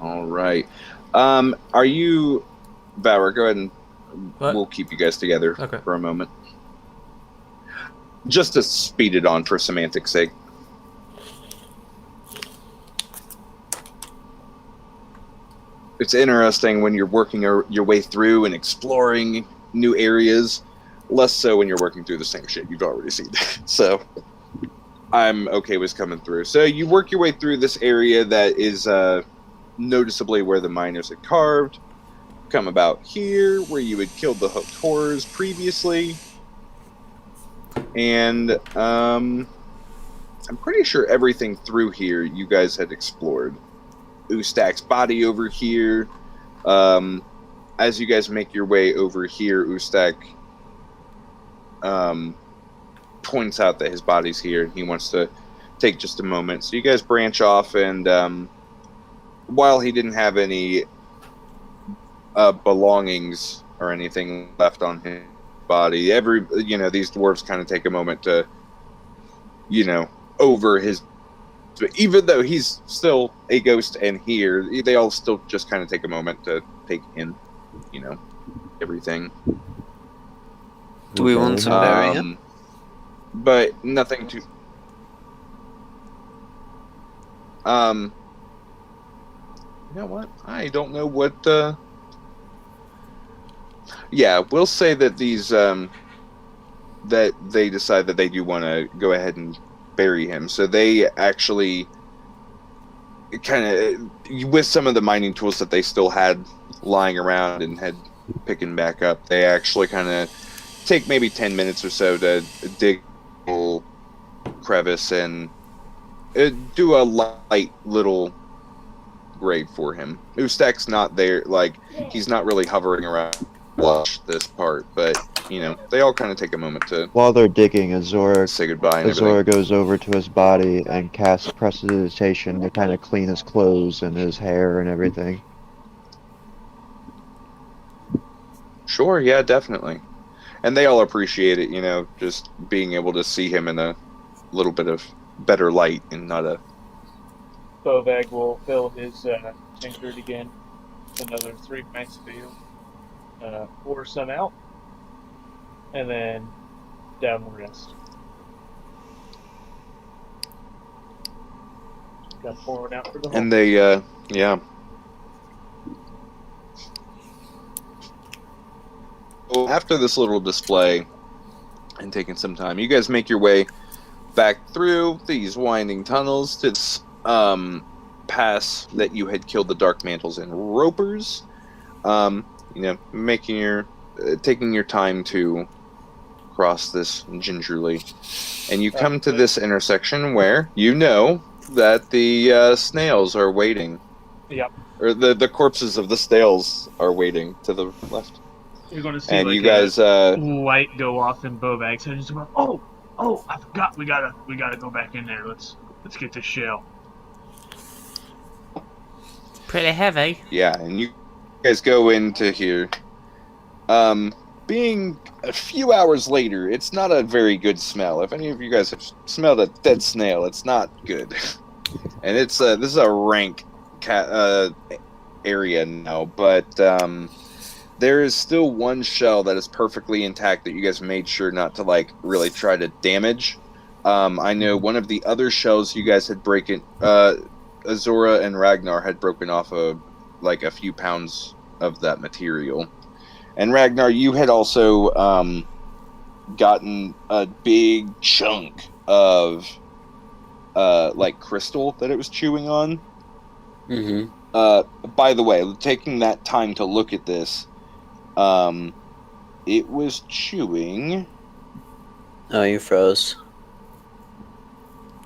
Speaker 1: All right. Are you, Valor? Go ahead and we'll keep you guys together for a moment, just to speed it on for semantics' sake. it's interesting when you're working your way through and exploring new areas. Less so when you're working through the same shit you've already seen. So I'm okay with coming through. So you work your way through this area that is noticeably where the miners had carved. Come about here where you had killed the hooked horrors previously. And I'm pretty sure everything through here you guys had explored. Ustak's body over here. As you guys make your way over here, Ustak points out that his body's here and he wants to take just a moment. So you guys branch off, and while he didn't have any belongings or anything left on his body, these dwarves kind of take a moment to, over his. Even though he's still a ghost and here, they all still just kind of take a moment to take in, everything.
Speaker 6: Do we want to bury him?
Speaker 1: But nothing to. You know what? I don't know what. Yeah, we'll say that these that they decide that they do want to go ahead and bury him. So they actually kind of, with some of the mining tools that they still had lying around and had picking back up, they actually kind of take maybe 10 minutes or so to dig a little crevice and do a light little grave for him. Ustak's not there, he's not really hovering around to watch this part, but they all kind of take a moment to,
Speaker 4: while they're digging, Azora
Speaker 1: say goodbye and everything.
Speaker 4: goes over to his body and casts prestidigitation to kind of clean his clothes and his hair and everything.
Speaker 1: Sure, yeah, definitely. And they all appreciate it, just being able to see him in a little bit of better light and not a...
Speaker 3: Bovag will fill his tankard again. Another 3 pints of ale. Pour some out. And then down the rest. Got pouring out for the whole.
Speaker 1: And they, yeah. Well, after this little display and taking some time, you guys make your way back through these winding tunnels to this pass that you had killed the Dark Mantles and Ropers. Taking your time to cross this gingerly, and you come to this intersection where that the snails are waiting.
Speaker 3: Yep.
Speaker 1: Or the corpses of the snails are waiting to the left.
Speaker 3: You're going to see
Speaker 1: And
Speaker 3: like
Speaker 1: you guys,
Speaker 3: light go off in Bovag's head. Just about, oh, I forgot. We gotta go back in there. Let's get this shell.
Speaker 2: Pretty heavy.
Speaker 1: yeah, and you guys go into here. Being a few hours later, it's not a very good smell. If any of you guys have smelled a dead snail, it's not good. And this is a rank area now, but there is still one shell that is perfectly intact that you guys made sure not to really try to damage. I know one of the other shells you guys had Azora and Ragnar had broken off a few pounds of that material. And Ragnar, you had also gotten a big chunk of crystal that it was chewing on.
Speaker 6: Mm-hmm.
Speaker 1: By the way, taking that time to look at this, it was chewing...
Speaker 6: Oh, you froze.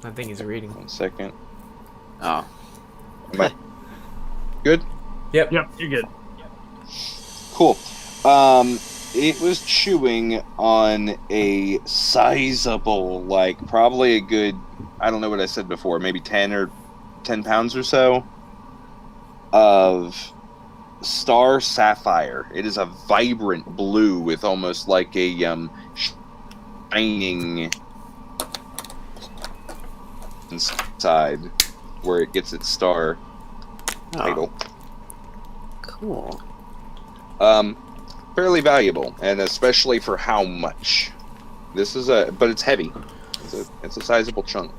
Speaker 2: I think he's reading.
Speaker 1: 1 second.
Speaker 6: Oh.
Speaker 1: Am I good?
Speaker 2: Yep.
Speaker 3: Yep, you're good.
Speaker 1: Cool. It was chewing on a sizable, probably a good, I don't know what I said before, maybe 10 pounds or so of star sapphire. It is a vibrant blue with almost like a shining inside where it gets its star title.
Speaker 6: Cool.
Speaker 1: Fairly valuable, and especially for how much. But it's heavy. It's a sizable chunk.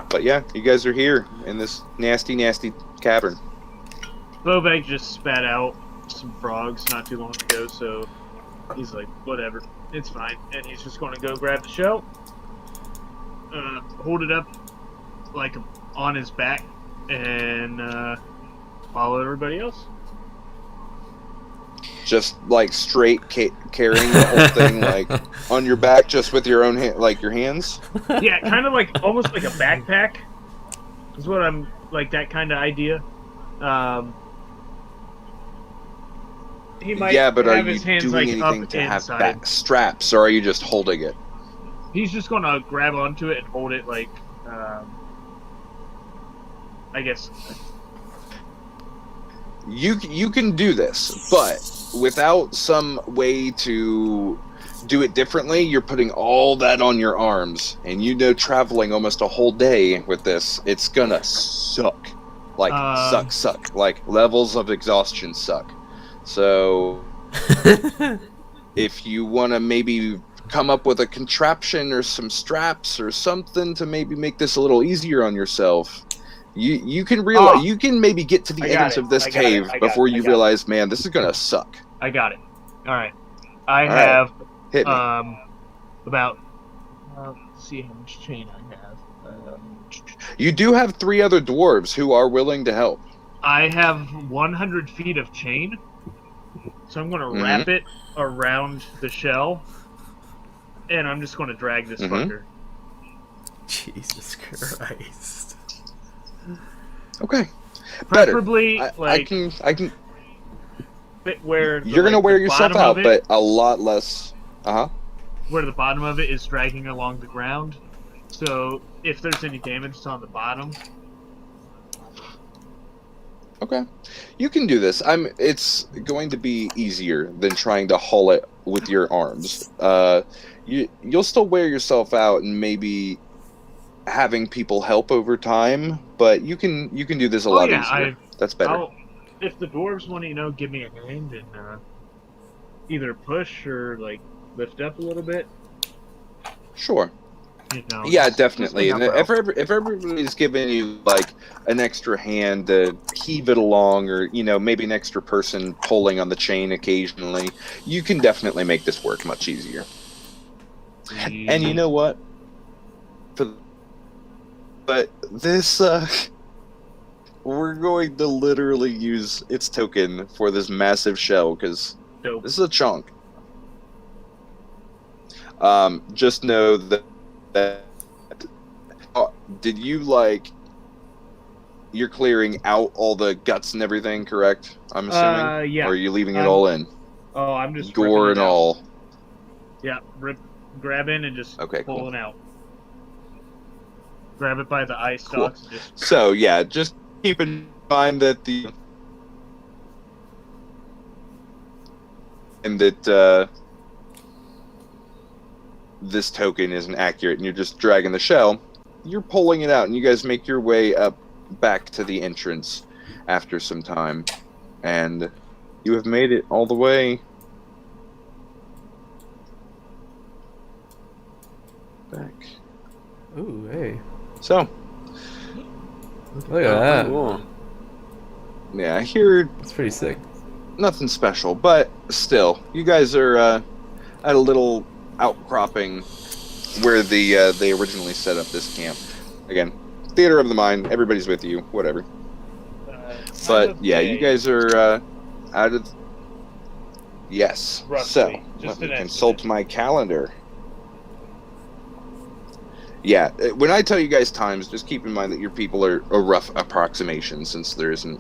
Speaker 1: But yeah, you guys are here in this nasty, nasty cavern.
Speaker 3: Bobag just spat out some frogs not too long ago, so he's like, whatever, it's fine. And he's just going to go grab the shell, hold it up like on his back, and follow everybody else.
Speaker 1: Just like straight carrying the whole thing, like on your back, just with your own like your hands.
Speaker 3: Yeah, kind of like almost like a backpack. Is what I'm like, that kind of idea. He might
Speaker 1: but are
Speaker 3: have
Speaker 1: you
Speaker 3: his hands
Speaker 1: doing
Speaker 3: like
Speaker 1: anything
Speaker 3: up
Speaker 1: to have
Speaker 3: inside.
Speaker 1: back straps, or are you just holding it?
Speaker 3: He's just gonna grab onto it and hold it like, I guess.
Speaker 1: You can do this, but without some way to do it differently, you're putting all that on your arms, and traveling almost a whole day with this, it's gonna suck. Like, suck. Like, levels of exhaustion suck. So, if you want to maybe come up with a contraption or some straps or something to maybe make this a little easier on yourself, you can realize you can maybe get to the entrance of this cave before you realize, man, this is gonna suck.
Speaker 3: I got it. All right. I have
Speaker 1: Hit me.
Speaker 3: about let's see how much chain I have.
Speaker 1: You do have 3 other dwarves who are willing to help.
Speaker 3: I have 100 feet of chain, so I'm going to wrap it around the shell, and I'm just going to drag this fucker.
Speaker 2: Jesus Christ.
Speaker 1: Okay.
Speaker 3: Preferably,
Speaker 1: Better.
Speaker 3: like
Speaker 1: I can.
Speaker 3: Where
Speaker 1: You're gonna wear yourself out, but a lot less.
Speaker 3: Where the bottom of it is dragging along the ground, so if there's any damage, it's on the bottom.
Speaker 1: Okay, you can do this. It's going to be easier than trying to haul it with your arms. You'll still wear yourself out, and maybe having people help over time, but you can do this a lot easier. That's better.
Speaker 3: If the dwarves want to, give me a hand and either push or like lift up a little bit.
Speaker 1: Sure. Yeah, definitely. And if everybody's giving you like an extra hand to heave it along, or maybe an extra person pulling on the chain occasionally, you can definitely make this work much easier. And you know what? But this we're going to literally use its token for this massive shell, because this is a chunk. Just know that did you you're clearing out all the guts and everything, correct? I'm assuming.
Speaker 3: Yeah.
Speaker 1: Or are you leaving it all in?
Speaker 3: Oh, I'm just
Speaker 1: gore and all.
Speaker 3: Yeah, grabbing and just pulling out. Grab it by the eye stalks.
Speaker 1: Cool. So yeah, just keep in mind that this token isn't accurate, and you're just dragging the shell. You're pulling it out, and you guys make your way up back to the entrance after some time, and you have made it all the way back.
Speaker 7: Ooh, hey.
Speaker 1: So,
Speaker 7: look at that.
Speaker 6: Cool.
Speaker 1: Yeah, I hear
Speaker 7: It's pretty sick.
Speaker 1: nothing special, but still, you guys are at a little outcropping where they originally set up this camp. Again, theater of the mind. Everybody's with you. Whatever. But yeah, you guys are out of. Yes.
Speaker 3: Roughly,
Speaker 1: So
Speaker 3: just
Speaker 1: let me
Speaker 3: an
Speaker 1: consult
Speaker 3: estimate.
Speaker 1: my calendar. Yeah, when I tell you guys times, just keep in mind that your people are a rough approximation, since there isn't,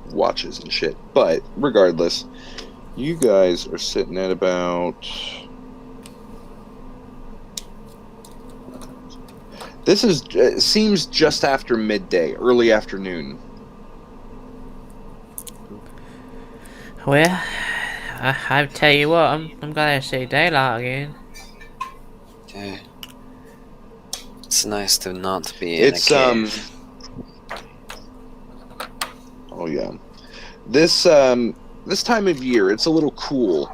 Speaker 1: watches and shit. But regardless, you guys are sitting at about. This seems just after midday, early afternoon.
Speaker 2: Well, I tell you what, I'm glad to see daylight again.
Speaker 6: Yeah. It's nice to not be in a cave.
Speaker 1: Oh yeah. This time of year, it's a little cool.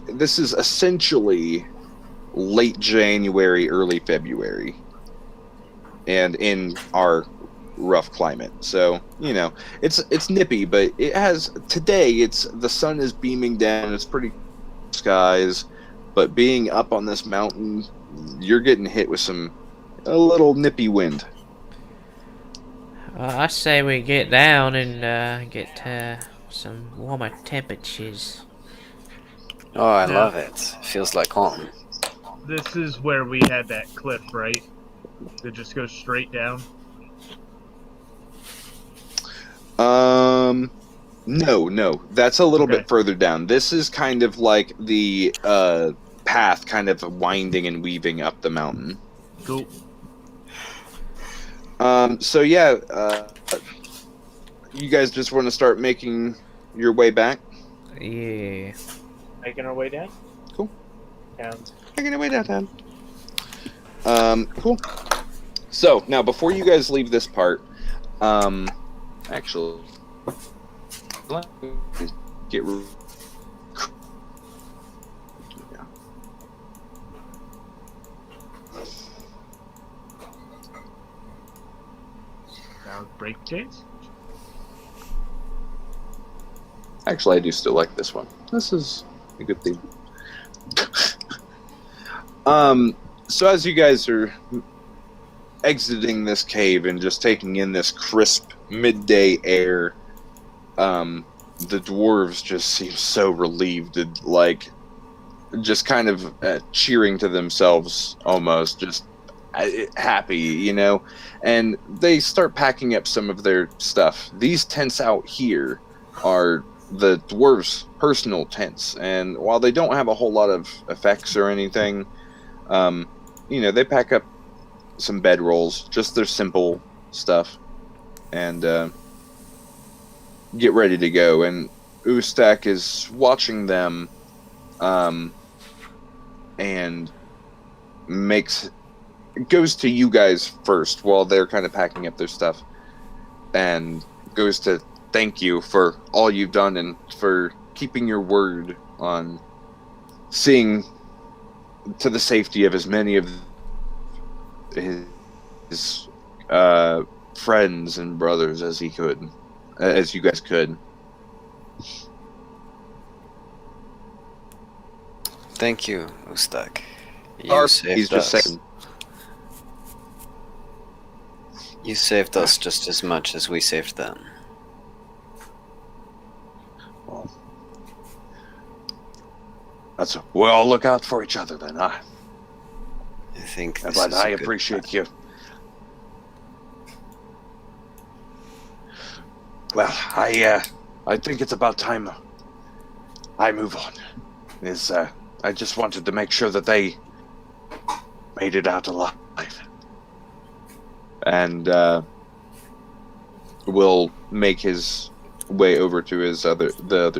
Speaker 1: This is essentially late January, early February. And in our rough climate. So, it's nippy, but it has today. The sun is beaming down. It's pretty skies, but being up on this mountain, you're getting hit with a little nippy wind.
Speaker 2: I say we get down and get some warmer temperatures.
Speaker 6: Oh, I
Speaker 3: Yeah.
Speaker 6: love it. Feels like home.
Speaker 3: This is where we had that cliff, right? That just goes straight down.
Speaker 1: No, that's a little
Speaker 3: Okay.
Speaker 1: bit further down. This is kind of like the path, kind of winding and weaving up the mountain.
Speaker 3: Cool.
Speaker 1: So yeah, you guys just want to start making your way back?
Speaker 2: Yeah.
Speaker 3: Making our way down.
Speaker 1: Cool.
Speaker 3: Down.
Speaker 1: Making your way downtown. Cool. So now, before you guys leave this part, actually, let me get.
Speaker 3: Now break chains.
Speaker 1: Actually, I do still like this one. This is a good theme. So as you guys are exiting this cave and just taking in this crisp midday air, the dwarves just seem so relieved, like just kind of cheering to themselves, almost just happy, and they start packing up some of their stuff. These tents out here are the dwarves' personal tents, and while they don't have a whole lot of effects or anything, they pack up some bedrolls, just their simple stuff, and get ready to go. And Ustak is watching them, and goes to you guys first while they're kind of packing up their stuff, and goes to thank you for all you've done and for keeping your word on seeing to the safety of as many of his friends and brothers as you guys could.
Speaker 6: Thank you, Ustak.
Speaker 1: He's just saying.
Speaker 6: You saved us just as much as we saved them.
Speaker 1: Well, we'll all look out for each other then, huh?
Speaker 6: I think this
Speaker 1: But
Speaker 6: is
Speaker 1: I
Speaker 6: a good
Speaker 1: appreciate
Speaker 6: plan.
Speaker 1: you. Well, I think it's about time I move on. I just wanted to make sure that they made it out alive. And will make his way over to the other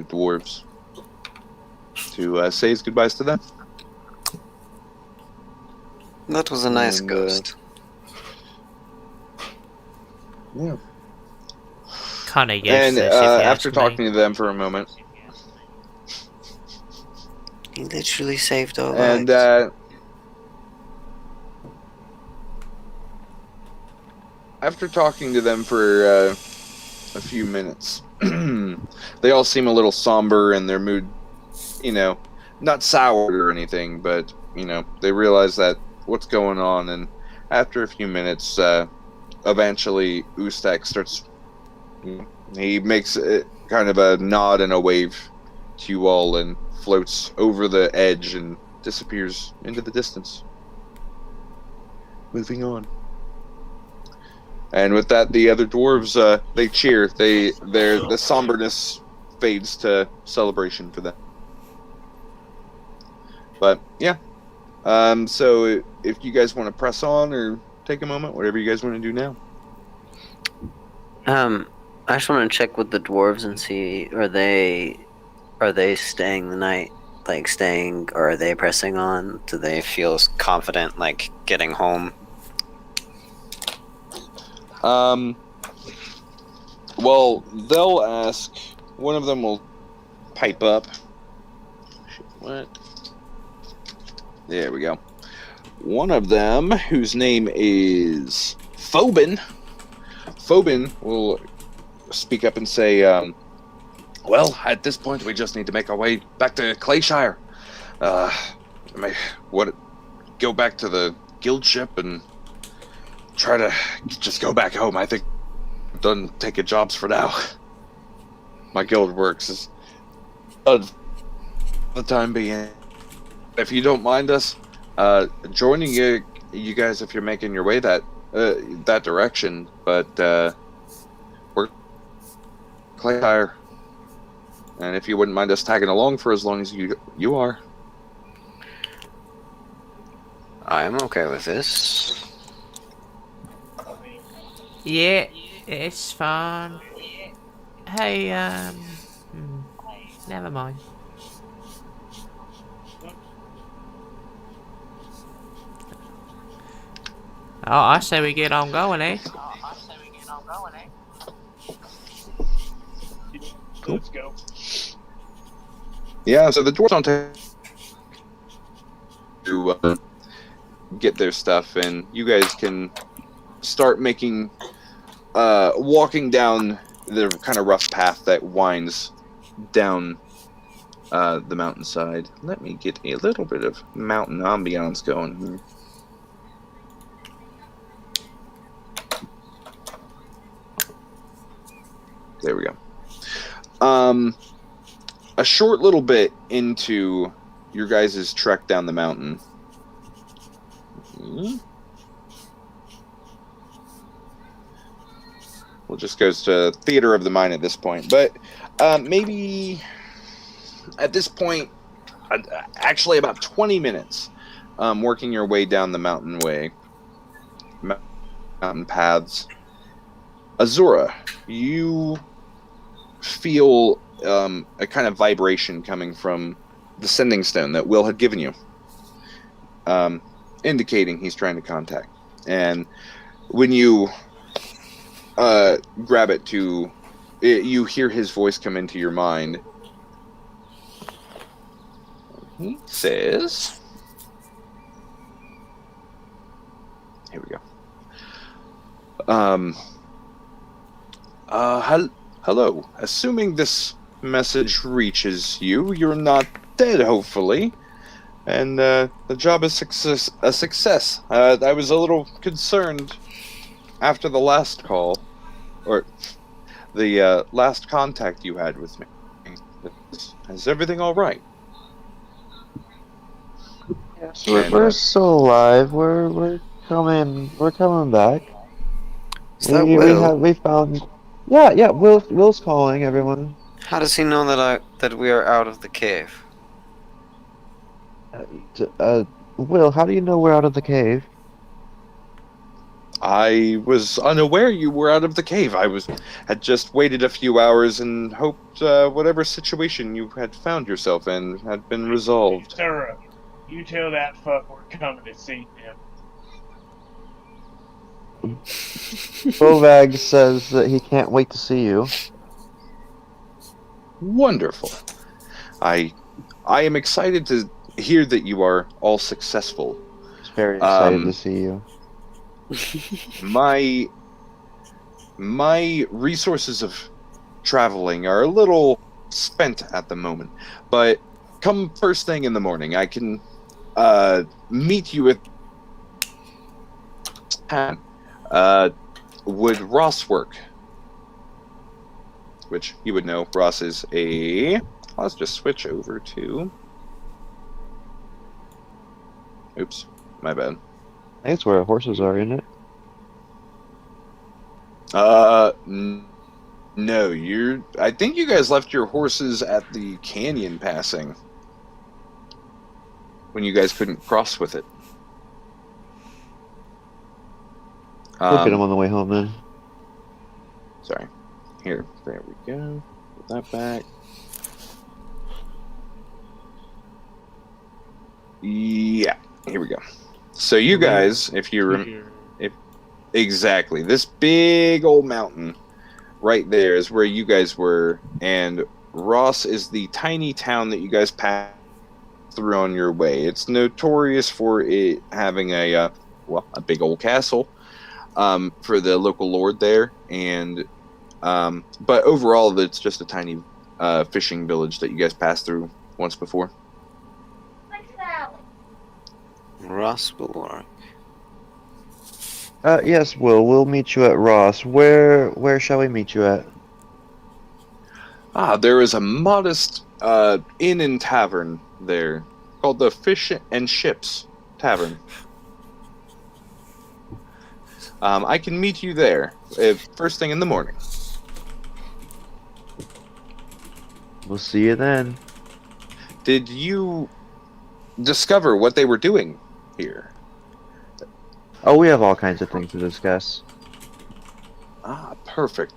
Speaker 1: dwarves to say his goodbyes to them.
Speaker 6: That was a nice
Speaker 1: And,
Speaker 6: ghost.
Speaker 1: Yeah.
Speaker 2: Kind of
Speaker 1: And
Speaker 2: useless, if you
Speaker 1: after
Speaker 2: ask
Speaker 1: talking
Speaker 2: me.
Speaker 1: to them for a moment,
Speaker 6: He literally saved our
Speaker 1: and
Speaker 6: lives.
Speaker 1: after talking to them for a few minutes, they all seem a little somber in their mood, not soured or anything, but, they realize that what's going on, and after a few minutes, eventually Ustak starts, he makes kind of a nod and a wave to you all and floats over the edge and disappears into the distance. Moving on. And with that, the other dwarves, they cheer. The somberness fades to celebration for them. But, yeah. So, if you guys want to press on or take a moment, whatever you guys want to do now.
Speaker 6: I just want to check with the dwarves and see, are they staying the night, or are they pressing on? Do they feel confident, getting home?
Speaker 1: Well, they'll ask, one of them will pipe up. What? There we go. One of them, whose name is Phobin. Phobin will speak up and say, well, at this point, we just need to make our way back to Clayshire. Go back to the guild ship and try to just go back home. I think I'm done taking jobs for now. My guild works is done for the time being. If you don't mind us joining you guys if you're making your way that direction, but we're Clayshire, and if you wouldn't mind us tagging along for as long as you are.
Speaker 6: I'm okay with this.
Speaker 2: Yeah, it's fine. Hey, never mind. Oh, I say we get on going, eh?
Speaker 1: Cool.
Speaker 3: Let's go.
Speaker 1: Yeah, so the dwarves don't take to get their stuff, and you guys can start making walking down the kind of rough path that winds down the mountainside. Let me get a little bit of mountain ambiance going here. There we go. A short little bit into your guys' trek down the mountain. We'll just go to Theater of the Mind at this point. But maybe at this point, actually about 20 minutes, working your way down the mountain paths. Azura, you feel a kind of vibration coming from the sending stone that Will had given you, indicating he's trying to contact. And when you grab it you hear his voice come into your mind. He says, here we go. Hello. Assuming this message reaches you, you're not dead, hopefully. And the job is a success. I was a little concerned after the last call, or the last contact you had with me. Is everything all right?
Speaker 4: Yes, we're still alive. We're coming back.
Speaker 6: Is that Will?
Speaker 4: We found. Yeah. Will's calling everyone.
Speaker 6: How does he know that we are out of the cave?
Speaker 4: Will, how do you know we're out of the cave?
Speaker 1: I was unaware you were out of the cave. Had just waited a few hours and hoped whatever situation you had found yourself in had been resolved.
Speaker 3: Terva, you tell that fuck we're coming to see him.
Speaker 4: Bovag says that he can't wait to see you.
Speaker 1: Wonderful. I am excited to hear that you are all successful.
Speaker 4: He's very excited to see you.
Speaker 1: My resources of traveling are a little spent at the moment, but come first thing in the morning, I can meet you at time. Would Ross work? Which you would know. Ross is let's just switch over to. Oops, my bad.
Speaker 4: I think it's where horses are, isn't it?
Speaker 1: No, I think you guys left your horses at the canyon passing when you guys couldn't cross with it.
Speaker 4: We'll get them on the way home then.
Speaker 1: Sorry. Here, there we go. Put that back. Yeah, here we go. So you guys, if you remember, exactly, this big old mountain right there is where you guys were, and Ross is the tiny town that you guys passed through on your way. It's notorious for it having a big old castle. for the local lord there, and but overall, it's just a tiny fishing village that you guys passed through once before.
Speaker 6: Ross Bulwark.
Speaker 4: Yes, Will. We'll meet you at Ross. Where shall we meet you at?
Speaker 1: There is a modest inn and tavern there called the Fish and Ships Tavern. I can meet you there first thing in the morning.
Speaker 4: We'll see you then.
Speaker 1: Did you discover what they were doing here?
Speaker 4: Oh, we have all kinds of things to discuss.
Speaker 1: Perfect.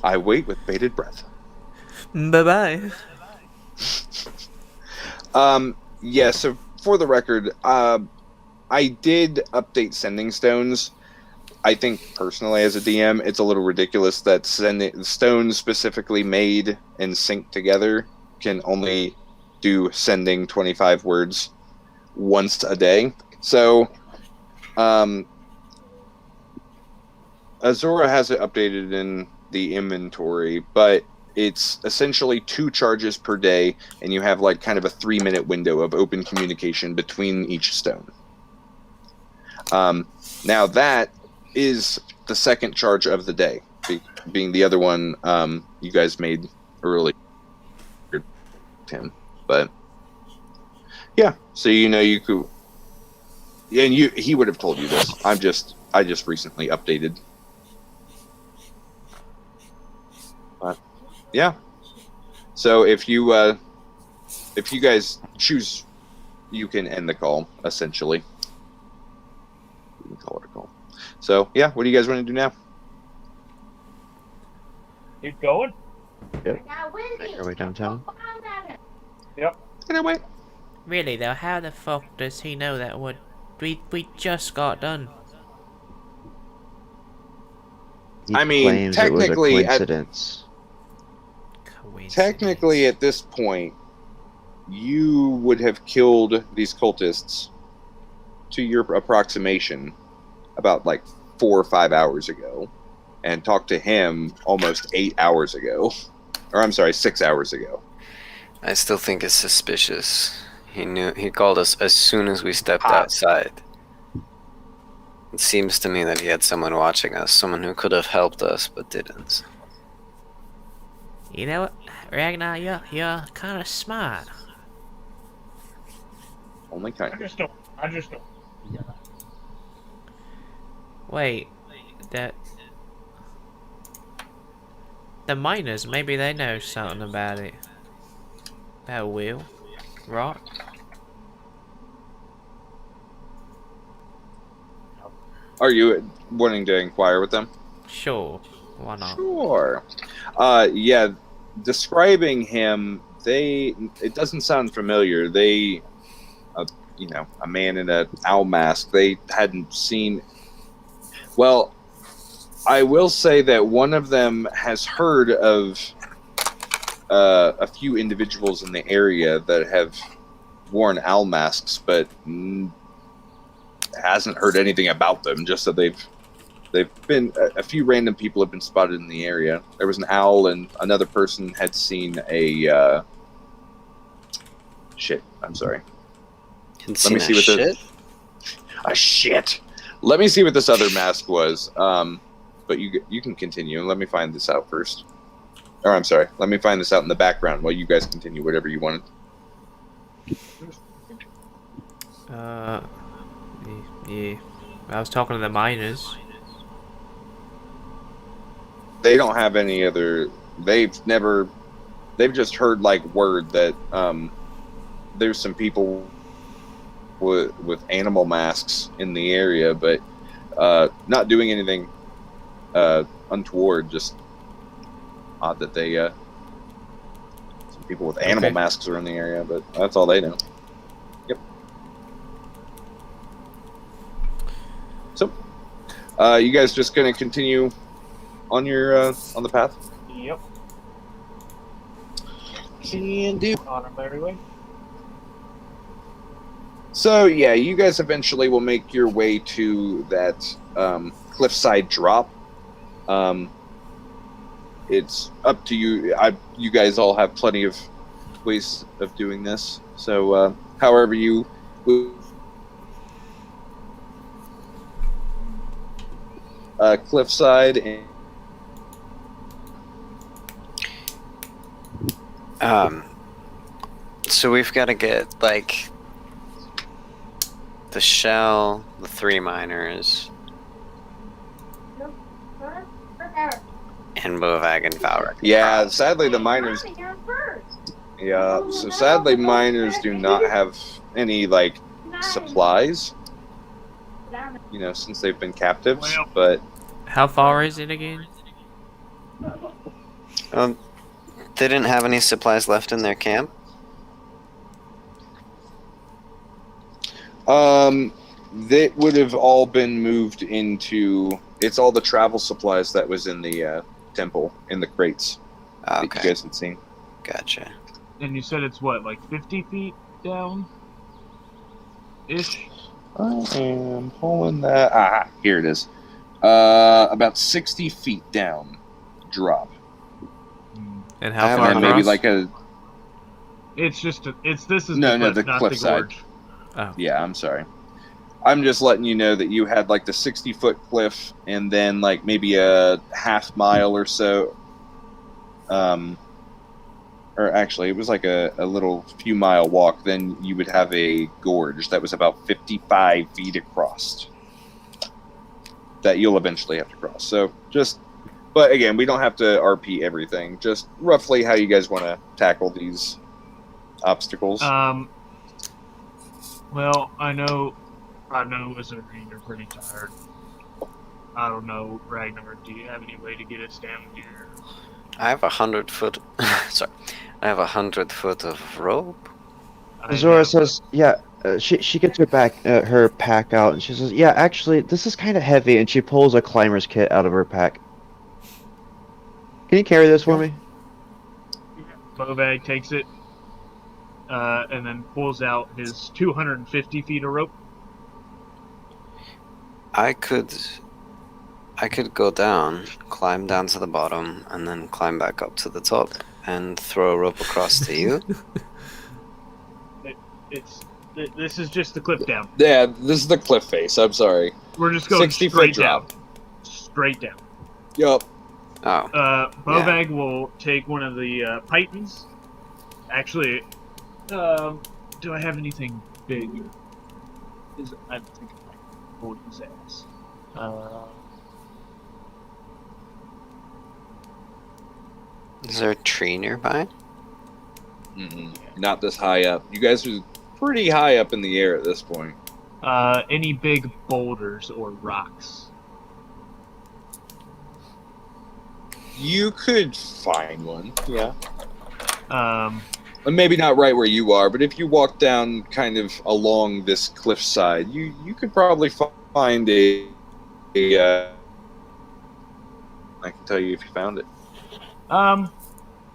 Speaker 1: I wait with bated breath.
Speaker 7: Bye-bye.
Speaker 1: Yeah, so for the record, I did update sending stones. I think personally as a DM, it's a little ridiculous that stones specifically made and synced together can only do sending 25 words once a day. So, Azora has it updated in the inventory, but it's essentially 2 charges per day, and you have like kind of a 3-minute window of open communication between each stone. Now that is the second charge of the day, being the other one you guys made earlier, Tim. But yeah, so you could, and he would have told you this. I just recently updated. But yeah, so if you guys choose, you can end the call essentially. You can call it a call. So yeah, what do you guys want to do now?
Speaker 3: Keep going.
Speaker 4: Make our way downtown.
Speaker 3: Yep.
Speaker 1: Get away.
Speaker 2: Really though, how the fuck does he know that what we just got done?
Speaker 4: He
Speaker 1: I mean,
Speaker 4: claims it was a
Speaker 1: technically,
Speaker 4: coincidence.
Speaker 1: Technically, at this point, you would have killed these cultists, to your approximation, about like 4 or 5 hours ago, and talked to him almost 8 hours ago. Or I'm sorry, 6 hours ago.
Speaker 6: I still think it's suspicious. He called us as soon as we stepped outside. It seems to me that he had someone watching us, someone who could have helped us but didn't.
Speaker 2: You know what, Ragnar, you're kind of smart.
Speaker 1: Only kind
Speaker 3: I
Speaker 1: of.
Speaker 3: just don't.
Speaker 2: Wait, the miners, maybe they know something about it. About Will, right?
Speaker 1: Are you wanting to inquire with them?
Speaker 2: Sure, why not?
Speaker 1: Sure. Yeah, describing him, it doesn't sound familiar. They, a man in an owl mask. They hadn't seen. Well, I will say that one of them has heard of a few individuals in the area that have worn owl masks, but hasn't heard anything about them. Just that they've been a few random people have been spotted in the area. There was an owl, and another person had seen a shit. I'm sorry.
Speaker 6: Let me see what
Speaker 1: a shit. Let me see what this other mask was. But you can continue. Let me find this out first. Or I'm sorry. Let me find this out in the background while you guys continue whatever you wanted.
Speaker 2: Yeah. I was talking to the miners.
Speaker 1: They don't have any other. They've just heard like word that there's some people with animal masks in the area, but not doing anything untoward. Just odd that they some people with animal masks are in the area, but that's all they know. Yep. So, you guys just gonna continue on your on the path?
Speaker 3: Yep.
Speaker 1: Can do.
Speaker 3: On our merry way.
Speaker 1: So yeah, you guys eventually will make your way to that cliffside drop. It's up to you. You guys all have plenty of ways of doing this. So, however you cliffside and
Speaker 6: So we've got to get like the shell, the 3 miners, and Bovag and Valric.
Speaker 1: yeah. Sadly, the miners. Yeah. So sadly, miners do not have any like supplies. You know, since they've been captives.
Speaker 3: Well.
Speaker 1: But
Speaker 2: How far is it again?
Speaker 6: They didn't have any supplies left in their camp.
Speaker 1: They would have all been moved into. It's all the travel supplies that was in the temple in the crates that you guys had seen.
Speaker 6: Gotcha.
Speaker 3: And you said it's what, like 50 feet down? Ish?
Speaker 1: I am pulling that. Ah, here it is. About 60 feet down, drop.
Speaker 2: And how far
Speaker 1: And
Speaker 2: across?
Speaker 1: maybe like a.
Speaker 3: This is
Speaker 1: No,
Speaker 3: the
Speaker 1: the cliffside.
Speaker 3: gorge.
Speaker 2: Oh.
Speaker 1: Yeah, I'm sorry. I'm just letting you know that you had like the 60-foot cliff, and then like maybe a half mile or so. Or actually, it was like a little few mile walk. Then you would have a gorge that was about 55 feet across. That you'll eventually have to cross. So but again, we don't have to RP everything. Just roughly how you guys want to tackle these obstacles.
Speaker 3: Well, I know, Wizard, you're pretty tired. I don't know, Ragnar, do you have any way to get us down here?
Speaker 6: I have 100 foot. Sorry, I have 100 foot of rope.
Speaker 4: Zora says, "Yeah." She gets her pack out, and she says, "Yeah, actually, this is kind of heavy." And she pulls a climber's kit out of her pack. Can you carry this for me?
Speaker 3: Bovag takes it, and then pulls out his 250 feet of rope.
Speaker 6: I could go down, climb down to the bottom, and then climb back up to the top and throw a rope across to you.
Speaker 3: This is just the cliff down.
Speaker 1: Yeah, this is the cliff face. I'm sorry.
Speaker 3: We're just going
Speaker 1: 60
Speaker 3: straight
Speaker 1: foot
Speaker 3: down.
Speaker 1: drop.
Speaker 3: Straight down.
Speaker 1: Yup.
Speaker 6: Oh,
Speaker 3: Bovag will take one of the pythons. Actually, do I have anything big? I think I might hold his ass.
Speaker 6: is there a tree nearby?
Speaker 1: Not this high up. You guys are pretty high up in the air at this point.
Speaker 3: Any big boulders or rocks?
Speaker 1: You could find one, yeah. Maybe not right where you are, but if you walk down kind of along this cliffside, you could probably find a I can tell you if you found it.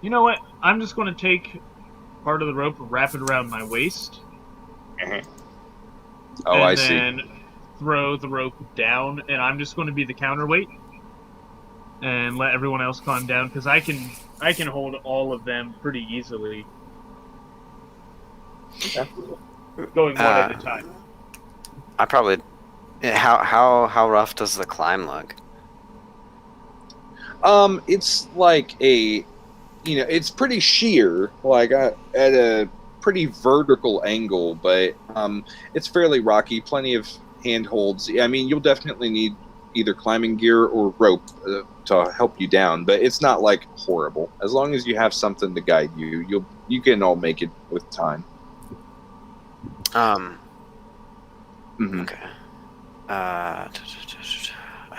Speaker 3: You know what? I'm just going to take part of the rope and wrap it around my waist.
Speaker 1: Oh,
Speaker 3: and
Speaker 1: I see.
Speaker 3: then throw the rope down, and I'm just going to be the counterweight and let everyone else climb down, because I can hold all of them pretty easily.
Speaker 1: Okay.
Speaker 3: Going one at a time.
Speaker 6: I probably. How rough does the climb look?
Speaker 1: It's like it's pretty sheer, like at a pretty vertical angle, but it's fairly rocky. Plenty of handholds. I mean, you'll definitely need either climbing gear or rope to help you down, but it's not like horrible. As long as you have something to guide you, you can all make it with time.
Speaker 6: Okay. I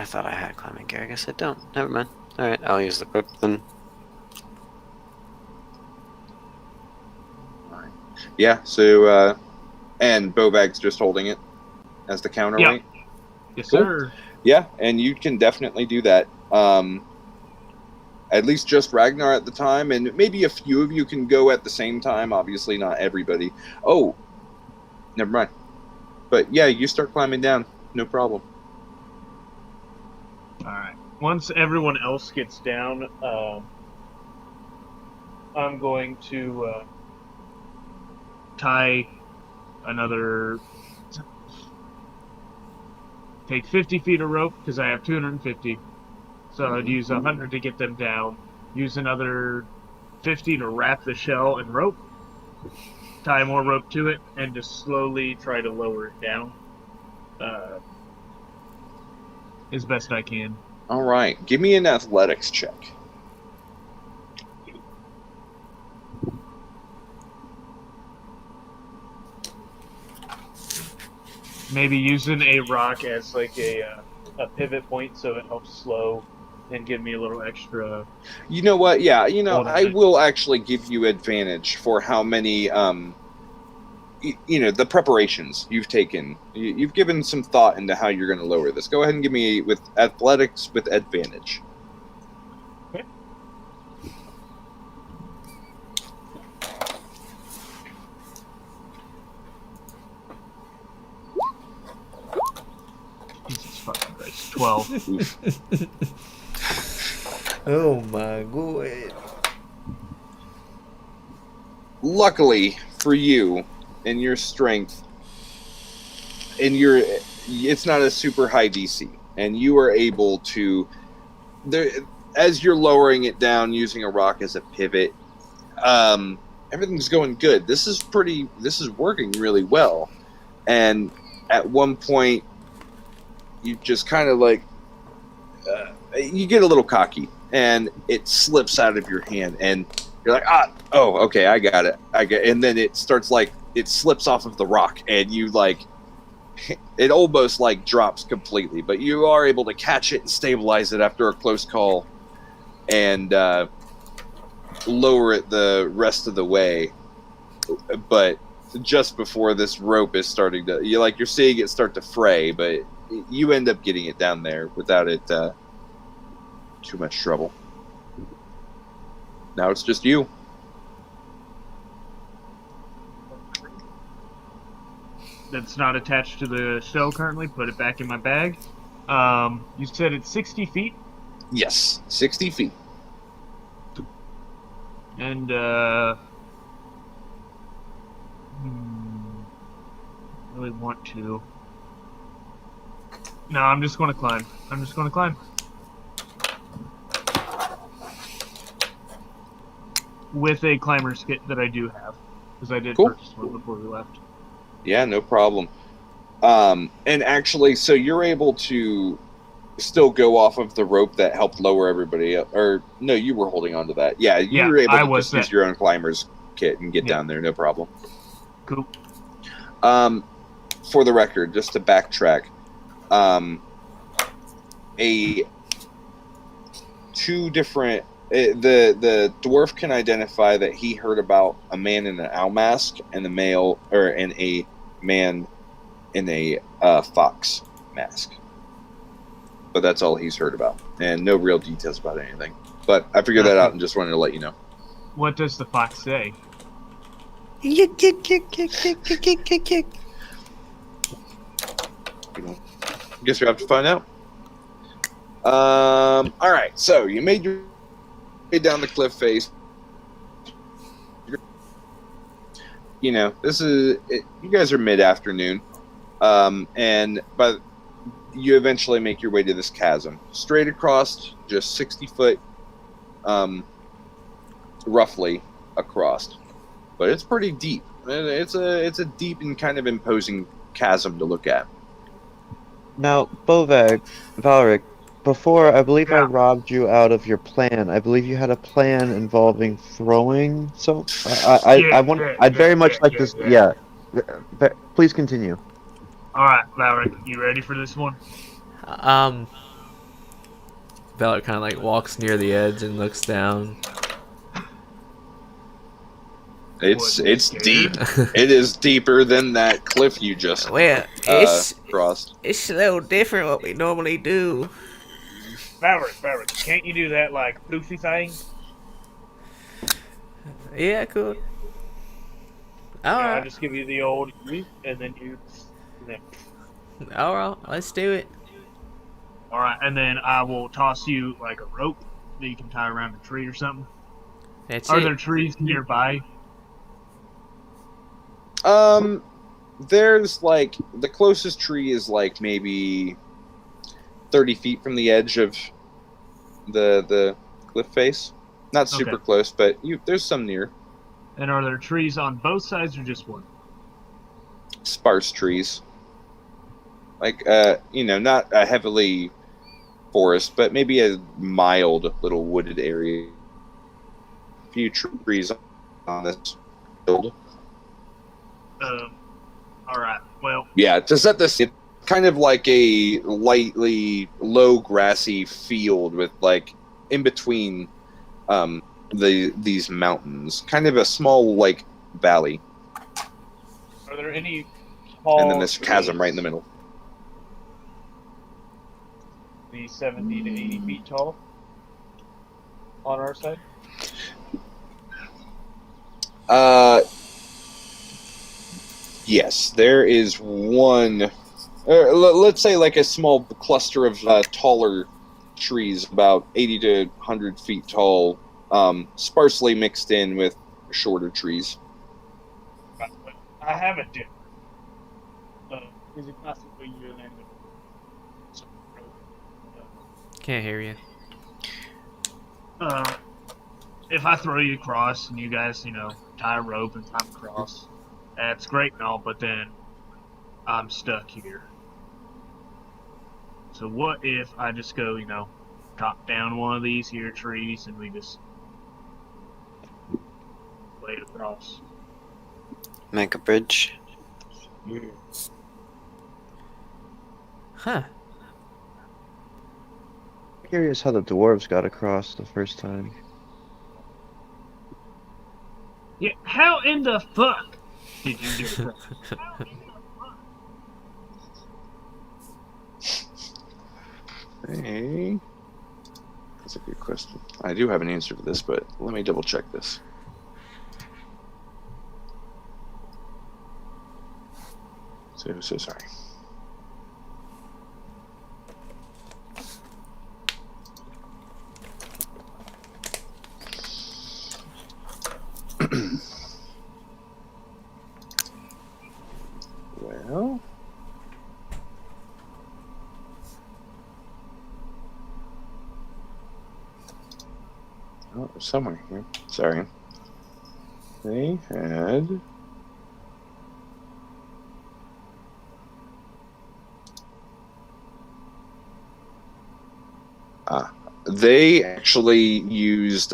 Speaker 6: thought I had climbing gear. I guess I don't. Never mind. All right, I'll use the whip then.
Speaker 1: Yeah. So, and Bovag's just holding it as the counterweight.
Speaker 3: Yeah. Yes,
Speaker 1: Cool.
Speaker 3: sir.
Speaker 1: Yeah, and you can definitely do that. At least just Ragnar at the time, and maybe a few of you can go at the same time. Obviously, not everybody. Oh, never mind. But yeah, you start climbing down. No problem.
Speaker 3: Alright. Once everyone else gets down, I'm going to tie another... Take 50 feet of rope, because I have 250. So I'd use 100 to get them down. Use another 50 to wrap the shell and rope. Tie more rope to it, and just slowly try to lower it down. As best I can.
Speaker 1: All right, give me an athletics check.
Speaker 3: Maybe using a rock as like a pivot point so it helps slow and give me a little extra.
Speaker 1: You know what? Yeah, I
Speaker 3: Ornament.
Speaker 1: will actually give you advantage for how many, the preparations you've taken. You've given some thought into how you're going to lower this. Go ahead and give me with athletics with advantage.
Speaker 3: Okay. Jesus fucking Christ. 12.
Speaker 7: Oh my god.
Speaker 1: Luckily for you and your strength, and it's not a super high DC, and you are able to, as you're lowering it down using a rock as a pivot, everything's going good. This is working really well. And at one point, you just kind of like, you get a little cocky, and it slips out of your hand, and you're like, okay, I got it. And then it starts like, it slips off of the rock, and you like, it almost like drops completely, but you are able to catch it and stabilize it after a close call, and lower it the rest of the way. But just before this rope is starting to, you're seeing it start to fray, but you end up getting it down there without it too much trouble. Now it's just you.
Speaker 3: That's not attached to the shell currently. Put it back in my bag. You said it's 60 feet?
Speaker 1: Yes, 60 feet.
Speaker 3: And, really want to. No, I'm just going to climb. With a climber's kit that I do have. Because I did purchase one before we left.
Speaker 1: Yeah, no problem. And actually, so you're able to still go off of the rope that helped lower everybody up. Or, no, you were holding on to that. Yeah, you were able to just use your own climber's kit and get down there, no problem.
Speaker 3: Cool.
Speaker 1: For the record, just to backtrack, the dwarf can identify that he heard about a man in an owl mask and a man in a fox mask, but that's all he's heard about, and no real details about anything. But I figured that out and just wanted to let you know.
Speaker 3: What does the fox say?
Speaker 7: Kick.
Speaker 1: Guess we have to find out. All right, so you made your way down the cliff face. This is you guys are mid-afternoon, but you eventually make your way to this chasm, straight across, just 60 foot, roughly across, but it's pretty deep. It's a deep and kind of imposing chasm to look at.
Speaker 4: Now, Valeric, before I believe I robbed you out of your plan. I believe you had a plan involving throwing. So I'd very much like this. Yeah. Please continue.
Speaker 3: All right, Valeric, you ready for this one?
Speaker 7: Valeric kind of like walks near the edge and looks down.
Speaker 1: It's deep. It is deeper than that cliff you just crossed.
Speaker 2: It's a little different what we normally do.
Speaker 3: Valeric, can't you do that like poofy thing?
Speaker 2: Yeah, I could. Alright.
Speaker 3: I'll just give you the old and then you.
Speaker 2: Alright, let's do it.
Speaker 3: All right, and then I will toss you like a rope that you can tie around a tree or something.
Speaker 2: That's
Speaker 3: Are
Speaker 2: it.
Speaker 3: there trees nearby?
Speaker 1: There's like the closest tree is like maybe 30 feet from the edge of the cliff face. Not super
Speaker 3: Okay.
Speaker 1: close, but there's some near.
Speaker 3: And are there trees on both sides or just one?
Speaker 1: Sparse trees. Like not a heavily forest, but maybe a mild little wooded area. A few trees on this field.
Speaker 3: All right. Well,
Speaker 1: Yeah, to set this, it's kind of like a lightly low grassy field with like in between these mountains, kind of a small like valley,
Speaker 3: are there any tall
Speaker 1: and then this chasm
Speaker 3: trees,
Speaker 1: right in the middle.
Speaker 3: the 70 to 80 feet tall on our side?
Speaker 1: Yes, there is one. Let's say like a small cluster of taller trees, about 80 to 100 feet tall, sparsely mixed in with shorter trees.
Speaker 3: Right, but I have a dip. Is it possible you and
Speaker 2: Can't hear you.
Speaker 3: if I throw you across and you guys, tie a rope and climb across, that's great and all, but then I'm stuck here. So what if I just go, chop down one of these here trees and we just lay it across?
Speaker 6: Make a bridge.
Speaker 2: Huh.
Speaker 4: Curious how the dwarves got across the first time.
Speaker 3: Yeah, how in the fuck did you get across?
Speaker 1: Hey, that's a good question. I do have an answer to this, but let me double check this. So sorry. Well, oh, somewhere here. Sorry. They had. They actually used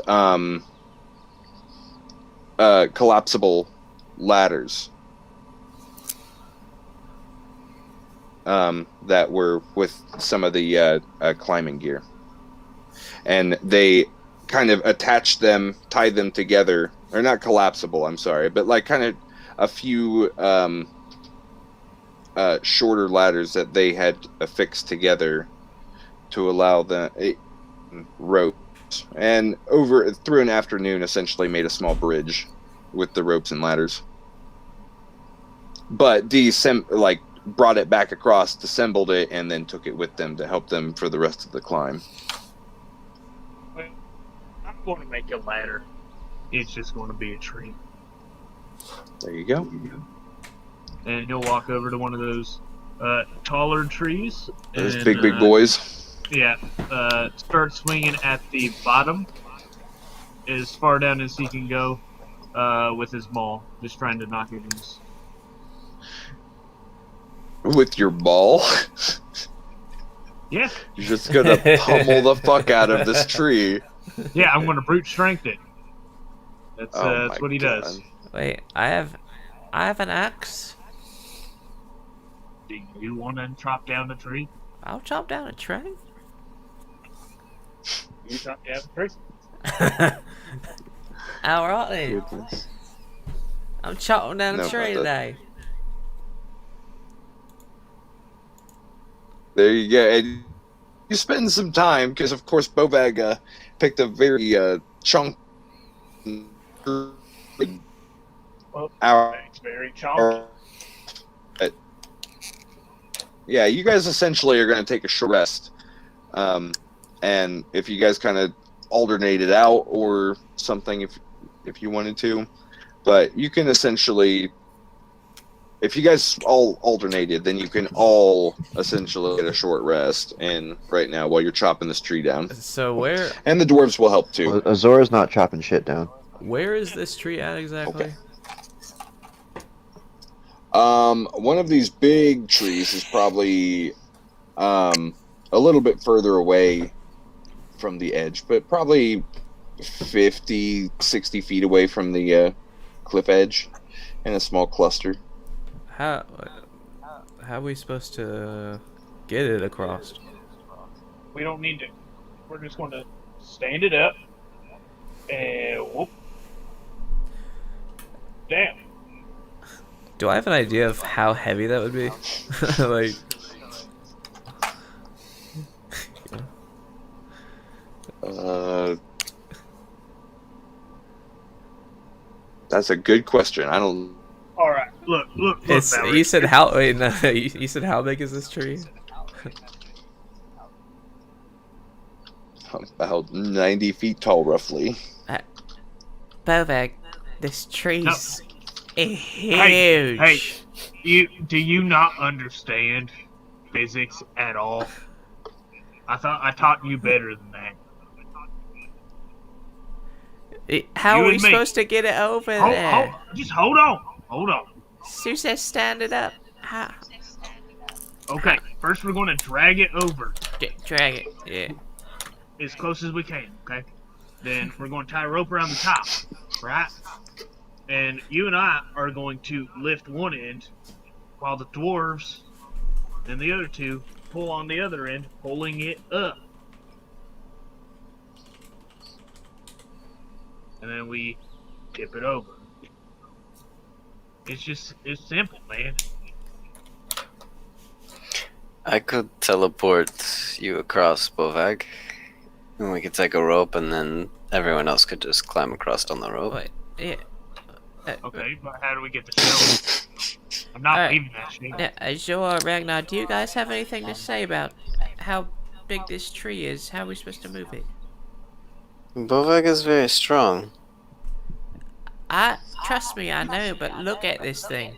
Speaker 1: collapsible ladders that were with some of the climbing gear, and they kind of attached them, tied them together, or not collapsible, I'm sorry, but like kind of a few shorter ladders that they had affixed together to allow the ropes, and through an afternoon essentially made a small bridge with the ropes and ladders, but brought it back across, disassembled it, and then took it with them to help them for the rest of the climb.
Speaker 3: Well, I'm going to make a ladder. It's just going to be a tree.
Speaker 1: There you go.
Speaker 3: And you'll walk over to one of those taller trees.
Speaker 1: Those
Speaker 3: and,
Speaker 1: big boys.
Speaker 3: Yeah. Start swinging at the bottom as far down as he can go with his maul. Just trying to knock it loose.
Speaker 1: With your ball?
Speaker 3: Yeah.
Speaker 1: You're just gonna pummel the fuck out of this tree.
Speaker 3: Yeah, I'm going to brute strength it. That's
Speaker 1: Oh
Speaker 3: that's
Speaker 1: my
Speaker 3: what he
Speaker 1: God.
Speaker 3: does.
Speaker 2: Wait, I have an axe.
Speaker 3: Do you want to chop down the tree?
Speaker 2: I'll chop down a tree.
Speaker 3: You chop down the tree.
Speaker 2: Alright then.
Speaker 1: Goodness.
Speaker 2: I'm chopping down a
Speaker 1: No,
Speaker 2: tree
Speaker 1: but
Speaker 2: today.
Speaker 1: There you go. And you spend some time, because of course Bovag picked a very chunk.
Speaker 3: Well,
Speaker 1: Hour.
Speaker 3: thanks, very chunky.
Speaker 1: Yeah, you guys essentially are going to take a short rest And if you guys kind of alternate it out or something, if you wanted to, but you can essentially, if you guys all alternated, then you can all essentially get a short rest. And right now, while you're chopping this tree down,
Speaker 7: So where
Speaker 1: and the dwarves will help too.
Speaker 4: Well, Azora's not chopping shit down.
Speaker 7: where is this tree at exactly?
Speaker 1: Okay. One of these big trees is probably a little bit further away from the edge, but probably 50, 60 feet away from the cliff edge in a small cluster.
Speaker 7: How are we supposed to get it across?
Speaker 3: We don't need to. We're just going to stand it up and whoop. Damn.
Speaker 7: Do I have an idea of how heavy that would be? Like,
Speaker 1: That's a good question. I don't.
Speaker 3: All right. Look.
Speaker 7: it's
Speaker 3: Valerie.
Speaker 7: you said how? Wait, no, you said how big is this tree?
Speaker 1: About 90 feet tall, roughly.
Speaker 2: Bovag, this tree's huge.
Speaker 3: Hey, do you not understand physics at all? I thought I taught you better than that.
Speaker 2: How
Speaker 3: You
Speaker 2: are we
Speaker 3: and me.
Speaker 2: supposed to get it over there?
Speaker 3: Just hold on.
Speaker 2: Sue says stand it up. How?
Speaker 3: Okay, first we're going to drag it over
Speaker 2: Drag it. Yeah.
Speaker 3: as close as we can, okay? Then we're going to tie a rope around the top, right? And you and I are going to lift one end while the dwarves and the other two pull on the other end, pulling it up. And then we tip it over. It's simple, man.
Speaker 6: I could teleport you across, Bovag. And we could take a rope, and then everyone else could just climb across on the rope.
Speaker 2: Wait. Yeah.
Speaker 3: Okay, but how do we get the show? I'm not
Speaker 2: Alright.
Speaker 3: leaving that shit.
Speaker 2: Yeah, Azure, Ragnar, do you guys have anything to say about how big this tree is? How are we supposed to move it?
Speaker 6: Bovag is very strong.
Speaker 2: Trust me, I know, but look at this thing.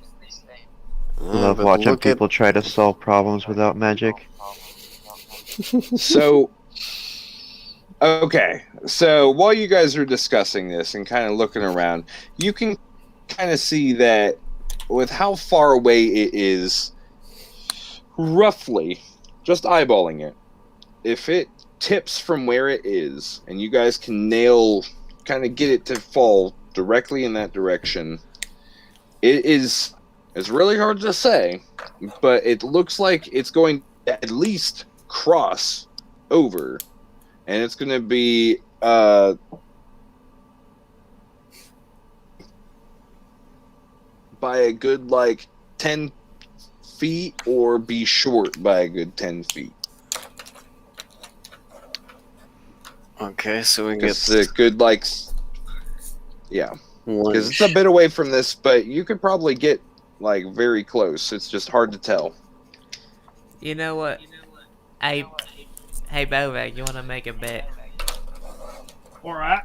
Speaker 4: Love
Speaker 6: But
Speaker 4: watching
Speaker 6: look at-
Speaker 4: people try to solve problems without magic.
Speaker 1: So, okay. So while you guys are discussing this and kind of looking around, you can kind of see that with how far away it is, roughly, just eyeballing it, if it tips from where it is, and you guys can kind of get it to fall directly in that direction, it's really hard to say, but it looks like it's going to at least cross over, and it's going to be by a good 10 feet, or be short by a good 10 feet.
Speaker 6: Okay, so we get
Speaker 1: It's a good yeah,
Speaker 6: one.
Speaker 1: because it's a bit away from this, but you could probably get very close. It's just hard to tell.
Speaker 2: You know what? Hey, Bovag, you want to make a bet?
Speaker 3: Alright.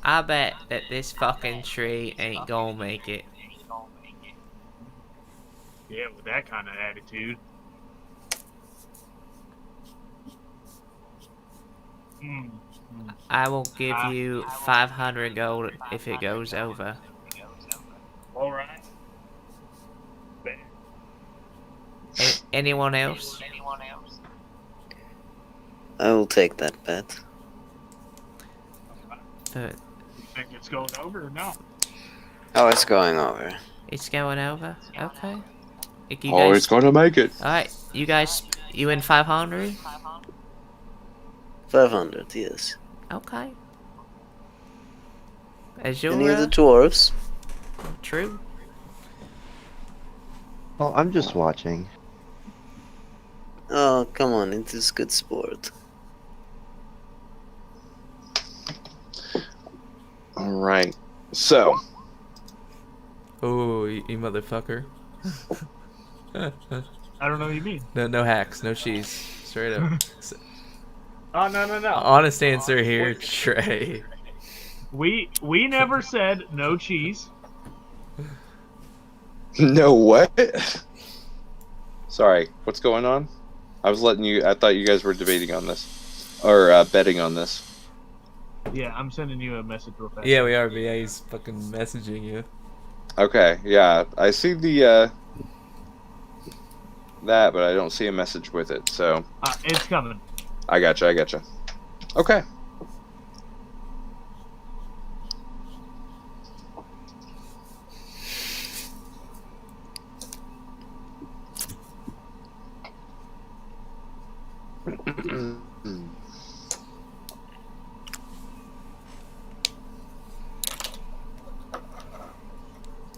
Speaker 2: I bet that this fucking tree ain't gonna make it.
Speaker 3: Yeah, with that kind of attitude.
Speaker 2: I will give you 500 gold if it goes over.
Speaker 3: Alright.
Speaker 2: Anyone else?
Speaker 6: I will take that bet.
Speaker 2: Uh,
Speaker 3: Think it's going over or no?
Speaker 6: Oh, it's going over.
Speaker 2: it's going over? Okay. If you
Speaker 1: Oh,
Speaker 2: guys...
Speaker 1: it's going to make it.
Speaker 2: Alright, you guys... You in 500?
Speaker 6: 500, yes.
Speaker 2: Okay. Azure?
Speaker 6: Any of the dwarves?
Speaker 2: True.
Speaker 4: Well, I'm just watching.
Speaker 6: Oh, come on, it is good sport.
Speaker 1: All right. So,
Speaker 7: Oh, you motherfucker.
Speaker 3: I don't know what you mean.
Speaker 7: No hacks, no cheese. straight up.
Speaker 3: Oh no.
Speaker 7: Honest answer here, Trey.
Speaker 3: We never said no cheese.
Speaker 1: No what? Sorry, what's going on? I thought you guys were debating on this. Or betting on this.
Speaker 3: Yeah, I'm sending you a message real fast.
Speaker 7: Yeah, we are, but yeah, he's fucking messaging you.
Speaker 1: Okay, yeah. I see the that, but I don't see a message with it, so
Speaker 3: It's coming.
Speaker 1: I gotcha. Okay.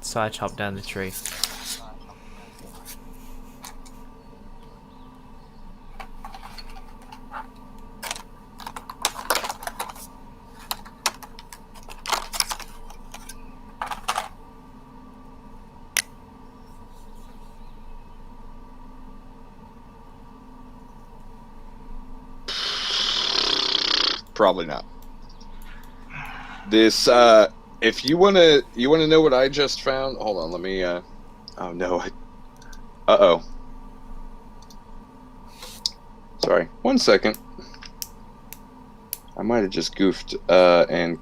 Speaker 2: So I chopped down the tree.
Speaker 1: Probably not. This if you wanna know what I just found, hold on, let me oh no, uh-oh. Sorry, 1 second. I might have just goofed and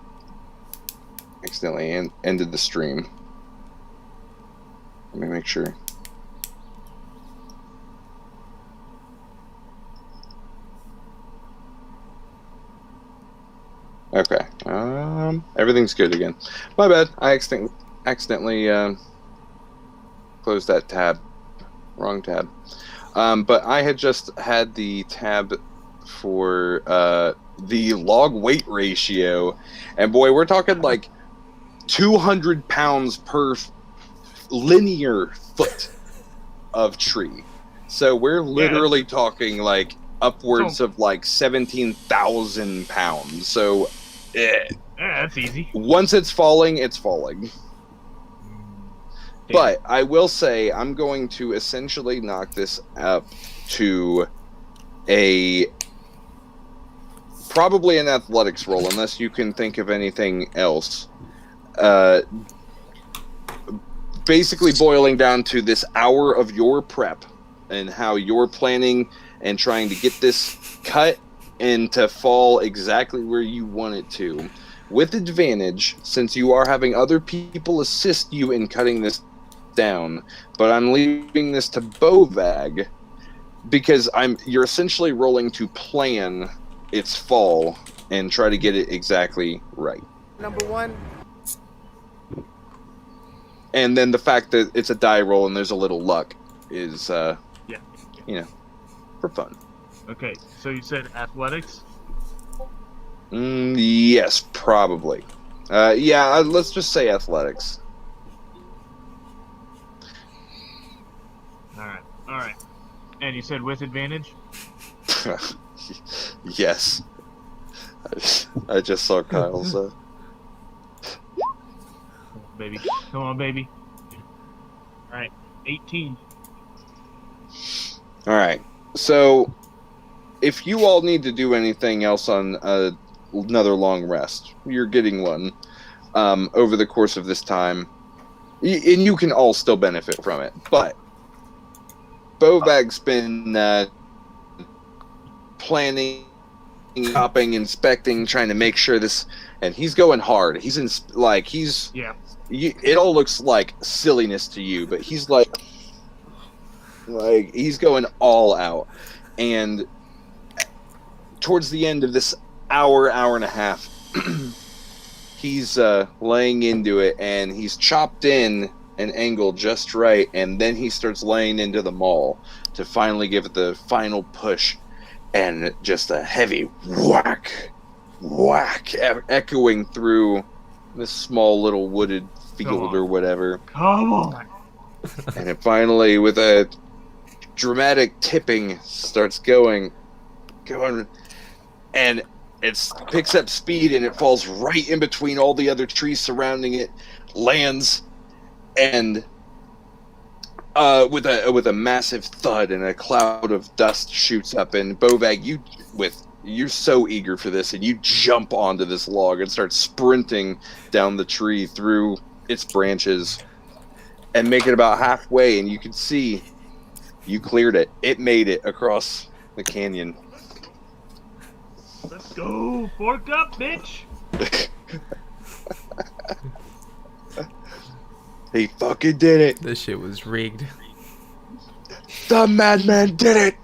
Speaker 1: accidentally ended the stream. Let me make sure. Okay. Everything's good again. My bad. I accidentally closed that tab. Wrong tab. But I had just had the tab for the log weight ratio, and boy, we're talking like 200 pounds per linear foot of tree. So we're literally talking like upwards of like 17,000 pounds. So
Speaker 3: yeah, that's easy.
Speaker 1: Once it's falling, it's falling.
Speaker 3: Damn.
Speaker 1: But I will say I'm going to essentially knock this up to probably an athletics roll, unless you can think of anything else. Basically boiling down to this hour of your prep and how you're planning and trying to get this cut and to fall exactly where you want it to. With advantage, since you are having other people assist you in cutting this down, but I'm leaving this to Bovag because you're essentially rolling to plan its fall and try to get it exactly right.
Speaker 8: Number one.
Speaker 1: And then the fact that it's a die roll and there's a little luck is, you know, for fun.
Speaker 3: Okay, so you said athletics?
Speaker 1: Yes, probably. Yeah, let's just say athletics.
Speaker 3: Alright. And you said with advantage?
Speaker 1: Yes. I just saw Kyle's.
Speaker 3: Baby. Come on, baby. Alright, 18.
Speaker 1: Alright, so if you all need to do anything else on another long rest, you're getting one over the course of this time, and you can all still benefit from it. But Bovag's been planning, shopping, inspecting, trying to make sure this, and he's going hard. He's in it all looks like silliness to you, but he's like he's going all out. And towards the end of this hour and a half, he's laying into it, and he's chopped in an angle just right, and then he starts laying into the maul to finally give it the final push, and just a heavy whack, echoing through this small little wooded field or whatever.
Speaker 3: Come on!
Speaker 1: And it finally, with a dramatic tipping, starts going, and it picks up speed, and it falls right in between all the other trees surrounding it, lands, and with a massive thud and a cloud of dust shoots up, and Bovag, you're so eager for this, and you jump onto this log and start sprinting down the tree through its branches, and make it about halfway, and you can see you cleared it. It made it across the canyon.
Speaker 3: Let's go. Fork up, bitch.
Speaker 1: He fucking did it.
Speaker 7: This shit was rigged.
Speaker 1: The madman did it.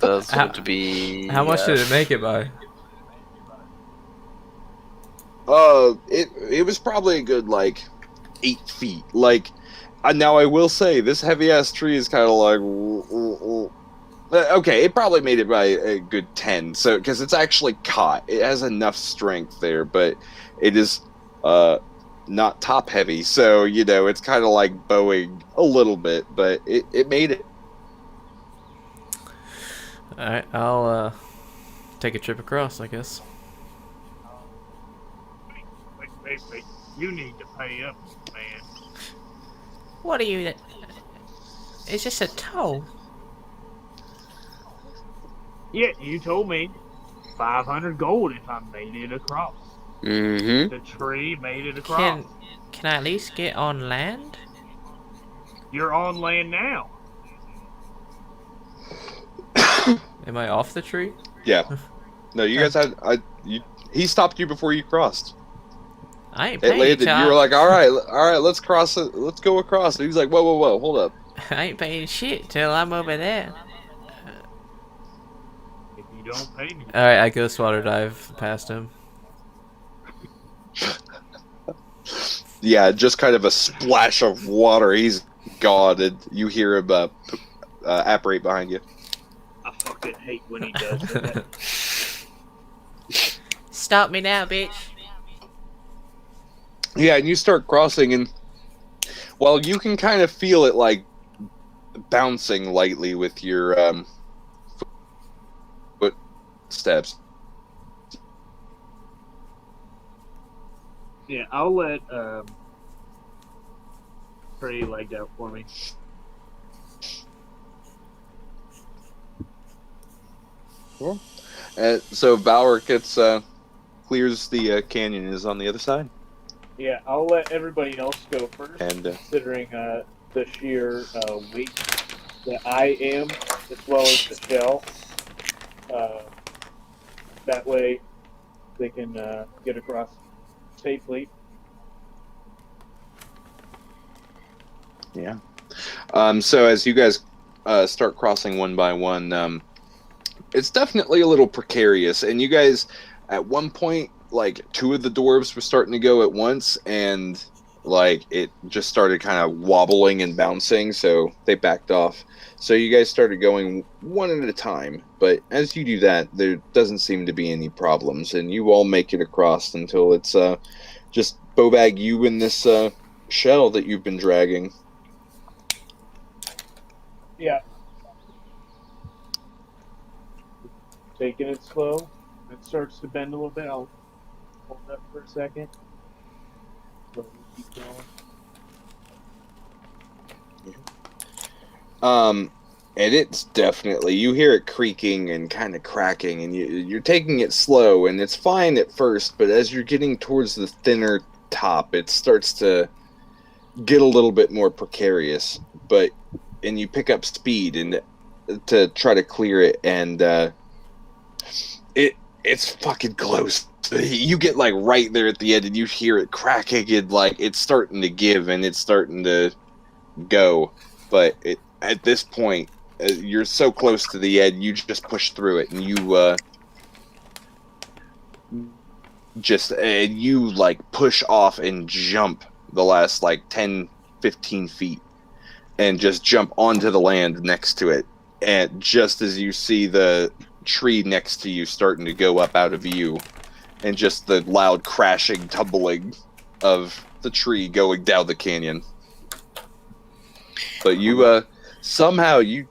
Speaker 6: That's going to be.
Speaker 7: How much did it make it by?
Speaker 1: It was probably a good like 8 feet. Like, now I will say this heavy ass tree is kind of like. Okay, it probably made it by a good 10. So because it's actually caught, it has enough strength there, but it is not top heavy. So it's kind of like bowing a little bit, but it made it.
Speaker 7: Alright, I'll take a trip across, I guess.
Speaker 3: Wait. You need to pay up, man.
Speaker 2: What are you? It's just a toe.
Speaker 3: Yeah, you told me 500 gold if I made it across.
Speaker 6: Mm-hmm.
Speaker 3: The tree made it across.
Speaker 2: Can I at least get on land?
Speaker 3: You're on land now.
Speaker 7: Am I off the tree?
Speaker 1: Yeah. No, you guys had. He stopped you before you crossed.
Speaker 2: I ain't
Speaker 1: It
Speaker 2: paying
Speaker 1: landed.
Speaker 2: shit.
Speaker 1: You were like, all right, let's cross it. Let's go across. And he was like, whoa, hold up.
Speaker 2: I ain't paying shit till I'm over there.
Speaker 3: If you don't pay me.
Speaker 7: Alright, I go swatter dive past him.
Speaker 1: Yeah, just kind of a splash of water. He's gone, and you hear him apparate behind you.
Speaker 3: I fucking hate when he does that.
Speaker 2: Stop me now, bitch.
Speaker 1: Yeah, and you start crossing, and while you can kind of feel it like bouncing lightly with your footsteps.
Speaker 3: Yeah, I'll let Trey leg out for me.
Speaker 1: Cool. So Valor clears the canyon and is on the other side.
Speaker 3: Yeah, I'll let everybody else go first,
Speaker 1: And
Speaker 3: considering the sheer weight that I am, as well as the shell. That way, they can get across safely.
Speaker 1: yeah. So as you guys start crossing one by one, it's definitely a little precarious. And you guys, at one point, like 2 of the dwarves were starting to go at once, and like it just started kind of wobbling and bouncing, so they backed off. So you guys started going one at a time, but as you do that, there doesn't seem to be any problems, and you all make it across until it's just Bobag, you in this shell that you've been dragging.
Speaker 3: Yeah. Taking it slow. It starts to bend a little bit. I'll hold up for a second. Slowly keep going.
Speaker 1: And it's definitely, you hear it creaking and kind of cracking, and you're taking it slow, and it's fine at first, but as you're getting towards the thinner top, it starts to get a little bit more precarious. And you pick up speed and to try to clear it, and it's fucking close. You get like right there at the end, and you hear it cracking, and like it's starting to give, and it's starting to go. But at this point, you're so close to the end, you just push through it, and you like push off and jump the last like 10, 15 feet, and just jump onto the land next to it. And just as you see the tree next to you starting to go up out of view, and just the loud crashing, tumbling of the tree going down the canyon. But you somehow you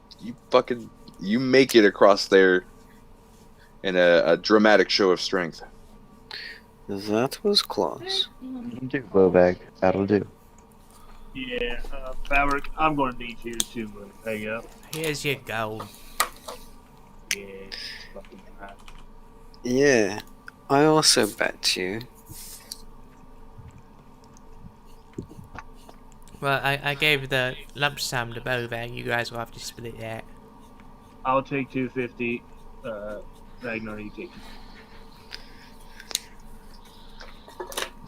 Speaker 1: make it across there in a dramatic show of strength.
Speaker 6: That was close.
Speaker 4: That'll do, Bobag. That'll do.
Speaker 3: Yeah, Fabric, I'm going to need you to hang up.
Speaker 2: Here's your gold.
Speaker 3: Yeah, fucking right.
Speaker 6: Yeah, I also bet you.
Speaker 2: Well, I gave the lump sum to Bovang. You guys will have to split that.
Speaker 3: I'll take 250. Ragnar, you take.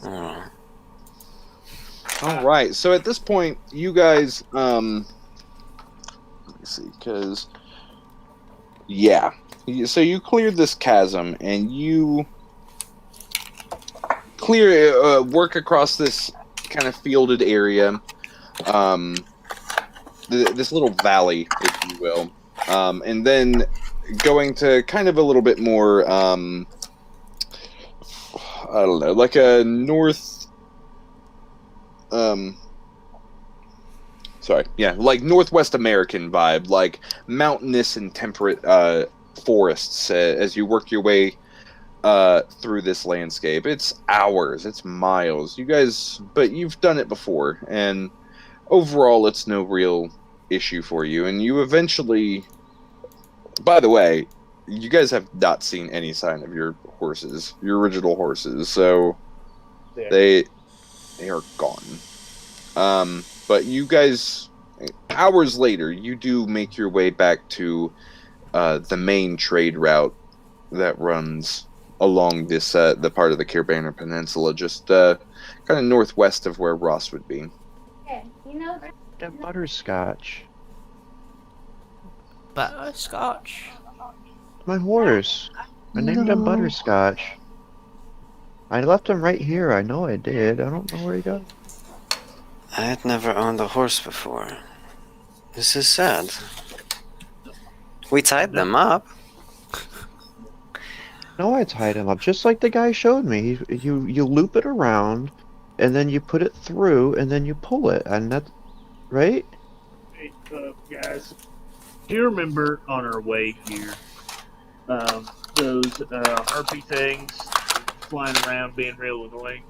Speaker 6: Oh.
Speaker 1: All right. So at this point, you guys, let me see, because yeah, so you cleared this chasm and you work across this kind of fielded area, this little valley, if you will, and then going to kind of a little bit more, I don't know, like a north. Sorry, yeah, like Northwest American vibe, like mountainous and temperate forests as you work your way through this landscape. It's hours, it's miles. You guys, but you've done it before, and overall, it's no real issue for you. And you eventually, by the way, you guys have not seen any sign of your horses, your original horses, so they are gone. But you guys, hours later, you do make your way back to the main trade route that runs along this the part of the Kirbanner Peninsula, just kind of northwest of where Ross would be.
Speaker 5: Okay, you know.
Speaker 4: The butterscotch.
Speaker 2: Butterscotch.
Speaker 4: My horse. I named him Butterscotch. I left him right here. I know I did. I don't know where he got.
Speaker 6: I had never owned a horse before. This is sad. We tied them up.
Speaker 4: No, I tied him up just like the guy showed me. You loop it around, and then you put it through, and then you pull it, and that's right.
Speaker 3: Hey, guys, do you remember on our way here, those harpy things flying around being real annoying?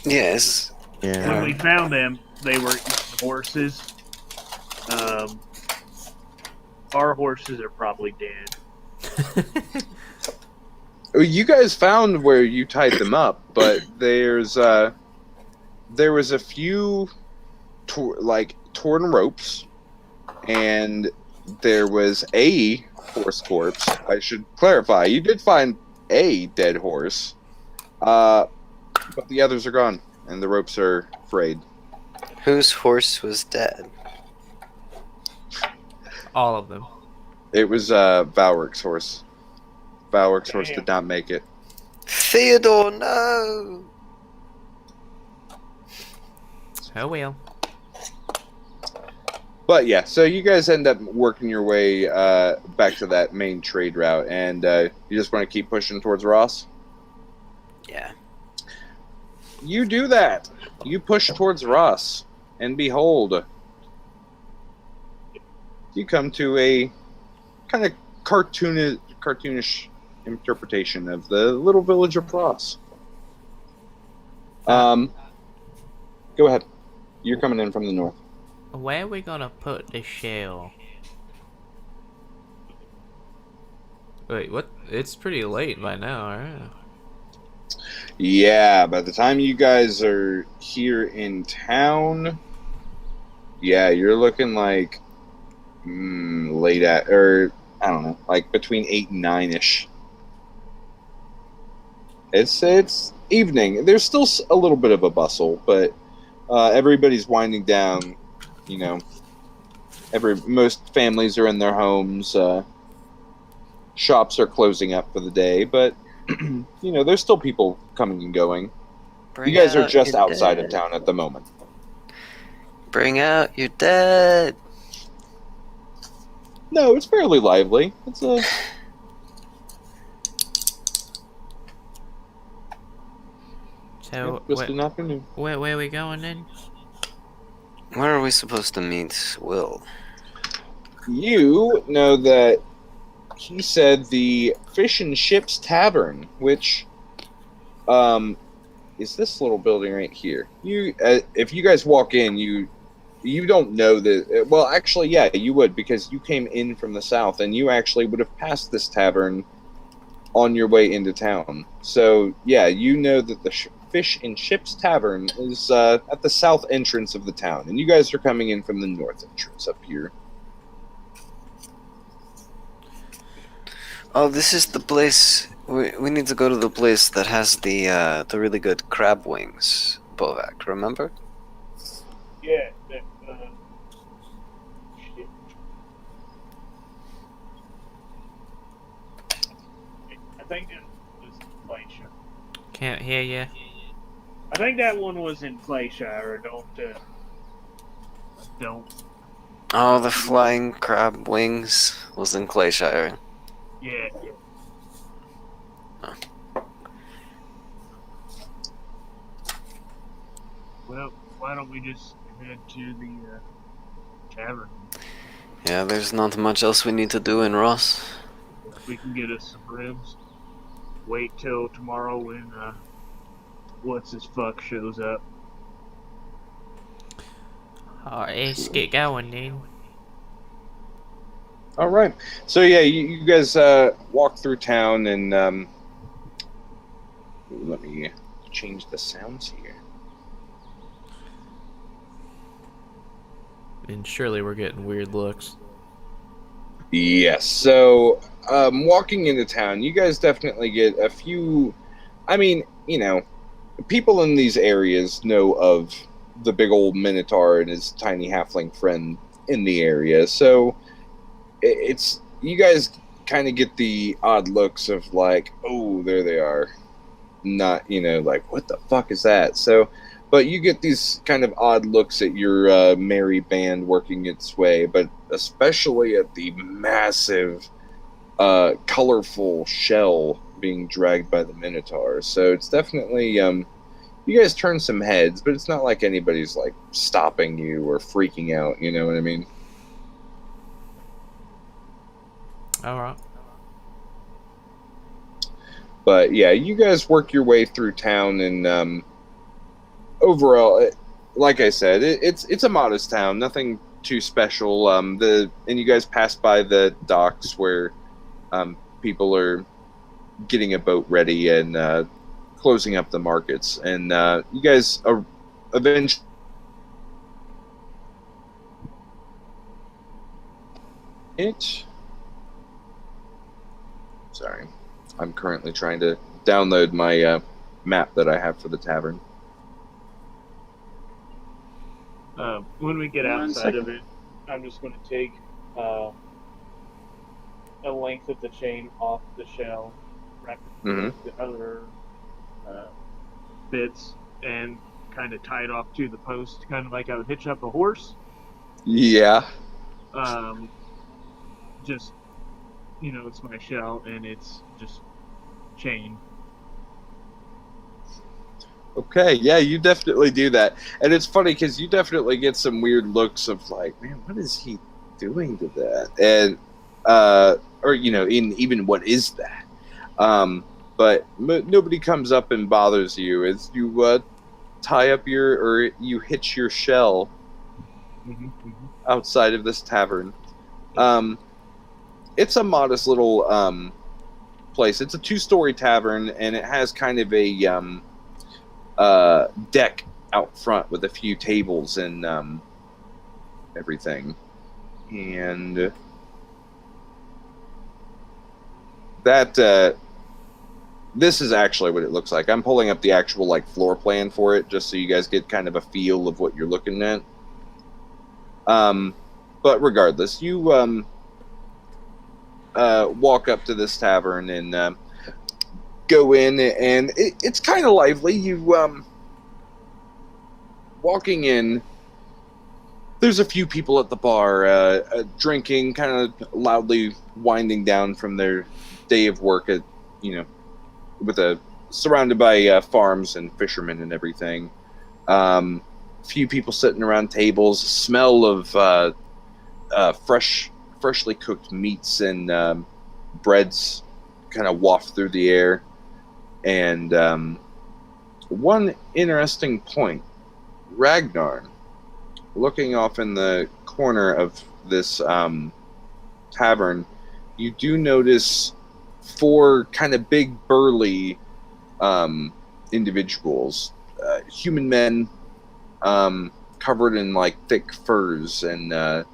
Speaker 6: Yes.
Speaker 4: Yeah.
Speaker 3: When we found them, they were eating horses. Our horses are probably dead.
Speaker 1: You guys found where you tied them up, but there was a few torn ropes, and there was a horse corpse. I should clarify, you did find a dead horse, but the others are gone, and the ropes are frayed.
Speaker 6: Whose horse was dead?
Speaker 2: All of them.
Speaker 1: It was Valric's horse. Valric's horse did not make it.
Speaker 6: Theodore, no!
Speaker 2: Oh well.
Speaker 1: But yeah, so you guys end up working your way back to that main trade route, and you just want to keep pushing towards Ross?
Speaker 6: Yeah.
Speaker 1: You do that. You push towards Ross, and behold, you come to a kind of cartoonish interpretation of the little village of Ross. Go ahead. You're coming in from the north.
Speaker 2: Where are we gonna put the shell?
Speaker 7: Wait, what? It's pretty late by now, right?
Speaker 1: Yeah, by the time you guys are here in town, yeah, you're looking like late at, or I don't know, like between 8 and 9-ish. It's evening. There's still a little bit of a bustle, but everybody's winding down. You know, most families are in their homes. Shops are closing up for the day, but you know, there's still people coming and going. You guys are just outside of town at the moment.
Speaker 6: Bring out your dead.
Speaker 1: No, it's fairly lively. It's a
Speaker 2: So
Speaker 1: just an afternoon.
Speaker 2: where are we going then?
Speaker 6: Where are we supposed to meet Will?
Speaker 1: You know that he said the Fish and Ships Tavern, which is this little building right here. If you guys walk in, you don't know that. Well, actually, yeah, you would, because you came in from the south, and you actually would have passed this tavern on your way into town. So, yeah, you know that the Fish and Chips Tavern is at the south entrance of the town, and you guys are coming in from the north entrance up here.
Speaker 6: Oh, this is the place. We need to go to the place that has the really good crab wings, Bovak. Remember?
Speaker 3: Yeah. Shit. I think it was Clayshire.
Speaker 2: Can't hear you.
Speaker 3: I think that one was in Clayshire. Don't.
Speaker 6: Oh, the flying crab wings was in Clayshire.
Speaker 3: Yeah. Well, why don't we just head to the tavern?
Speaker 6: Yeah, there's not much else we need to do in Ross.
Speaker 3: We can get us some ribs. Wait till tomorrow when what's his fuck shows up.
Speaker 2: Alright, let's get going then.
Speaker 1: All right. So, yeah, you guys walk through town, and let me change the sounds here.
Speaker 7: And surely we're getting weird looks.
Speaker 1: Yes. So, walking into town, you guys definitely get a few. I mean, people in these areas know of the big old Minotaur and his tiny halfling friend in the area. So, it's you guys kind of get the odd looks of like, oh, there they are. Not, like, what the fuck is that? So, but you get these kind of odd looks at your merry band working its way, but especially at the massive, colorful shell being dragged by the Minotaur. So it's definitely, you guys turn some heads, but it's not like anybody's, like, stopping you or freaking out, you know what I mean?
Speaker 2: Alright.
Speaker 1: But, yeah, you guys work your way through town, and, overall, like I said, it's a modest town, nothing too special. And you guys pass by the docks where people are getting a boat ready and closing up the markets, and you guys are eventually. Sorry, I'm currently trying to download my map that I have for the tavern.
Speaker 3: When we get
Speaker 4: One
Speaker 3: outside
Speaker 4: second.
Speaker 3: of it, I'm just going to take a length of the chain off the shell, wrap it with the other bits, and kind of tie it off to the post, kind of like I would hitch up a horse.
Speaker 1: Yeah.
Speaker 3: Just, it's my shell, and it's just chain.
Speaker 1: Okay, yeah, you definitely do that. And it's funny because you definitely get some weird looks of like, man, what is he doing to that? And, or, even what is that? But nobody comes up and bothers you as you tie up or you hitch your shell outside of this tavern. It's a modest little place. It's a 2-story tavern, and it has kind of a deck out front with a few tables and everything, and that this is actually what it looks like. I'm pulling up the actual floor plan for it just so you guys get kind of a feel of what you're looking at. But regardless, you walk up to this tavern and go in, and it's kind of lively. You walking in, there's a few people at the bar drinking, kind of loudly winding down from their day of work at surrounded by farms and fishermen and everything. Few people sitting around tables, smell of freshly cooked meats and breads kind of waft through the air. And One interesting point, Ragnar, looking off in the corner of this tavern, you do notice 4 kind of big burly individuals, human men, covered in like thick furs and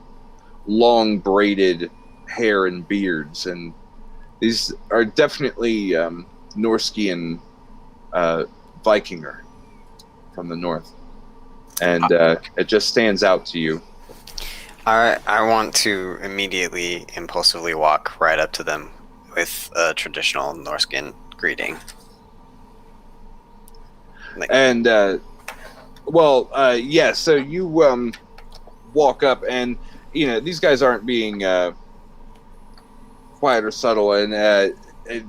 Speaker 1: long braided hair and beards, and these are definitely Norskian Vikinger from the north, and it just stands out to you.
Speaker 6: I want to immediately, impulsively walk right up to them with a traditional Norskin greeting.
Speaker 1: And yeah. So you walk up, and these guys aren't being quiet or subtle, and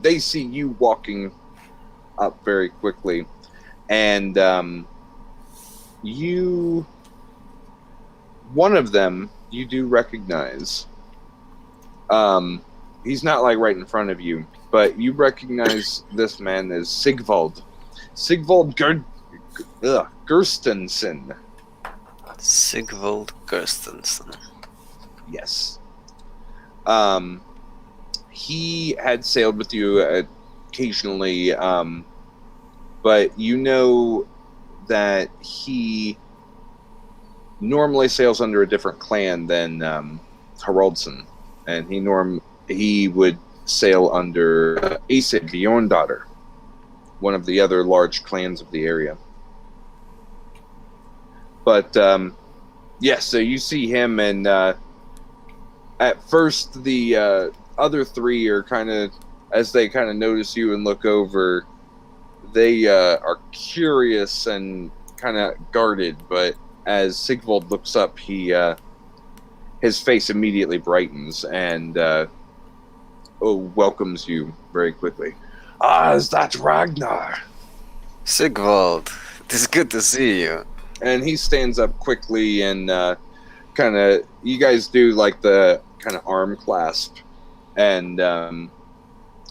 Speaker 1: they see you walking up very quickly, and one of them you do recognize. He's not like right in front of you, but you recognize this man as Sigvald Gerstensen.
Speaker 6: Sigvald Gerstensen.
Speaker 1: Yes. He had sailed with you occasionally, but you know that he normally sails under a different clan than Haraldson, and he would sail under Asa Bjorndottir, one of the other large clans of the area. But yeah, so you see him, and at first the other 3 are kind of, as they kind of notice you and look over, they are curious and kind of guarded, but as Sigvald looks up, his face immediately brightens and welcomes you very quickly. Is that Ragnar?
Speaker 6: Sigvald, it is good to see you.
Speaker 1: And he stands up quickly and kind of, you guys do like the kind of arm clasp, and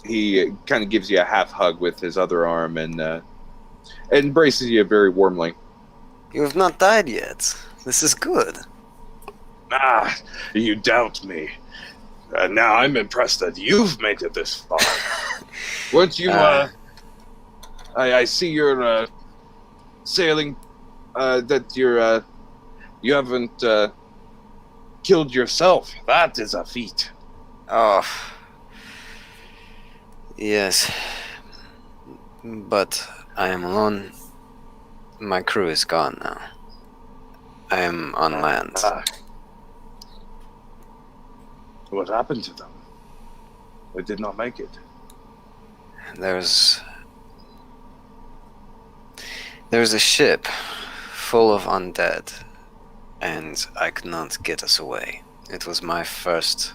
Speaker 1: he kind of gives you a half hug with his other arm and embraces you very warmly.
Speaker 6: You have not died yet. This is good.
Speaker 1: You doubt me. Now I'm impressed that you've made it this far. Weren't you, I see you're sailing, that you haven't killed yourself. That is a feat.
Speaker 6: Oh. Yes. But I am alone. My crew is gone now. I am on land.
Speaker 1: What happened to them? They did not make it.
Speaker 6: There was a ship full of undead, and I could not get us away. It was my first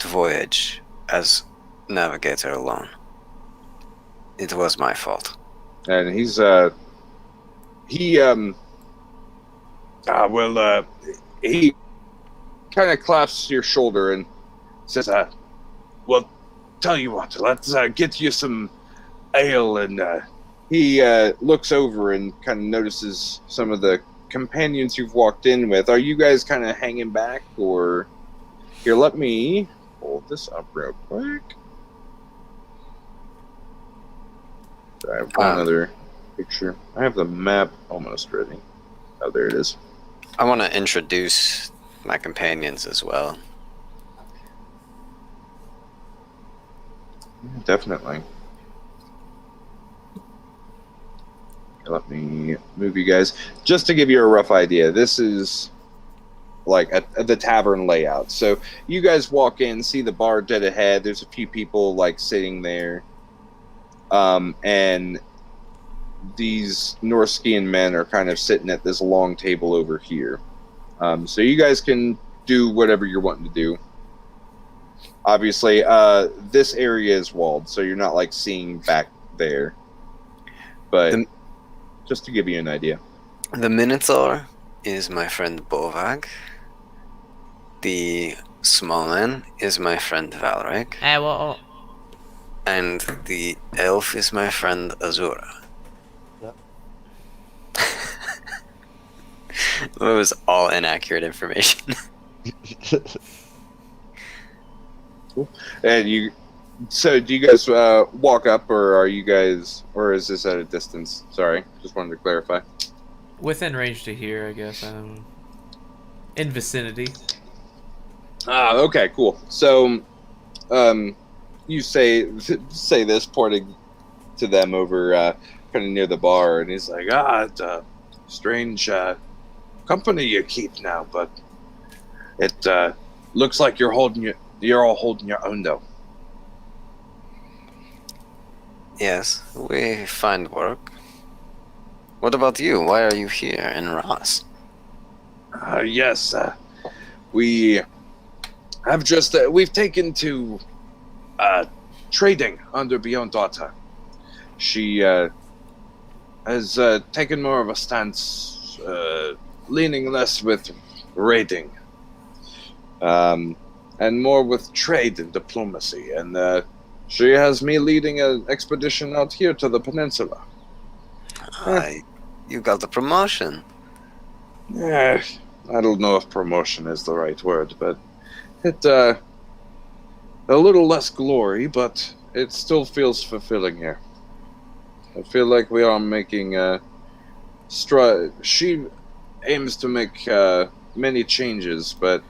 Speaker 6: voyage as navigator alone. It was my fault.
Speaker 1: And he kind of claps your shoulder and says, well, tell you what, let's get you some ale. And he looks over and kind of notices some of the companions you've walked in with. Are you guys kind of hanging back, or here, let me hold this up real quick. I have one other picture. I have the map almost ready. Oh, there it is.
Speaker 6: I want to introduce my companions as well.
Speaker 1: Definitely. Let me move you guys. Just to give you a rough idea, this is like at the tavern layout. So you guys walk in, see the bar dead ahead. There's a few people like sitting there. And these Norskian men are kind of sitting at this long table over here. So you guys can do whatever you're wanting to do. Obviously, this area is walled, so you're not like seeing back there. But just to give you an idea.
Speaker 6: The Minotaur is my friend Bovag. The small man is my friend Valric.
Speaker 2: Hey, well,
Speaker 6: And the elf is my friend Azura.
Speaker 4: Yep.
Speaker 6: It was all inaccurate information.
Speaker 1: And you, so do you guys walk up, or are you guys, or is this at a distance? Sorry, just wanted to clarify.
Speaker 7: Within range to here, I guess. In vicinity.
Speaker 1: Ah, okay, cool. So, you say this, pointing to them over kind of near the bar, and he's like, it's a strange company you keep now, but it looks like you're all holding your own, though.
Speaker 6: Yes, we find work. What about you? Why are you here in Ross?
Speaker 1: Yes, we have just we've taken to trading under Beyond Daughter. She has taken more of a stance, leaning less with raiding, and more with trade and diplomacy. And she has me leading an expedition out here to the peninsula.
Speaker 6: You got the promotion.
Speaker 1: Yeah, I don't know if promotion is the right word, but it a little less glory, but it still feels fulfilling here. I feel like we are making stride. She aims to make many changes, but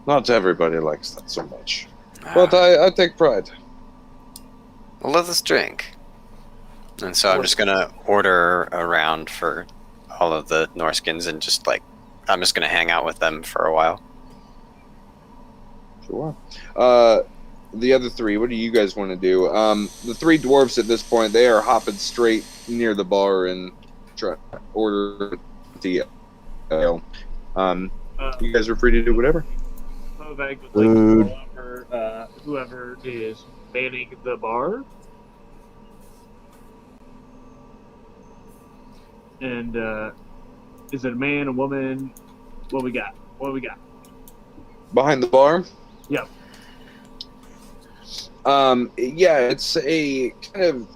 Speaker 1: not everybody likes that so much. But I take pride.
Speaker 6: Well, let us drink. And so I'm just gonna order around for all of the Norskins and just I'm just gonna hang out with them for a while.
Speaker 1: Sure. The other three, what do you guys want to do? The three dwarves at this point, they are hopping straight near the bar and try order the ale. You guys are free to do whatever.
Speaker 3: Povag would like to call over whoever is manning the bar. And is it a man, a woman? What we got?
Speaker 1: Behind the bar?
Speaker 3: Yep.
Speaker 1: Yeah, it's a kind of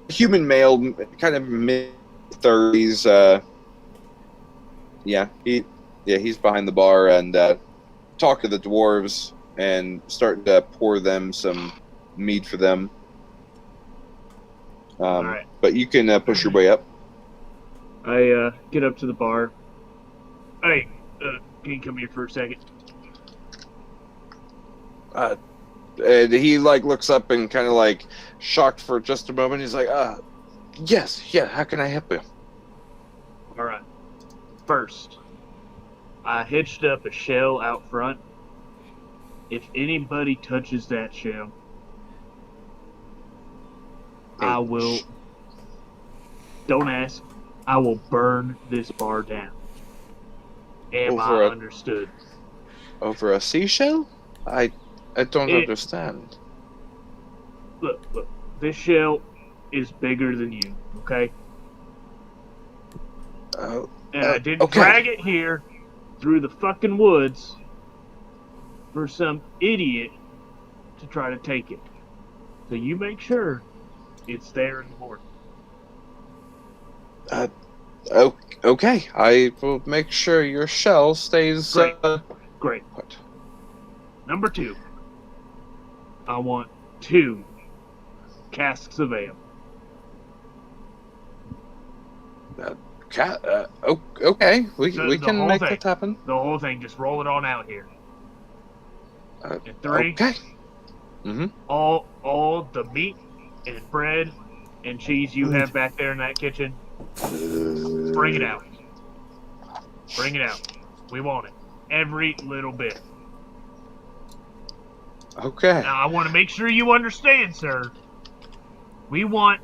Speaker 1: human male, kind of mid-30s. He's behind the bar and talk to the dwarves and start to pour them some mead for them.
Speaker 3: All right.
Speaker 1: But you can push your way up.
Speaker 3: I get up to the bar. Hey, can you come here for a second?
Speaker 1: And he looks up and kind of shocked for just a moment. He's like, yes, yeah, how can I help you?
Speaker 3: All right. First, I hitched up a shell out front. If anybody touches that shell, I will. Don't ask. I will burn this bar down. Am I understood?
Speaker 1: Over a seashell? I don't understand.
Speaker 3: Look. This shell is bigger than you, okay? And I didn't drag it here through the fucking woods for some idiot to try to take it. So you make sure it's there in the morning.
Speaker 1: Okay. I will make sure your shell stays.
Speaker 3: Great.
Speaker 1: What?
Speaker 3: Number 2. I want 2 casks of ale.
Speaker 1: Okay. We can make that happen.
Speaker 3: The whole thing. Just roll it on out here. And 3.
Speaker 1: Okay. Mm-hmm.
Speaker 3: All the meat and bread and cheese you have back there in that kitchen, bring it out. Bring it out. We want it. Every little bit.
Speaker 1: Okay.
Speaker 3: Now, I want to make sure you understand, sir. We want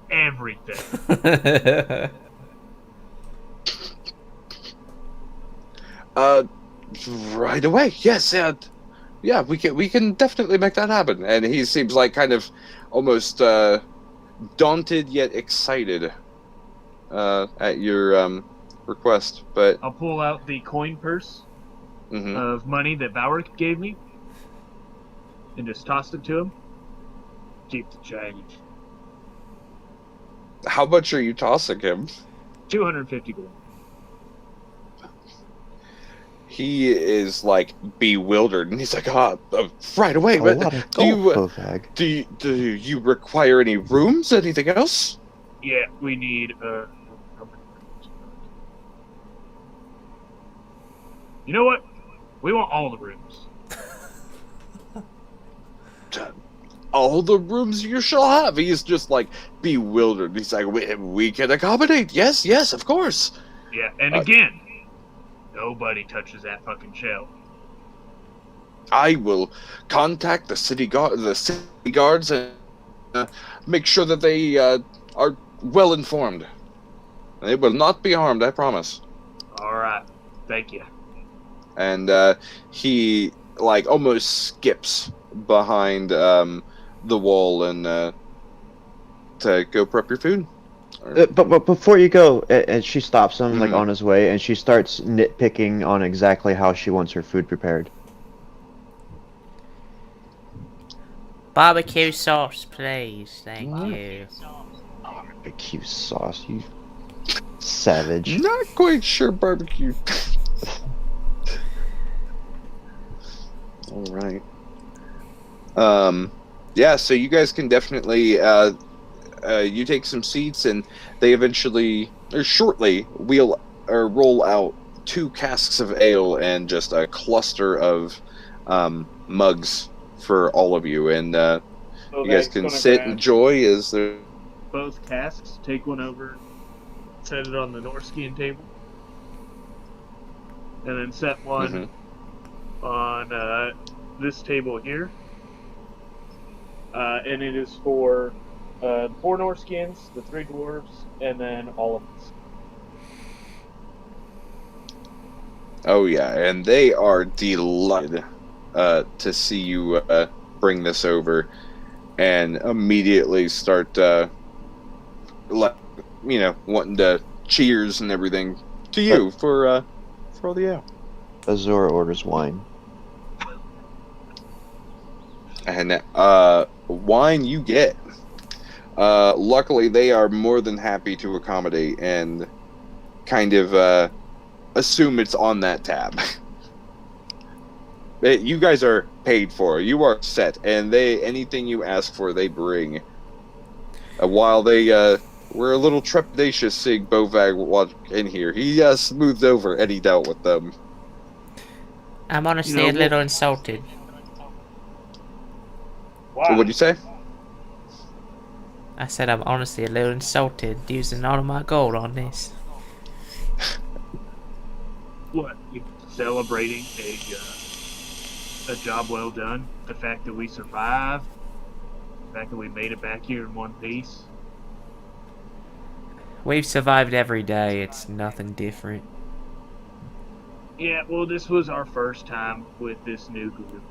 Speaker 3: everything.
Speaker 1: Right away. Yes, yeah, we can definitely make that happen. And he seems like kind of almost daunted yet excited at your request. But
Speaker 3: I'll pull out the coin purse
Speaker 1: mm-hmm.
Speaker 3: of money that Valric gave me. and just toss it to him. Keep the change.
Speaker 1: How much are you tossing him?
Speaker 3: 250 gold.
Speaker 1: He is like bewildered, and he's like, right away.
Speaker 4: A
Speaker 1: But
Speaker 4: lot of
Speaker 1: do
Speaker 4: gold,
Speaker 1: you
Speaker 4: Bovag.
Speaker 1: do you require any rooms? Anything else?
Speaker 3: Yeah, we need You know what? We want all the rooms.
Speaker 1: All the rooms you shall have. He's just like bewildered. He's like, we can accommodate. Yes, yes, of course.
Speaker 3: Yeah, and again, nobody touches that fucking shell.
Speaker 1: I will contact the city guards, and make sure that they are well informed. They will not be harmed, I promise.
Speaker 3: All right, thank you.
Speaker 1: And he like almost skips behind the wall and to go prep your food.
Speaker 4: But before you go, and she stops him like
Speaker 1: Mhm.
Speaker 4: on his way, and she starts nitpicking on exactly how she wants her food prepared.
Speaker 2: Barbecue sauce, please. Thank you.
Speaker 4: Barbecue sauce, you savage.
Speaker 1: Not quite sure barbecue. All right. Yeah, so you guys can definitely you take some seats, and they eventually or shortly roll out 2 casks of ale and just a cluster of mugs for all of you, and you guys can sit and enjoy as there.
Speaker 3: Both casks, take one over, set it on the Norskian table, and then set one on this table here. And it is for the 4 Norskians, the 3 dwarves, and then all of us.
Speaker 1: Oh yeah, and they are delighted to see you bring this over, and immediately start wanting to cheers and everything to you for all the ale.
Speaker 4: Azura orders wine.
Speaker 1: And wine you get. Luckily, they are more than happy to accommodate and kind of assume it's on that tab. You guys are paid for. You are set, and anything you ask for, they bring. While they were a little trepidatious seeing Bovag walk in here, he smoothed over and he dealt with them.
Speaker 2: I'm honestly a little insulted.
Speaker 3: Wow.
Speaker 1: What'd you say?
Speaker 2: I said I'm honestly a little insulted using all of my gold on this.
Speaker 3: What? You celebrating a job well done? The fact that we survived? The fact that we made it back here in one piece?
Speaker 2: We've survived every day. It's nothing different.
Speaker 3: Yeah, well, this was our first time with this new group.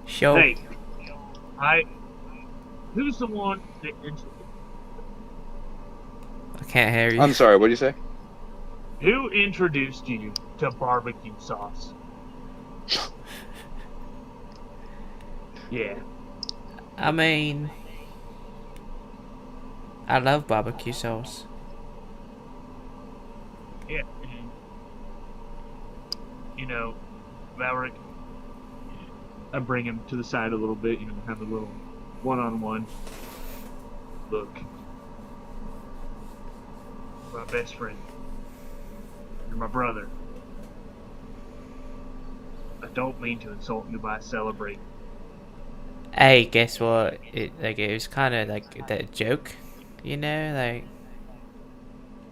Speaker 2: Sure.
Speaker 3: Hey, who's the one that
Speaker 2: I can't hear you.
Speaker 1: I'm sorry, what'd you say?
Speaker 3: who introduced you to barbecue sauce? Yeah.
Speaker 2: I mean, I love barbecue sauce.
Speaker 3: Yeah. And, you know, Valric, I bring him to the side a little bit, have a little one-on-one. Look. My best friend. You're my brother. I don't mean to insult you by celebrating.
Speaker 2: Hey, guess what? It was kind of like that joke, like.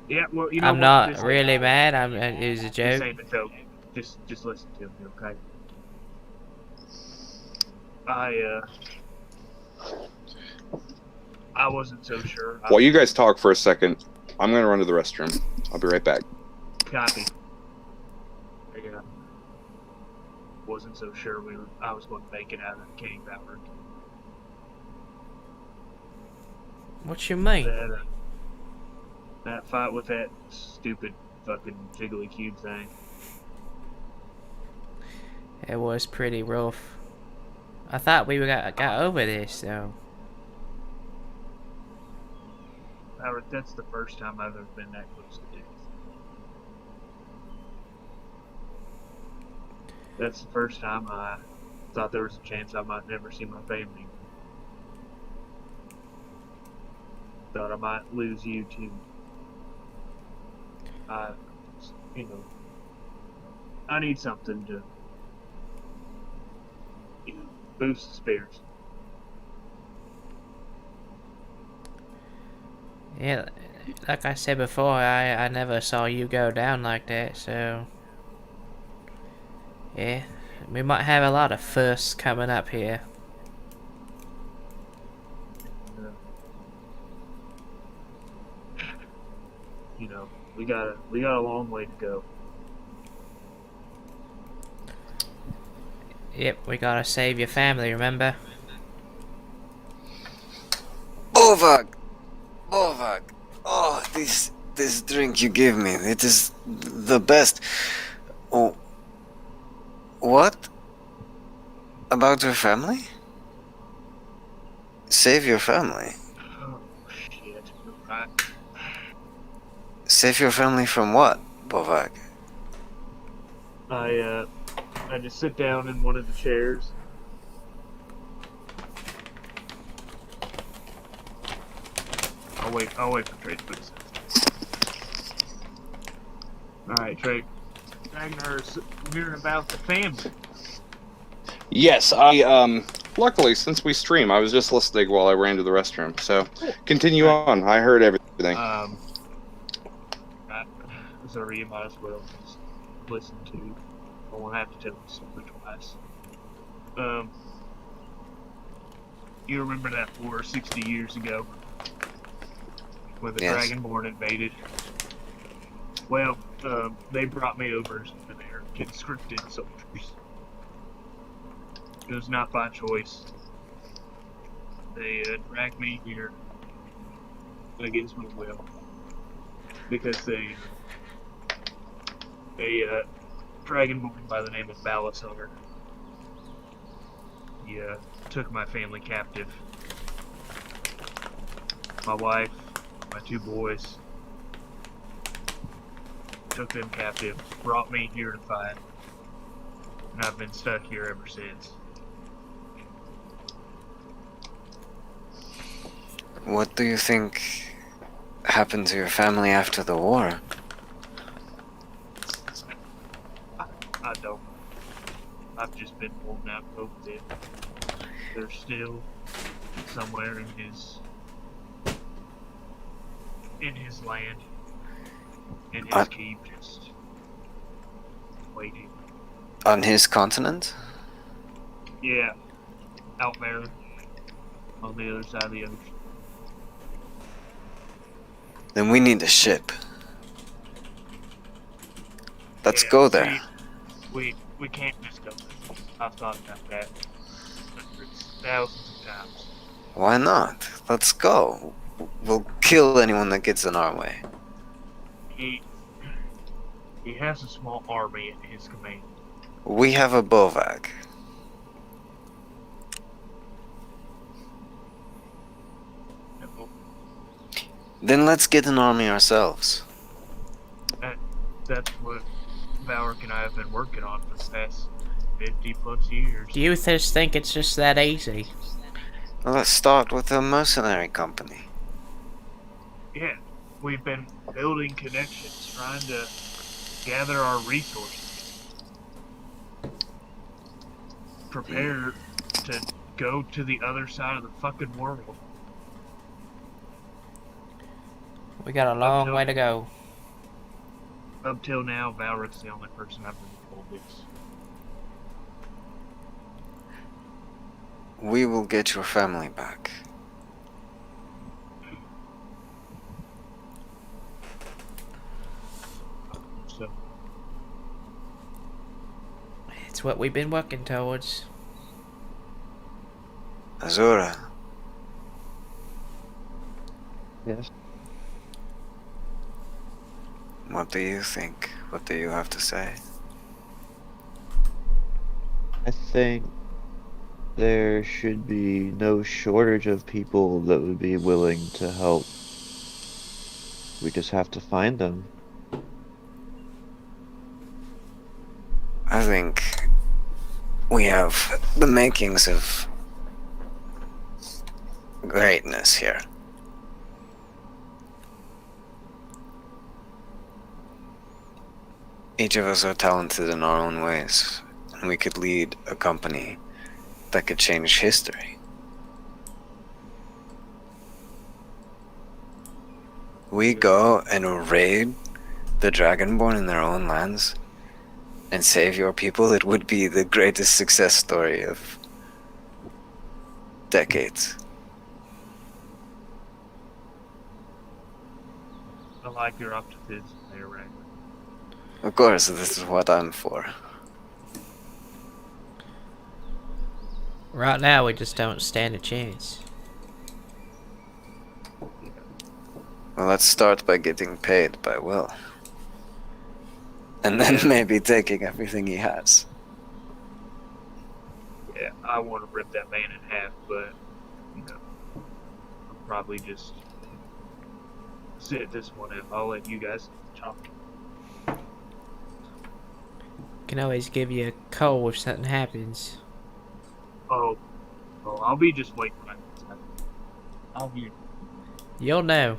Speaker 3: Yeah, well,
Speaker 2: I'm
Speaker 3: what?
Speaker 2: not
Speaker 3: This
Speaker 2: really
Speaker 3: ain't-
Speaker 2: mad. It was a
Speaker 3: This
Speaker 2: joke.
Speaker 3: ain't a joke. Just listen to me, okay? I wasn't so sure.
Speaker 1: While you guys talk for a second, I'm gonna run to the restroom. I'll be right back.
Speaker 3: Copy. I wasn't so sure I was going to make it out of King Valor.
Speaker 2: What you mean?
Speaker 3: That fight with that stupid fucking jiggly cube thing.
Speaker 2: It was pretty rough. I thought we got over this, though.
Speaker 3: Howard, that's the first time I've ever been that close to death. That's the first time I thought there was a chance I might never see my family. Thought I might lose you too. You know, I need something to, boost the spirits.
Speaker 2: Yeah, like I said before, I never saw you go down like that, so... Yeah, we might have a lot of firsts coming up here.
Speaker 3: You know, we got a long way to go.
Speaker 2: Yep, we gotta save your family, remember?
Speaker 6: Bovag! Bovag! Oh, this drink you give me, it is the best. Oh, what? About your family? Save your family?
Speaker 3: Oh, shit. Right.
Speaker 6: Save your family from what, Bovag?
Speaker 3: I just sit down in one of the chairs. I'll wait for Trey to put his hands. Alright, Trey. Ragnar's hearing about the family.
Speaker 1: Yes, luckily, since we stream, I was just listening while I ran to the restroom. So, continue on. I heard everything.
Speaker 3: Sorry, you might as well just listen to. I won't have to tell the story twice. You remember that war 60 years ago? When the
Speaker 6: Yes.
Speaker 3: Dragonborn invaded? Well, they brought me over to their conscripted soldiers. It was not by choice. They dragged me here against my will because they Dragonborn by the name of Balasar. He took my family captive. My wife, my 2 boys. Took them captive, brought me here to fight, and I've been stuck here ever since.
Speaker 6: What do you think happened to your family after the war?
Speaker 3: I don't. I've just been holding out hope that they're still somewhere in his land, in his keep, just waiting.
Speaker 6: On his continent?
Speaker 3: Yeah, out there on the other side of the ocean.
Speaker 6: Then we need a ship. Let's
Speaker 3: Yeah,
Speaker 6: go there.
Speaker 3: We can't just go there. I've thought about that hundreds, thousands of times.
Speaker 6: Why not? Let's go. We'll kill anyone that gets in our way.
Speaker 3: He has a small army at his command.
Speaker 6: We have a Bovag. Then let's get an army ourselves.
Speaker 3: That's what Valric and I have been working on for the past 50 plus years.
Speaker 2: Do you think it's just that easy?
Speaker 6: Well, let's start with a mercenary company.
Speaker 3: Yeah, we've been building connections, trying to gather our resources. Prepare to go to the other side of the fucking world.
Speaker 2: We got a long way to go.
Speaker 3: Up till now, Valric's the only person I've been told this.
Speaker 6: We will get your family back.
Speaker 3: So,
Speaker 2: It's what we've been working towards.
Speaker 6: Azura,
Speaker 4: Yes.
Speaker 6: what do you think? What do you have to say?
Speaker 4: I think there should be no shortage of people that would be willing to help. We just have to find them.
Speaker 6: I think we have the makings of greatness here. Each of us are talented in our own ways, and we could lead a company that could change history. We go and raid the Dragonborn in their own lands and save your people. It would be the greatest success story of decades.
Speaker 3: I like your optimism there, Ragnar.
Speaker 6: Of course, this is what I'm for.
Speaker 2: Right now, we just don't stand a chance.
Speaker 6: Well, let's start by getting paid by Will. And then maybe taking everything he has.
Speaker 3: Yeah, I want to rip that man in half, but, you know, I'll probably just sit this one out. I'll let you guys talk.
Speaker 2: Can always give you a call if something happens.
Speaker 3: Oh, I'll be just waiting by the time. I'll be.
Speaker 2: You'll know.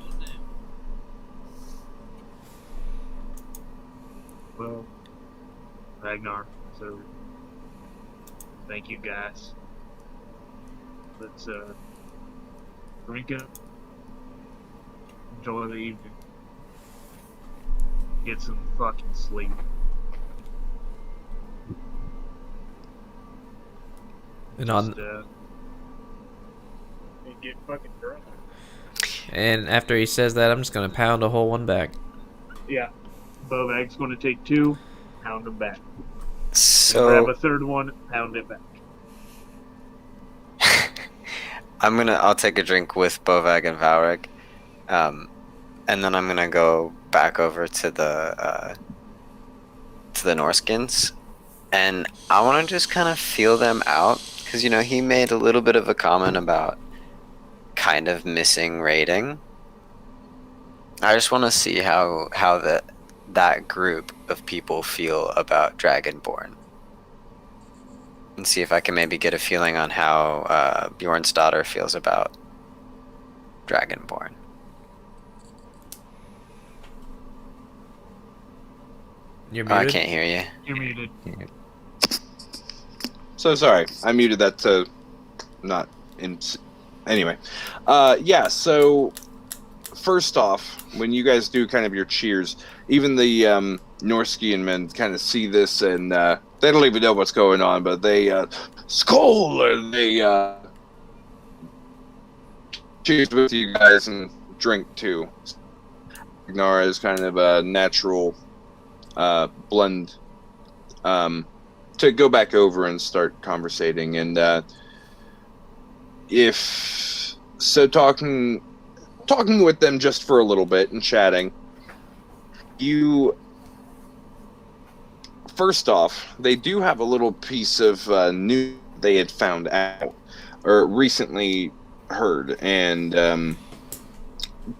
Speaker 3: Well, Ragnar, so thank you guys. Let's drink up, enjoy the evening, get some fucking sleep.
Speaker 7: And
Speaker 3: Just, and get fucking drunk.
Speaker 7: and after he says that, I'm just gonna pound a whole one back.
Speaker 3: Yeah, Bovag's going to take 2, pound them back. Grab
Speaker 6: So
Speaker 3: a third one, pound it back.
Speaker 6: I'll take a drink with Bovag and Valric, and then I'm gonna go back over to the Norskins, and I want to just kind of feel them out, because he made a little bit of a comment about kind of missing rating. I just want to see how that group of people feel about Dragonborn, and see if I can maybe get a feeling on how Bjorn's daughter feels about Dragonborn.
Speaker 7: You're
Speaker 6: Oh, I
Speaker 7: muted.
Speaker 6: can't hear you.
Speaker 3: You're muted.
Speaker 1: So sorry, I muted that to not in. Anyway, yeah. So first off, when you guys do kind of your cheers, even the Norskian men kind of see this and they don't even know what's going on, but they skull or they cheers with you guys and drink too. Ignara is kind of a natural blend to go back over and start conversating, and if so, talking with them just for a little bit and chatting. You first off, they do have a little piece of news they had found out or recently heard, and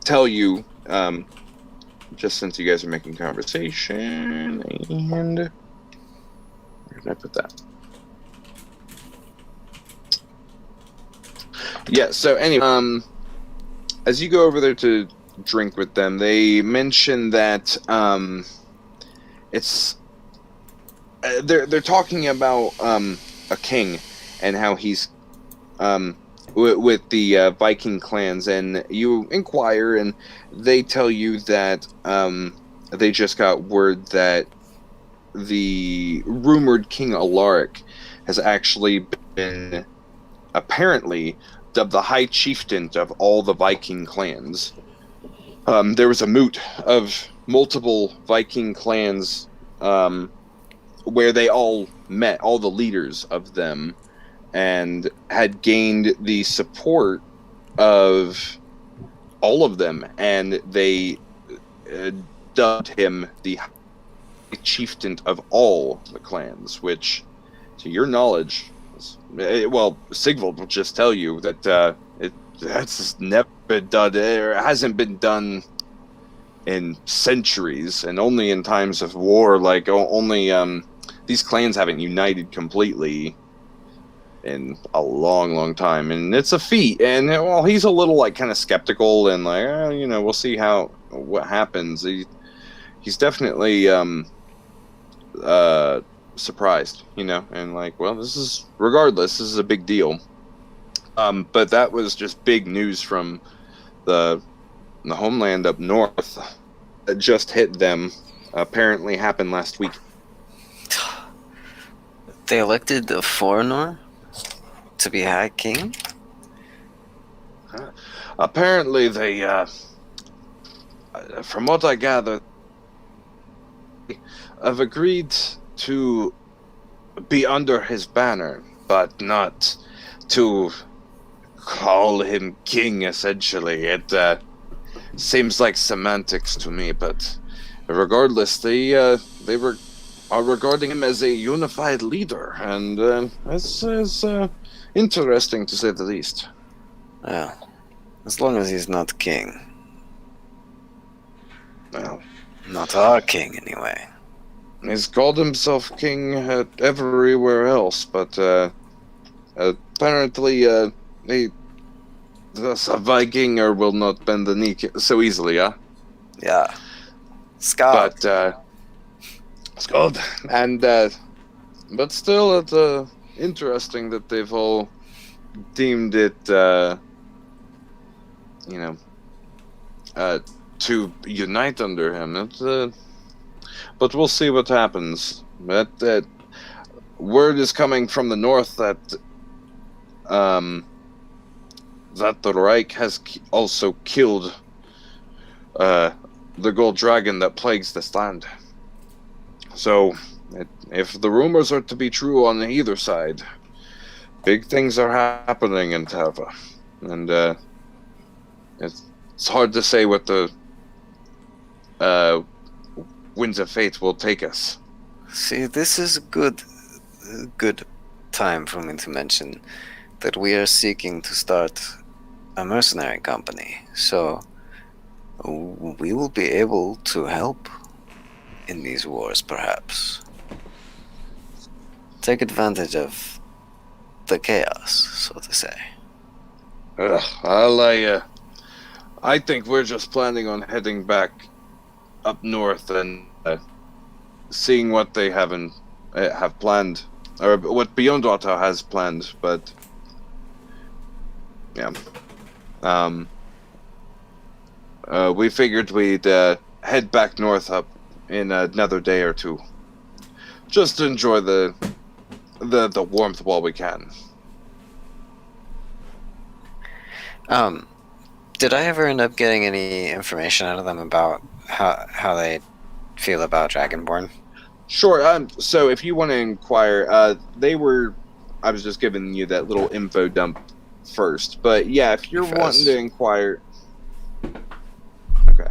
Speaker 1: tell you. Just since you guys are making conversation, and where did I put that? Yeah. So anyway, as you go over there to drink with them, they mention that it's they're talking about a king and how he's with the Viking clans, and you inquire, and they tell you that they just got word that the rumored King Alaric has actually been apparently dubbed the High Chieftain of all the Viking clans. There was a moot of multiple Viking clans where they all met, all the leaders of them, and had gained the support of all of them, and they dubbed him the Chieftain of all the clans, which to your knowledge, well, Sigvald will just tell you that that's never been done, or it hasn't been done in centuries, and only in times of war. Like only these clans haven't united completely in a long time, and it's a feat. And well, he's a little like kind of skeptical, and like we'll see what happens. He's definitely surprised, and like, well, this is a big deal. But that was just big news from the homeland up north that just hit them. Apparently happened last week.
Speaker 6: They elected a foreigner to be High King?
Speaker 1: Apparently they, from what I gather, have agreed to be under his banner, but not to call him king, essentially. It seems like semantics to me, but regardless, they are regarding him as a unified leader, and this is interesting to say the least.
Speaker 6: Well, as long as he's not king.
Speaker 1: Well,
Speaker 6: not our king, anyway.
Speaker 1: He's called himself king everywhere else, but apparently a Vikinger will not bend the knee so easily, huh?
Speaker 6: Yeah. Scott.
Speaker 1: But Scott, and but still, it's interesting that they've all deemed it, to unite under him. But we'll see what happens. That word is coming from the north that the Reich has also killed the gold dragon that plagues this land. So, if the rumors are to be true on either side, big things are happening in Terva, and it's hard to say what the winds of fate will take us.
Speaker 6: See, this is a good time for me to mention that we are seeking to start a mercenary company, so we will be able to help in these wars, perhaps. Take advantage of the chaos, so to say.
Speaker 1: I think we're just planning on heading back up north and seeing what they have planned, or what Beyond Auto has planned. But yeah, we figured we'd head back north up in another day or two, just to enjoy the warmth while we can.
Speaker 6: Did I ever end up getting any information out of them about how they feel about Dragonborn?
Speaker 1: Sure. So if you want to inquire, I was just giving you that little info dump first. But yeah, if you're wanting to inquire, okay,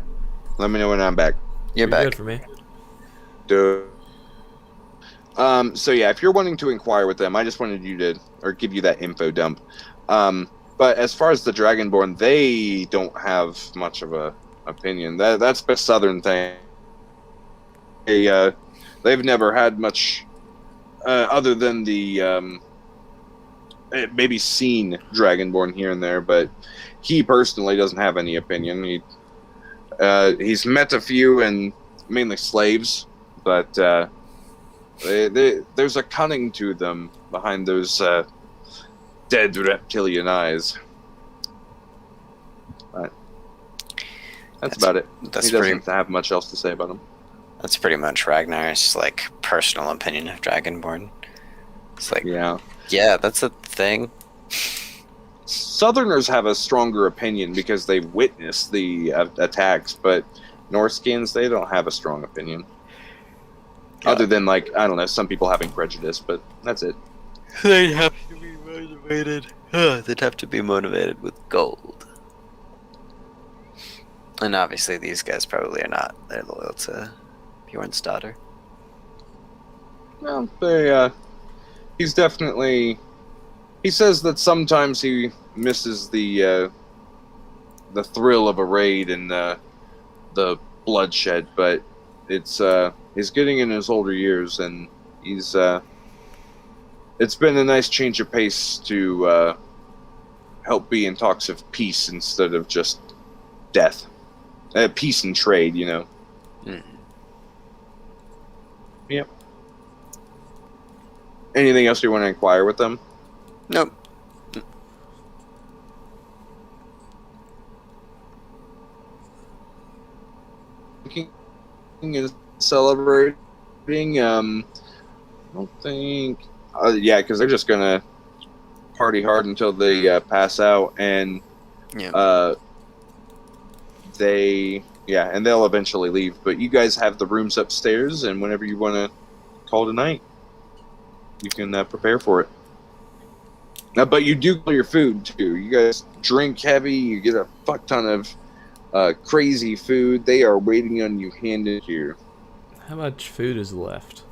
Speaker 1: let me know when I'm back.
Speaker 6: You're back.
Speaker 7: Good for me.
Speaker 1: So yeah, if you're wanting to inquire with them, I just wanted you to, or give you that info dump. But as far as the Dragonborn, they don't have much of a opinion. That's the southern thing. They've never had much other than the maybe seen Dragonborn here and there, but he personally doesn't have any opinion. He's met a few, and mainly slaves, but there's a cunning to them behind those dead reptilian eyes. But that's about it. He doesn't have much else to say about them.
Speaker 6: That's pretty much Ragnar's personal opinion of Dragonborn. It's yeah, that's a thing.
Speaker 1: Southerners have a stronger opinion because they've witnessed the attacks, but Norskins, they don't have a strong opinion. Yeah. Other than, I don't know, some people having prejudice, but that's it.
Speaker 6: They'd have to be motivated. They'd have to be motivated with gold. And obviously these guys probably are not. They're loyal to Bjorn's daughter.
Speaker 1: Well, they he's definitely. He says that sometimes he misses the thrill of a raid and the bloodshed, but he's getting in his older years, and he's it's been a nice change of pace to help be in talks of peace instead of just death. Peace and trade, you know.
Speaker 6: Mm.
Speaker 1: Yep. Anything else you want to inquire with them?
Speaker 6: Nope.
Speaker 1: And celebrating. I don't think. Yeah, because they're just gonna party hard until they pass out, and
Speaker 6: Yeah.
Speaker 1: and they'll eventually leave. But you guys have the rooms upstairs, and whenever you want to call tonight, you can prepare for it. But you do call your food too. You guys drink heavy. You get a fuck ton of crazy food. They are waiting on you handed here.
Speaker 7: How much food is left?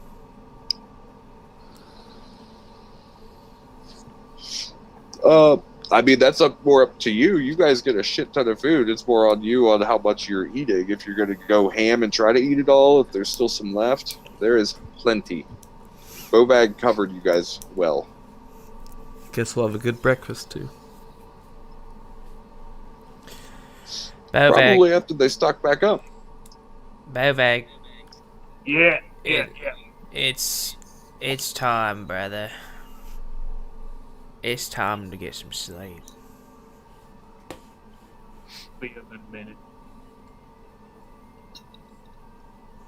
Speaker 1: I mean, that's more up to you. You guys get a shit ton of food. It's more on you on how much you're eating. If you're going to go ham and try to eat it all, if there's still some left, there is plenty. Bovag covered you guys well.
Speaker 7: Guess we'll have a good breakfast too.
Speaker 2: Bovag.
Speaker 1: Probably after they stock back up.
Speaker 2: Bovag.
Speaker 3: Yeah.
Speaker 2: It's time, brother. It's time to get some sleep.
Speaker 3: Wait a minute.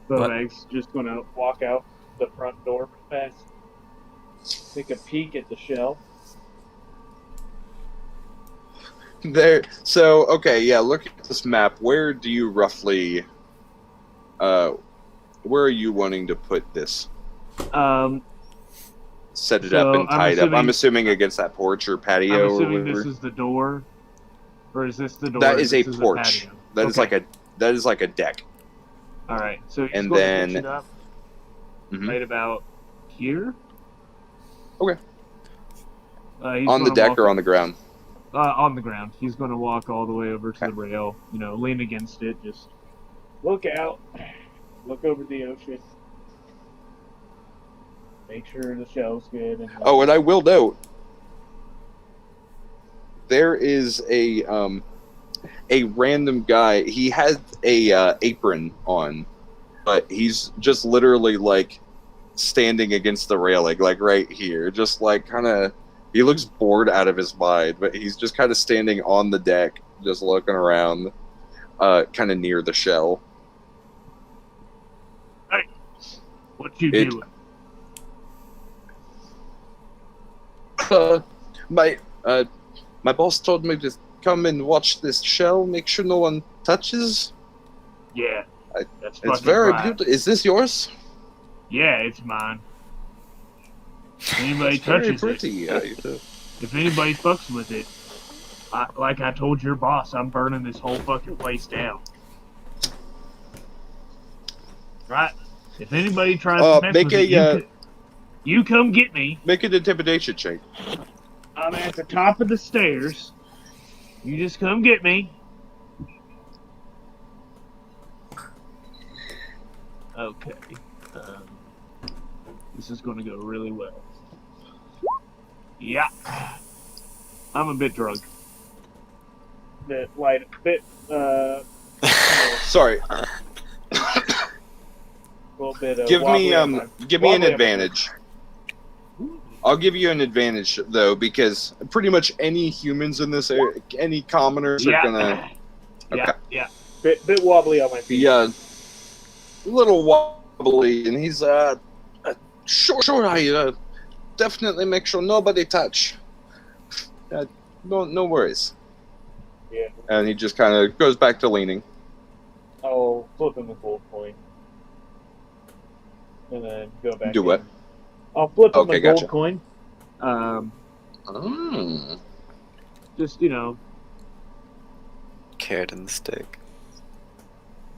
Speaker 3: Bovag's just gonna walk out the front door fast. Take a peek at the shell.
Speaker 1: There. So, okay, yeah, look at this map. Where do you roughly... where are you wanting to put this? Set it up and tie it up. I'm assuming against that porch or patio.
Speaker 3: I'm assuming
Speaker 1: or whatever.
Speaker 3: this is the door, or is this the door?
Speaker 1: That is a
Speaker 3: This
Speaker 1: porch.
Speaker 3: patio?
Speaker 1: That is like a deck.
Speaker 3: All right. So he's
Speaker 1: And
Speaker 3: going
Speaker 1: then-
Speaker 3: to pitch it up
Speaker 1: Mhm.
Speaker 3: right about here.
Speaker 1: Okay.
Speaker 3: He's
Speaker 1: On the
Speaker 3: gonna
Speaker 1: deck
Speaker 3: walk
Speaker 1: or on the ground?
Speaker 3: on the ground. He's going to walk all the way over to the rail. You know, lean against it. Just look out. Look over the ocean. Make sure the shell's good. And
Speaker 1: Oh, and I will note, there is a random guy. He has a apron on, but he's just literally like standing against the railing, like right here, just like kind of. He looks bored out of his mind, but he's just kind of standing on the deck, just looking around, kind of near the shell.
Speaker 3: what you
Speaker 1: It-
Speaker 3: doing?
Speaker 1: My boss told me to come and watch this shell, make sure no one touches.
Speaker 3: Yeah.
Speaker 1: I-
Speaker 3: That's
Speaker 1: It's
Speaker 3: fucking
Speaker 1: very
Speaker 3: right.
Speaker 1: beautiful. Is this yours?
Speaker 3: Yeah, it's mine. Anybody
Speaker 1: It's very
Speaker 3: touches
Speaker 1: pretty.
Speaker 3: it, if anybody fucks with it, like I told your boss, I'm burning this whole fucking place down. Right? If anybody tries to mess
Speaker 1: make
Speaker 3: with
Speaker 1: a,
Speaker 3: it, you come get me.
Speaker 1: Make an intimidation check.
Speaker 3: I'm at the top of the stairs. You just come get me. Okay. This is going to go really well. Yeah. I'm a bit drunk. Bit light. Bit.
Speaker 1: Sorry.
Speaker 3: A little bit of
Speaker 1: Give me
Speaker 3: wobbly on my-
Speaker 1: give me an
Speaker 3: wobbly on my-
Speaker 1: advantage. I'll give you an advantage though, because pretty much any humans in this area, any commoners
Speaker 3: Yeah.
Speaker 1: are gonna. Okay.
Speaker 3: Yeah. Bit wobbly on my feet.
Speaker 1: Yeah. A little wobbly, and he's sure. I definitely make sure nobody touch. No worries.
Speaker 3: Yeah.
Speaker 1: And he just kind of goes back to leaning.
Speaker 3: I'll flip him a gold coin. And then go back.
Speaker 1: Do what?
Speaker 3: in. I'll flip him
Speaker 1: Okay,
Speaker 3: a gold
Speaker 1: gotcha.
Speaker 3: coin.
Speaker 1: Oh.
Speaker 3: Just, you know.
Speaker 6: Carrot and the stick.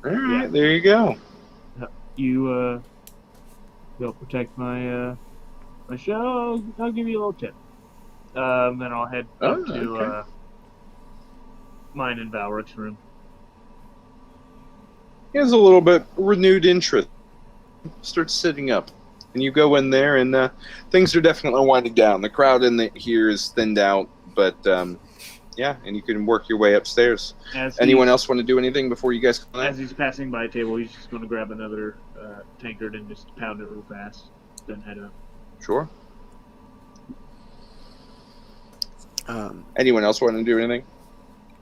Speaker 1: All right,
Speaker 3: Yeah.
Speaker 1: there you go.
Speaker 3: You, help protect my, I'll give you a little tip. Then I'll head up to
Speaker 1: okay.
Speaker 3: mine and Valric's room.
Speaker 1: He has a little bit renewed interest. Starts sitting up, and you go in there, and things are definitely winding down. The crowd in here is thinned out, but yeah, and you can work your way upstairs. Anyone else want to do anything before you guys come out?
Speaker 3: As he's passing by a table, he's just going to grab another tankard and just pound it real fast, then head up.
Speaker 1: Sure. Anyone else want to do anything?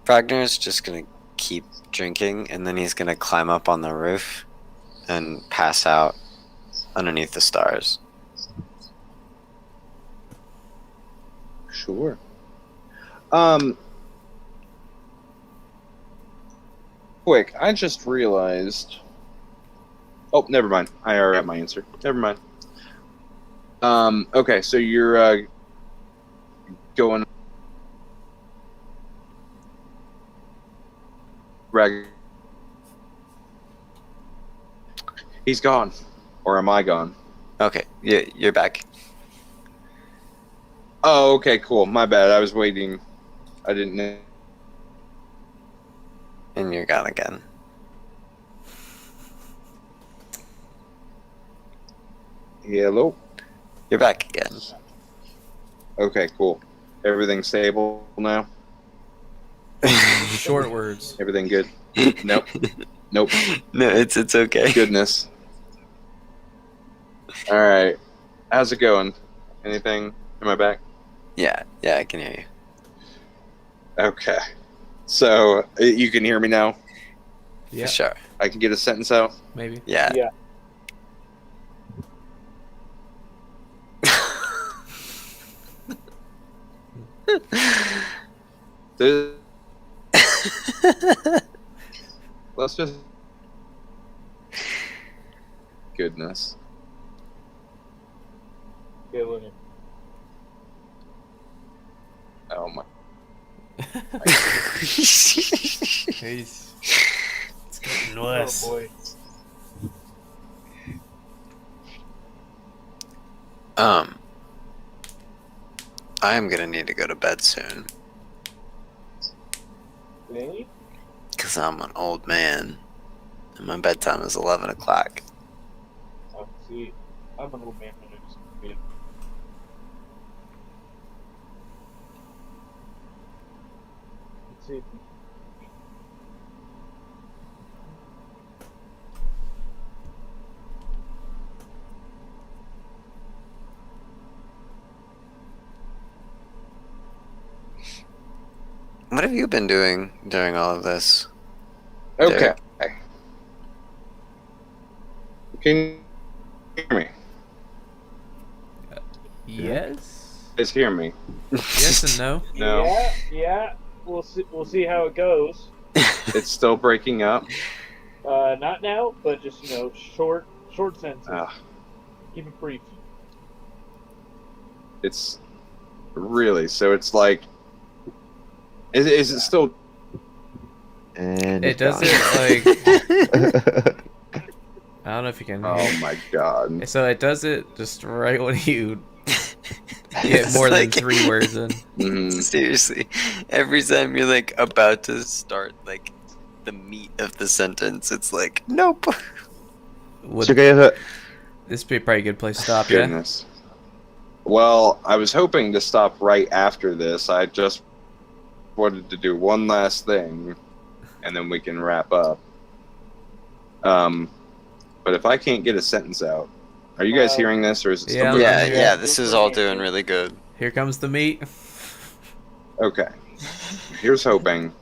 Speaker 6: Ragnar's just gonna keep drinking, and then he's gonna climb up on the roof and pass out underneath the stars.
Speaker 1: Sure. Quick, I just realized. Oh, never mind. I already have my answer. Never mind. Okay, so you're going. Rag. He's gone, or am I gone?
Speaker 6: Okay, you're back.
Speaker 1: Oh, okay, cool. My bad. I was waiting. I didn't know.
Speaker 6: And you're gone again.
Speaker 1: Hello.
Speaker 6: You're back again.
Speaker 1: Okay, cool. Everything stable now?
Speaker 7: Short words.
Speaker 1: Everything good? Nope. Nope.
Speaker 6: No, it's okay.
Speaker 1: Goodness. Alright. How's it going? Anything? Am I back?
Speaker 6: Yeah, I can hear you.
Speaker 1: Okay. So, you can hear me now?
Speaker 7: Yeah,
Speaker 6: Sure.
Speaker 1: I can get a sentence out?
Speaker 7: maybe.
Speaker 6: Yeah.
Speaker 3: Yeah.
Speaker 1: Let's just... Goodness.
Speaker 3: Killing it.
Speaker 1: Oh my...
Speaker 2: It's getting worse.
Speaker 3: Oh boy.
Speaker 6: I am gonna need to go to bed soon.
Speaker 3: Really?
Speaker 6: Because I'm an old man. And my bedtime is 11 o'clock.
Speaker 3: Oh, see, I'm an old man when I just bed. Let's see.
Speaker 6: What have you been doing during all of this?
Speaker 1: Okay. Can you hear me?
Speaker 7: Yes.
Speaker 1: Guys hear me?
Speaker 7: Yes and no.
Speaker 1: No.
Speaker 3: Yeah. We'll see how it goes.
Speaker 1: It's still breaking up.
Speaker 3: Not now, but just short sentences.
Speaker 1: Ah,
Speaker 3: Keep it brief.
Speaker 1: it's really, so it's like, is it still?
Speaker 4: And
Speaker 7: It does
Speaker 4: gone.
Speaker 7: it like I don't know if you can.
Speaker 1: Oh my god!
Speaker 7: So it does it just right when you get more than 3 words in.
Speaker 1: Mhm.
Speaker 6: Seriously, every time you're like about to start like the meat of the sentence, it's like nope.
Speaker 7: Would
Speaker 4: So guys,
Speaker 7: this be a pretty good place to stop? Yeah.
Speaker 1: Goodness. Well, I was hoping to stop right after this. I just wanted to do one last thing, and then we can wrap up. But if I can't get a sentence out, are you guys hearing this, or is it still
Speaker 7: Yeah.
Speaker 1: moving?
Speaker 6: Yeah, this is all doing really good.
Speaker 7: Here comes the meat.
Speaker 1: Okay. Here's hoping.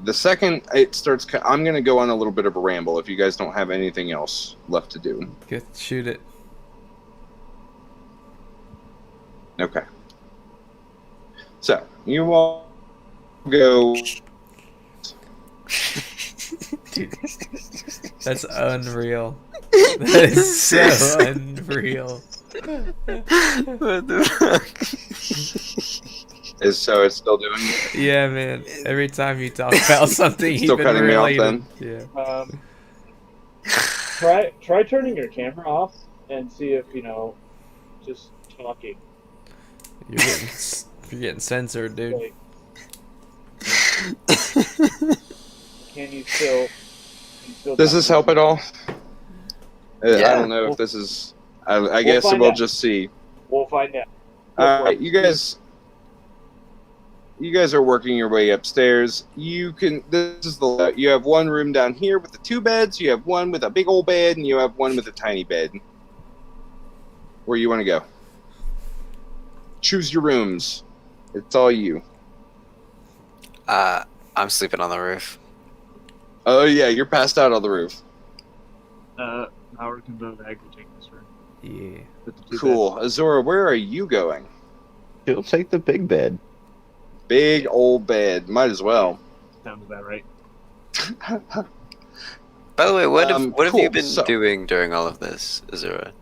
Speaker 1: The second it starts, I'm going to go on a little bit of a ramble if you guys don't have anything else left to do.
Speaker 7: Get shoot it.
Speaker 1: Okay. So, you all go.
Speaker 7: Dude, that's unreal. That is so unreal.
Speaker 6: What the fuck?
Speaker 1: So it's still doing it?
Speaker 7: Yeah, man. Every time you talk about something
Speaker 1: Still
Speaker 7: even
Speaker 1: cutting me off
Speaker 7: related,
Speaker 1: then?
Speaker 7: yeah.
Speaker 3: Try turning your camera off and see if just talking.
Speaker 7: You're getting censored, dude.
Speaker 3: Like, can you still
Speaker 1: Does this help at all? I
Speaker 6: Yeah.
Speaker 1: don't know if this is. I guess
Speaker 3: find
Speaker 1: we'll
Speaker 3: out.
Speaker 1: just see.
Speaker 3: We'll find out.
Speaker 1: All right, you guys are working your way upstairs. You can. This is the. You have one room down here with the 2 beds. You have one with a big old bed, and you have one with a tiny bed. Where you want to go? Choose your rooms. It's all you.
Speaker 6: I'm sleeping on the roof.
Speaker 1: Oh yeah, you're passed out on the roof.
Speaker 3: Howard can vote Ag will take this room.
Speaker 7: Yeah.
Speaker 3: With the 2
Speaker 1: Cool, Azora. Where are you going?
Speaker 4: She'll take the big bed.
Speaker 1: Big old bed. Might as well.
Speaker 3: beds. Sounds about right.
Speaker 6: By the way, what have
Speaker 1: cool,
Speaker 6: you been doing during all of this, Azura?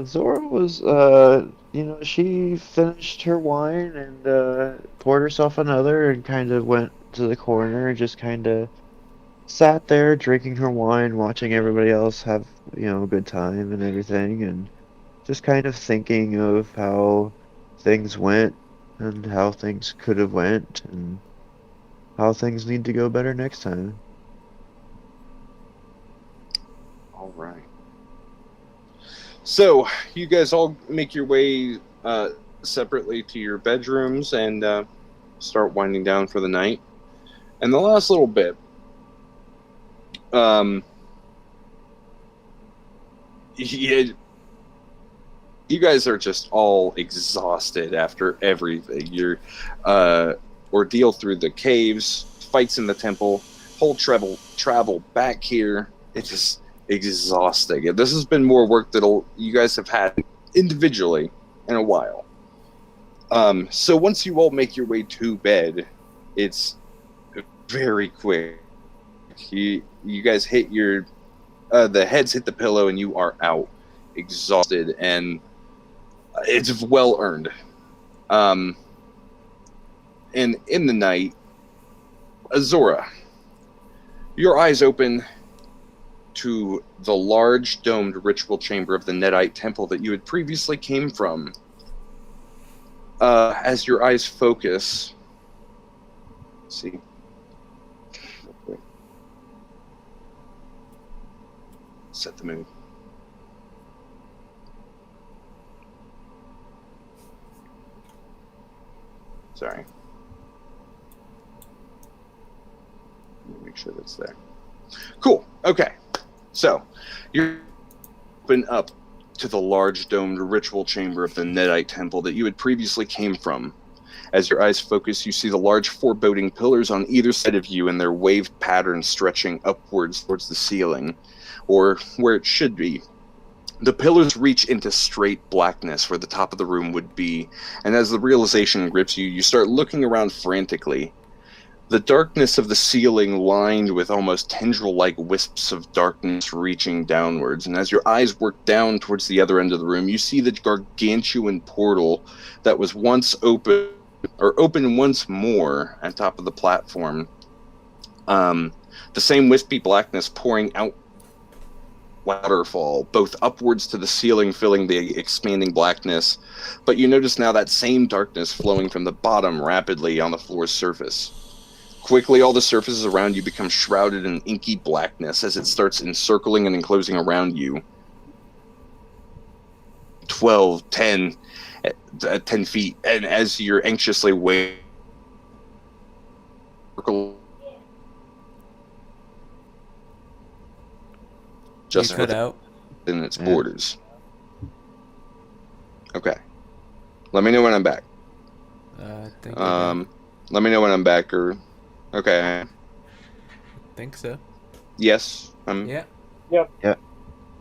Speaker 4: Zora was, she finished her wine and poured herself another and kind of went to the corner and just kind of sat there drinking her wine, watching everybody else have, a good time and everything, and just kind of thinking of how things went and how things could have went and how things need to go better next time.
Speaker 1: All right. So, you guys all make your way separately to your bedrooms and start winding down for the night. And the last little bit, you guys are just all exhausted after everything. Your ordeal through the caves, fights in the temple, whole travel back here. It's just exhausting. This has been more work that you guys have had individually in a while. So once you all make your way to bed, it's very quick. You guys hit the heads hit the pillow and you are out, exhausted, and it's well earned. And in the night, Azora, your eyes open to the large domed ritual chamber of the Nedite temple that you had previously came from. As your eyes focus, let's see. Set the mood. Sorry. Let me make sure that's there. Cool. Okay. So, you're open up to the large domed ritual chamber of the Nedite temple that you had previously came from. As your eyes focus, you see the large foreboding pillars on either side of you and their wave pattern stretching upwards towards the ceiling, or where it should be. The pillars reach into straight blackness where the top of the room would be, and as the realization grips you, you start looking around frantically. The darkness of the ceiling lined with almost tendril-like wisps of darkness reaching downwards, and as your eyes work down towards the other end of the room, you see the gargantuan portal that was once open once more on top of the platform. The same wispy blackness pouring out waterfall, both upwards to the ceiling, filling the expanding blackness, but you notice now that same darkness flowing from the bottom rapidly on the floor's surface. Quickly, all the surfaces around you become shrouded in inky blackness as it starts encircling and enclosing around you. 12, 10 feet, and as you're anxiously waiting, just
Speaker 7: You cut out.
Speaker 1: in its borders. Okay. Let me know when I'm back.
Speaker 7: I think.
Speaker 1: Let me know when I'm back, or okay.
Speaker 7: Think so.
Speaker 1: Yes.
Speaker 7: Yeah.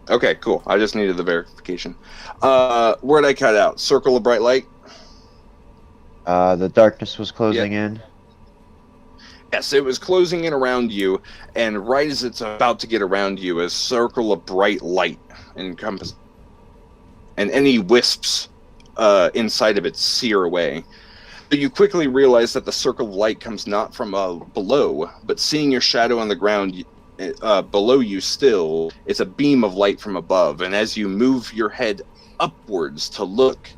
Speaker 1: Okay, cool. I just needed the verification. Where'd I cut out? Circle of bright light?
Speaker 4: The darkness was closing in.
Speaker 1: Yes, it was closing in around you, and right as it's about to get around you, a circle of bright light encompasses, and any wisps inside of it sear away. But you quickly realize that the circle of light comes not from below, but seeing your shadow on the ground, below you still is a beam of light from above, and as you move your head upwards to look,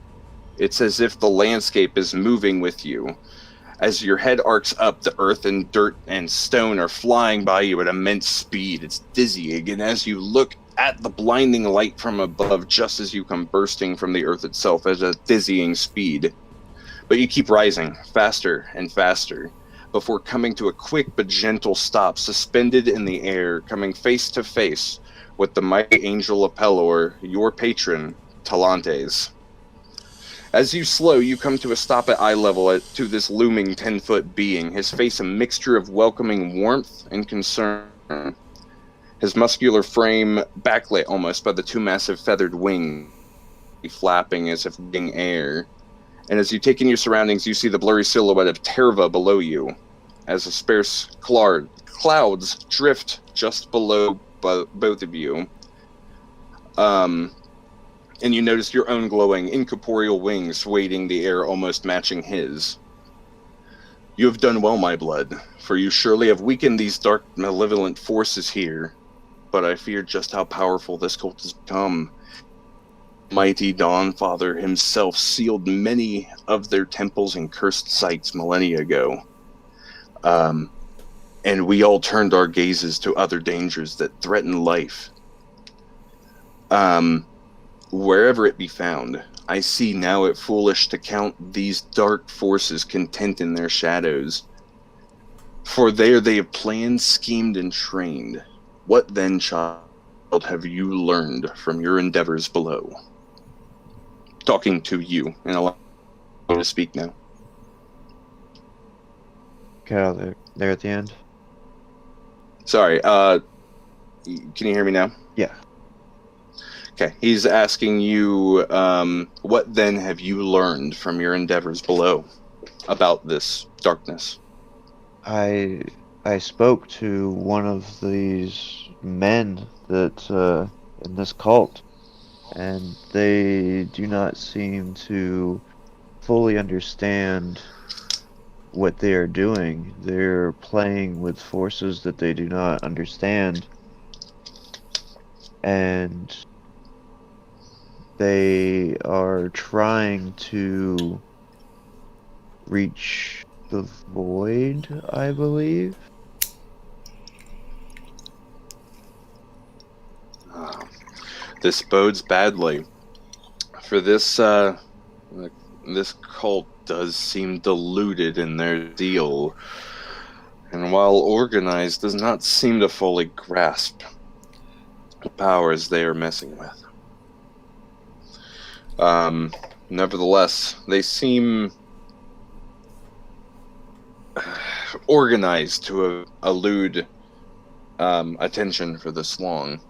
Speaker 1: it's as if the landscape is moving with you. As your head arcs up, the earth and dirt and stone are flying by you at immense speed. It's dizzying, and as you look at the blinding light from above, just as you come bursting from the earth itself at a dizzying speed, but you keep rising faster and faster before coming to a quick but gentle stop, suspended in the air, coming face to face with the mighty angel of Pelor, your patron, Talantes. As you slow, you come to a stop at eye level to this looming 10-foot being, his face a mixture of welcoming warmth and concern. His muscular frame backlit almost by the two massive feathered wings flapping as if winging air. And as you take in your surroundings, you see the blurry silhouette of Terva below you, as the sparse clouds drift just below both of you. And you notice your own glowing, incorporeal wings weighting the air, almost matching his. You have done well, my blood, for you surely have weakened these dark, malevolent forces here. But I fear just how powerful this cult has become. Mighty Dawnfather himself sealed many of their temples and cursed sites millennia ago. And we all turned our gazes to other dangers that threaten life. Wherever it be found, I see now it foolish to count these dark forces content in their shadows. For there they have planned, schemed, and trained. What then, child, have you learned from your endeavors below? Talking to you, and allow you to speak now.
Speaker 4: Cut out there at the end.
Speaker 1: Sorry, can you hear me now?
Speaker 4: Yeah.
Speaker 1: Okay, he's asking you, what then have you learned from your endeavors below about this darkness?
Speaker 4: I spoke to one of these men that in this cult, and they do not seem to fully understand what they are doing. They're playing with forces that they do not understand, and they are trying to reach the void, I believe.
Speaker 1: This bodes badly. For this cult does seem deluded in their zeal, and while organized, does not seem to fully grasp the powers they are messing with. Nevertheless, they seem organized to elude attention for this long.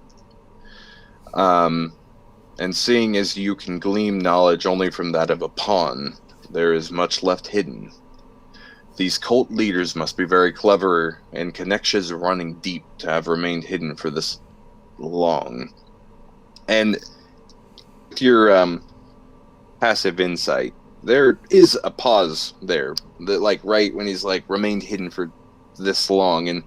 Speaker 1: And seeing as you can glean knowledge only from that of a pawn, there is much left hidden. These cult leaders must be very clever and connections running deep to have remained hidden for this long. And with your passive insight, there is a pause there, that like right when he's like remained hidden for this long, and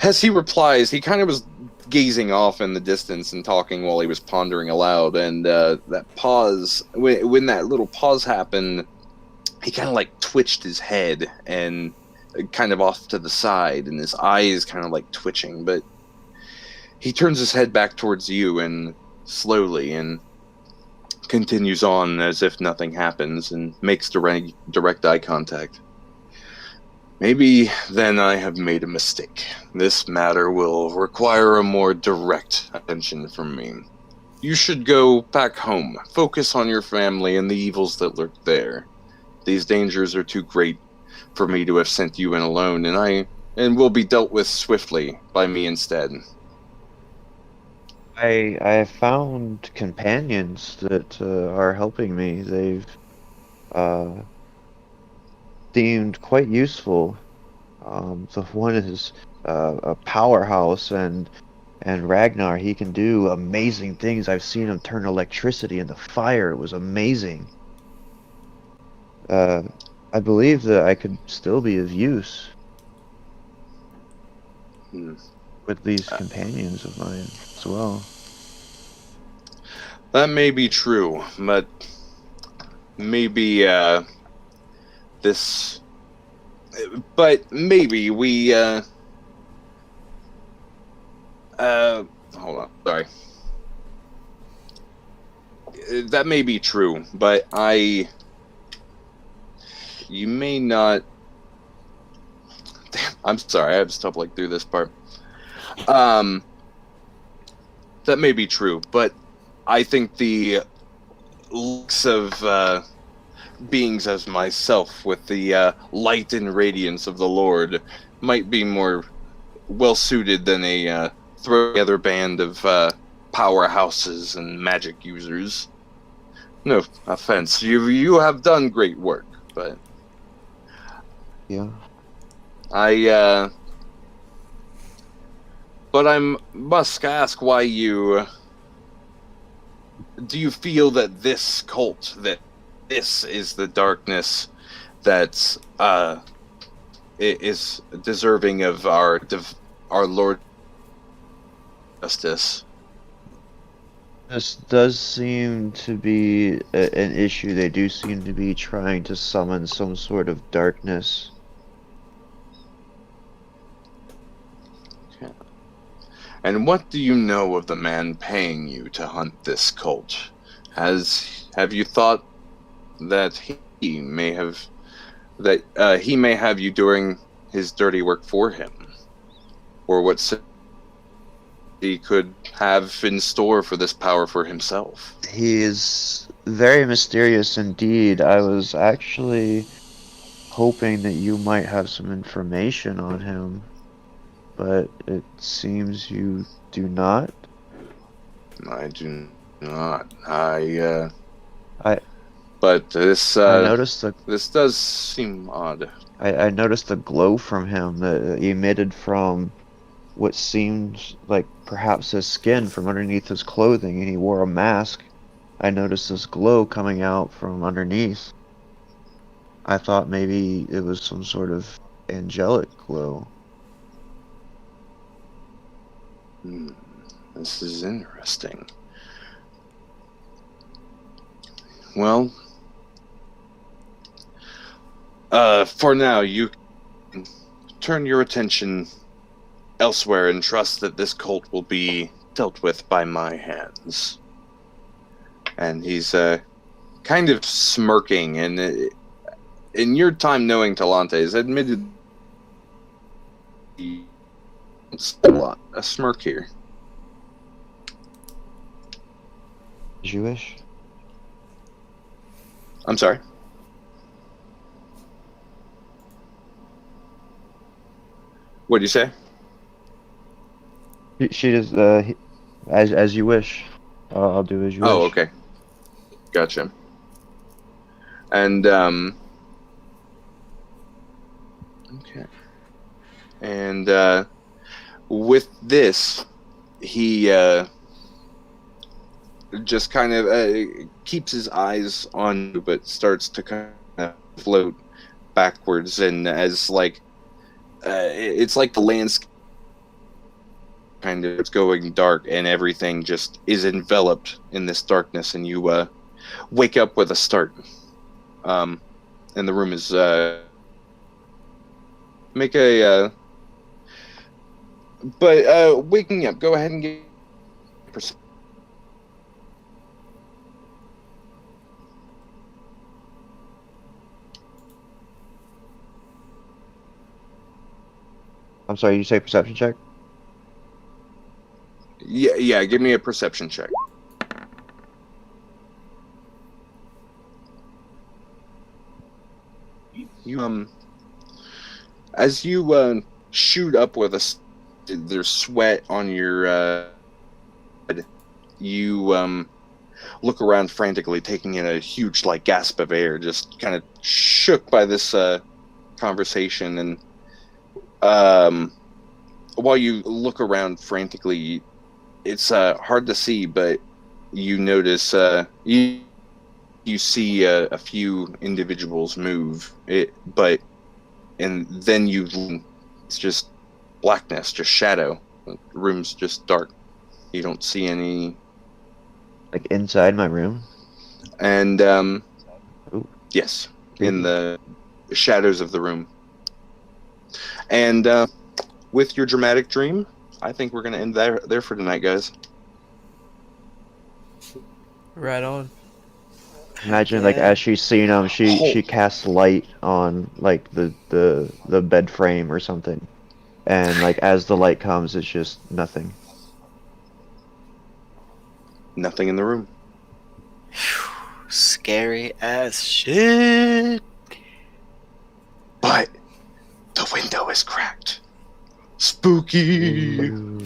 Speaker 1: as he replies, he kind of was gazing off in the distance and talking while he was pondering aloud, and that pause, when that little pause happened, he kind of like twitched his head and kind of off to the side, and his eyes kind of like twitching, but he turns his head back towards you and slowly and continues on as if nothing happens and makes direct eye contact. Maybe then I have made a mistake. This matter will require a more direct attention from me. You should go back home, focus on your family and the evils that lurk there. These dangers are too great for me to have sent you in alone, and will be dealt with swiftly by me instead.
Speaker 4: I have found companions that are helping me. They've seemed quite useful. The one is a powerhouse, and Ragnar, he can do amazing things. I've seen him turn electricity into fire. It was amazing. I believe that I could still be of use. with these companions of mine as well.
Speaker 1: That may be true, but maybe this. But maybe we. Hold on. Sorry. That may be true, but you may not. Damn, I'm sorry. I have to stumbling through this part. That may be true, but I think the looks of beings as myself with the light and radiance of the Lord might be more well suited than a throw together band of powerhouses and magic users. No offense, you have done great work, but
Speaker 4: Yeah.
Speaker 1: But I must ask why do you feel that this cult, that this is the darkness that is deserving of our Lord Justice?
Speaker 4: This does seem to be an issue. They do seem to be trying to summon some sort of darkness.
Speaker 1: Okay. And what do you know of the man paying you to hunt this cult? Have you thought that he may have you doing his dirty work for him, or what he could have in store for this power for himself?
Speaker 4: He is very mysterious indeed. I was actually hoping that you might have some information on him, but it seems you do not.
Speaker 1: I do not.
Speaker 4: I
Speaker 1: But this
Speaker 4: noticed
Speaker 1: this does seem odd.
Speaker 4: I noticed the glow from him that emitted from what seemed like perhaps his skin from underneath his clothing, and he wore a mask. I noticed this glow coming out from underneath. I thought maybe it was some sort of angelic glow.
Speaker 1: This is interesting. Well, for now, you can turn your attention elsewhere and trust that this cult will be dealt with by my hands. And he's kind of smirking, and in your time knowing Talante, has admitted a smirk here.
Speaker 4: As you wish.
Speaker 1: I'm sorry. What did you say?
Speaker 4: She just as you wish. I'll do as you wish.
Speaker 1: Oh, okay. Gotcha. And okay. And with this, he just kind of keeps his eyes on you, but starts to kind of float backwards, and as like it's like the landscape kind of it's going dark, and everything just is enveloped in this darkness, and you wake up with a start. And the room is make a but waking up. Go ahead and get.
Speaker 4: I'm sorry, you say perception check?
Speaker 1: Yeah, give me a perception check. You as you shoot up with there's sweat on your head, you look around frantically, taking in a huge like gasp of air, just kind of shook by this conversation. And while you look around frantically, it's hard to see, but you notice you see a few individuals move and then it's just blackness, just shadow, The room's just dark. You don't see any.
Speaker 4: Like inside my room.
Speaker 1: And
Speaker 4: Ooh.
Speaker 1: yes, in the shadows of the room. And with your dramatic dream, I think we're gonna end there for tonight, guys.
Speaker 7: Right on.
Speaker 4: Imagine like as she's seeing him, she casts light on like the bed frame or something, and like as the light comes, it's just nothing.
Speaker 1: Nothing in the room.
Speaker 6: Scary as shit.
Speaker 1: But the window is cracked. Spooky.
Speaker 4: Ooh.